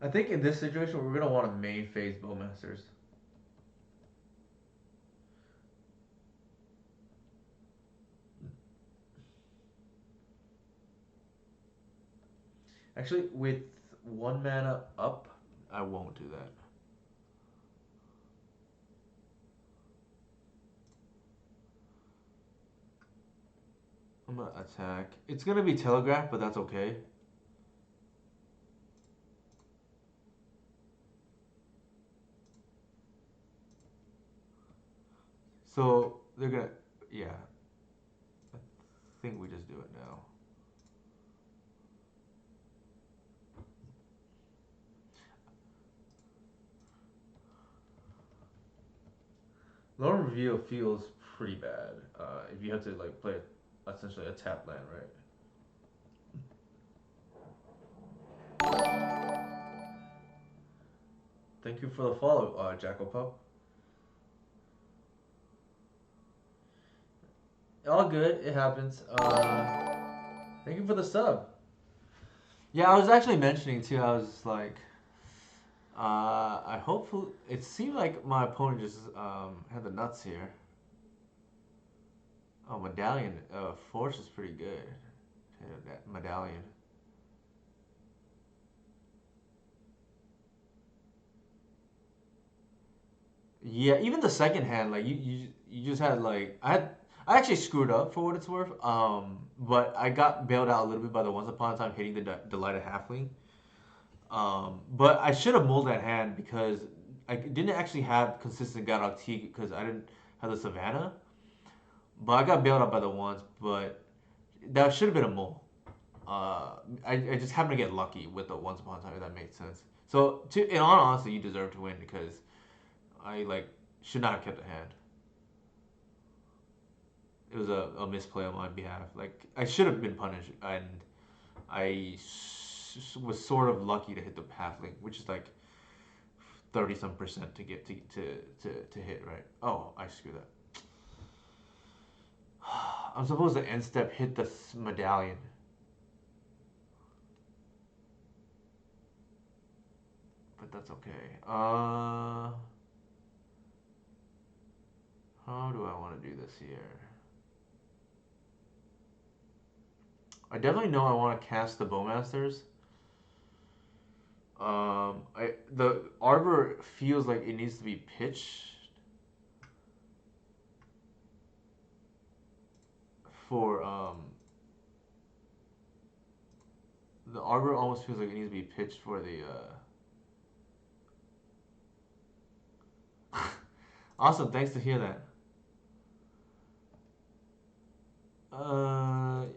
I think in this situation we're gonna want to main phase Bowmasters. Actually, with 1 mana up, I won't do that. I'm gonna attack. It's gonna be telegraph, but that's okay. So they're gonna, yeah. I think we just do it now. Lone Reveal feels pretty bad if you have to like play essentially a tap land, right? Thank you for the follow, Jackal Pup. All good, it happens. Thank you for the sub. Yeah, I was actually mentioning too. I was like, I hope it seemed like my opponent just had the nuts here. Oh, medallion. Force is pretty good. That medallion. Yeah, even the second hand, like you just had like I actually screwed up for what it's worth. But I got bailed out a little bit by the Once Upon a Time hitting the Delight of Halfling. But I should have mulled that hand because I didn't actually have consistent Gadok T because I didn't have the Savannah. But I got bailed out by the ones. But that should have been a mole. I just happened to get lucky with the once upon a time. If that made sense. So in all honesty, you deserve to win because I like should not have kept the hand. It was a misplay on my behalf. Like I should have been punished, and was sort of lucky to hit the halfling, which is like 30 some% to get to hit, right? Oh, I screwed up. I'm supposed to end step hit the medallion. But that's okay. How do I want to do this here? I definitely know I want to cast the Bowmasters. The Arbor feels like it needs to be pitched for the Arbor almost feels like it needs to be pitched for the Awesome, thanks to hear that. I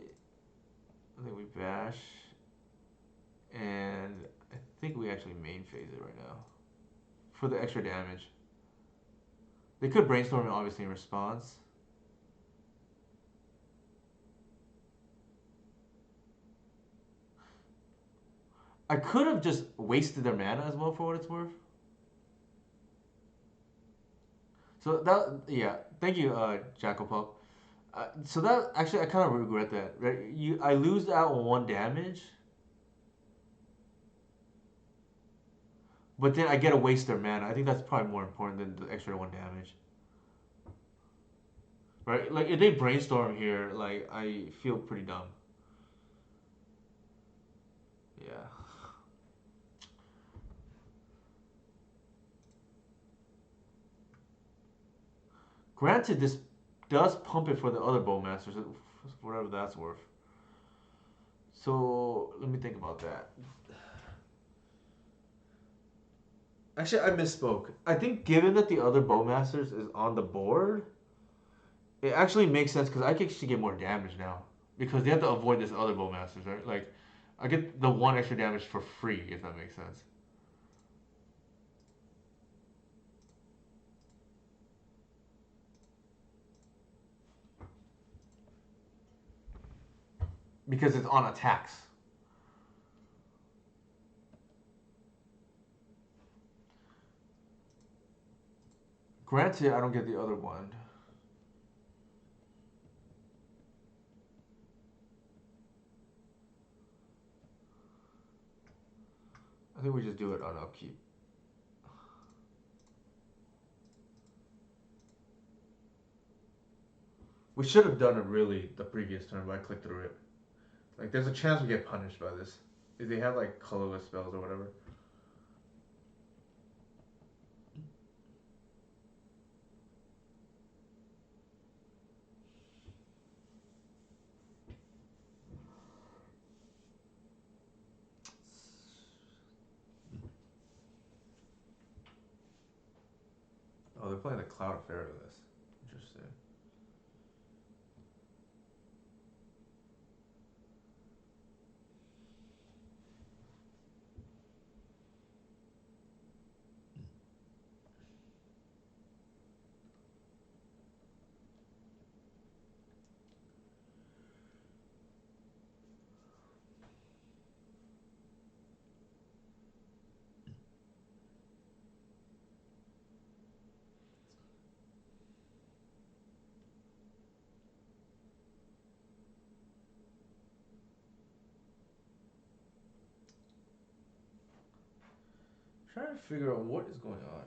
think we bash, and I think we actually main phase it right now for the extra damage. They could brainstorm it obviously in response. I could have just wasted their mana as well for what it's worth. So that yeah, thank you, Jackal so that actually I kind of regret that. Right, I lose out one damage, but then I get to waste their mana. I think that's probably more important than the extra one damage. Right, like if they brainstorm here, like I feel pretty dumb. Yeah. Granted, this does pump it for the other Bowmasters, whatever that's worth. So let me think about that. Actually, I misspoke. I think given that the other Bowmasters is on the board, it actually makes sense because I can actually get more damage now because they have to avoid this other Bowmasters, right? Like, I get the one extra damage for free if that makes sense. Because it's on attacks. Granted, I don't get the other one. I think we just do it on upkeep. We should have done it really the previous turn, but I clicked through it. Like, there's a chance we get punished by this. If they have, like, colorless spells or whatever. Oh, they're playing the Cloud of Fairyliss. Interesting. Trying to figure out what is going on.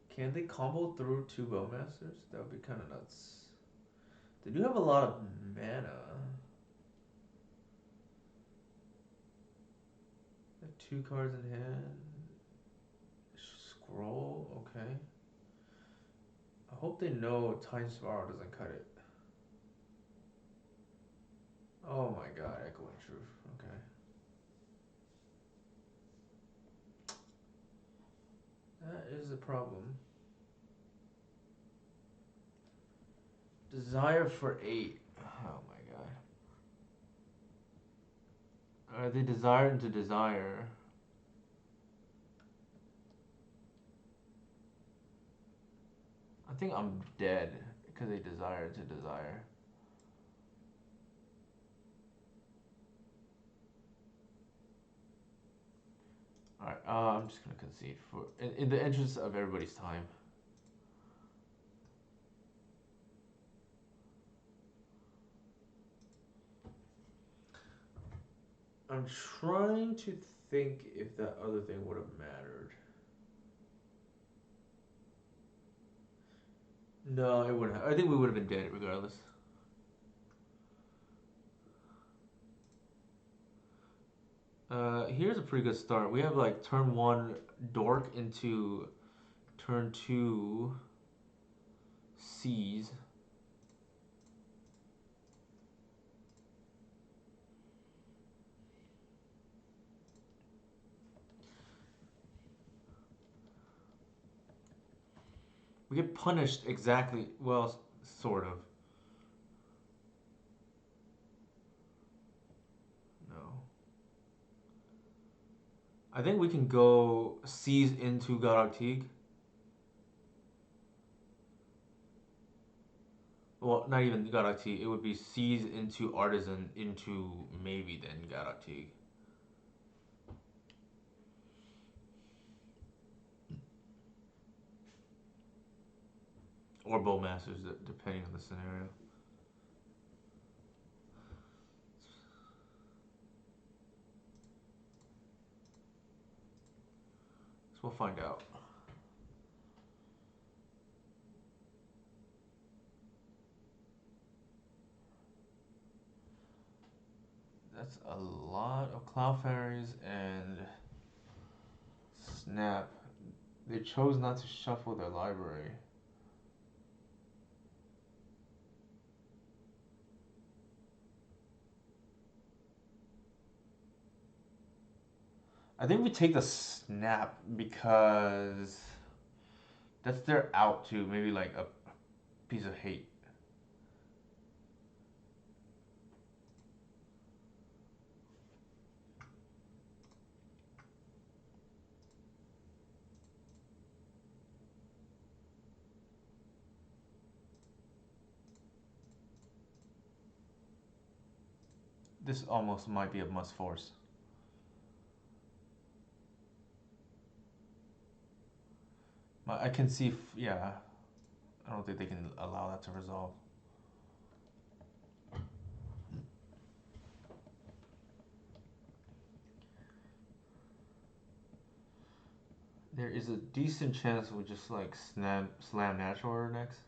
Can they combo through two Bowmasters? That would be kind of nuts. They do have a lot of mana. They have two cards in hand. Scroll, okay. I hope they know Time Spiral doesn't cut it. Oh my god, Echoing Truth. Okay. is the problem. Desire for 8. Oh my god. Are they desired into desire? I think I'm dead because they desire to desire. Alright, I'm just gonna concede for in the interest of everybody's time. I'm trying to think if that other thing would have mattered. No, it wouldn't have. I think we would have been dead regardless. Here's a pretty good start. We have like turn 1 dork into turn 2 C's. We get punished exactly, well, sort of. No. I think we can go C's into Godok Teague. Well, not even Godok Teague. It would be C's into Artisan into maybe then Godok Teague. Or Bowmasters, depending on the scenario. So we'll find out. That's a lot of Cloud Fairies and Snap. They chose not to shuffle their library. I think we take the Snap because that's their out to maybe like a piece of hate. This almost might be a must force. I can see, yeah. I don't think they can allow that to resolve. There is a decent chance we just like slam natural order next.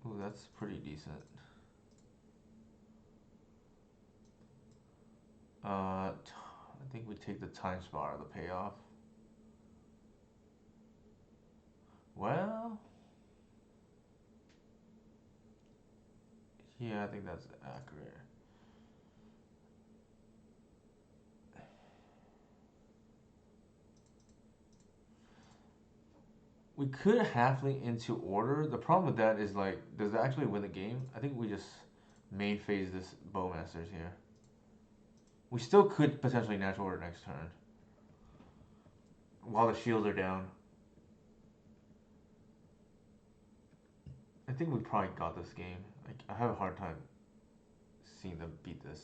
Ooh, that's pretty decent. I think we take the time spot or the payoff. Well, yeah, I think that's accurate. We could halfling into order. The problem with that is like, does it actually win the game? I think we just main phase this Bowmasters here. We still could potentially natural order next turn. While the shields are down. I think we probably got this game. Like, I have a hard time seeing them beat this.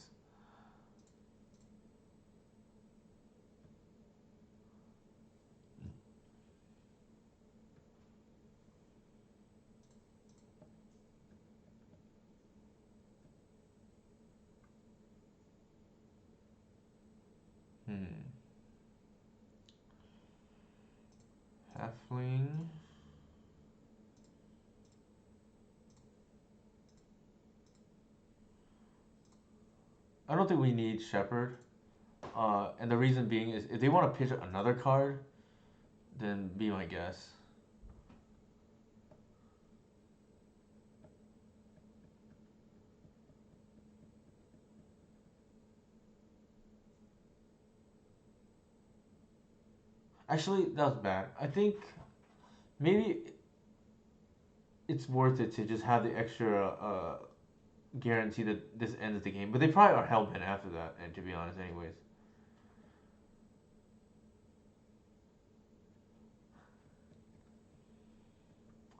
Halfling. I don't think we need Shepherd. And the reason being is if they want to pitch another card, then be my guess. Actually, that was bad. I think maybe it's worth it to just have the extra guarantee that this ends the game. But they probably are hell bent after that, and to be honest, anyways.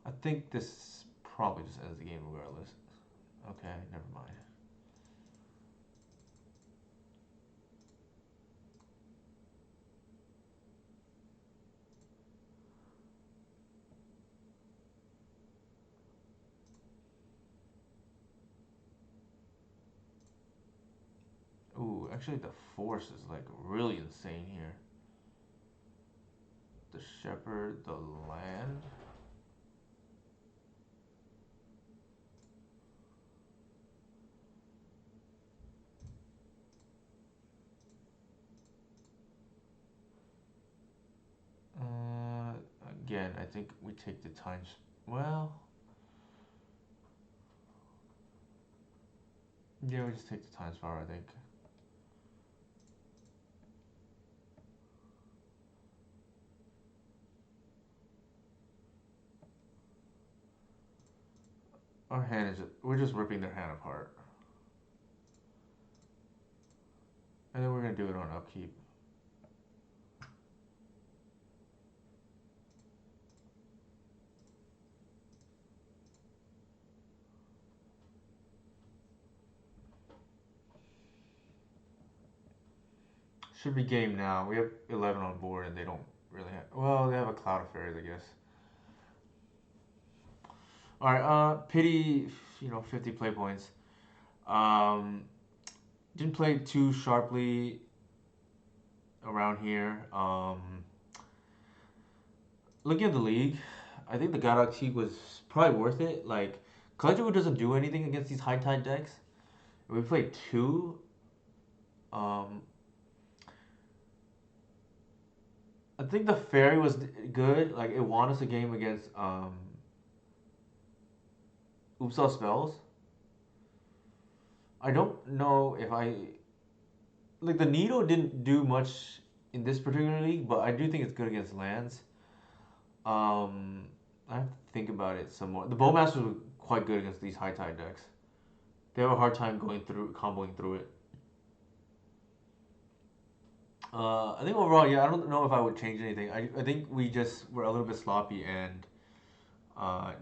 I think this probably just ends the game regardless. Okay, never mind. Ooh, actually, the force is like really insane here. The shepherd, the land. Uh, Again, I think we take the times. Well, yeah, we just take the times power. I think. Our hand is. We're just ripping their hand apart, and then we're gonna do it on upkeep. Should be game now. We have 11 on board, and they don't really have. Well, they have a cloud of fairies, I guess. All right. Pity. 50 play points. Um, didn't play too sharply around here. Looking at the league, I think the Godok Teague was probably worth it. Like, Collectible doesn't do anything against these high tide decks. We played two. Um, I think the Fairy was good. Like, it won us a game against Upsal Spells. I don't know if I. Like, the Needle didn't do much in this particular league, but I do think it's good against lands. Um, I have to think about it some more. The Bowmasters were quite good against these high tide decks. They have a hard time going through, comboing through it. I think overall, yeah, I don't know if I would change anything. I think we just were a little bit sloppy and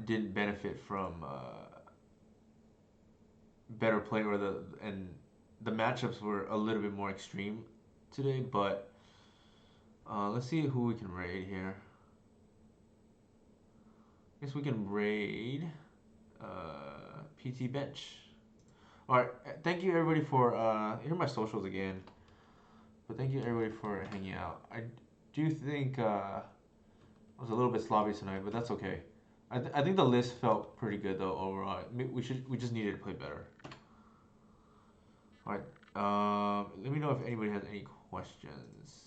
didn't benefit from better play or the matchups were a little bit more extreme today. But let's see who we can raid here. I guess we can raid PT Bench. All right, thank you everybody for here are my socials again. But thank you everybody for hanging out. I do think I was a little bit sloppy tonight, but that's okay. I think the list felt pretty good though overall. We just needed to play better. All right. Let me know if anybody has any questions.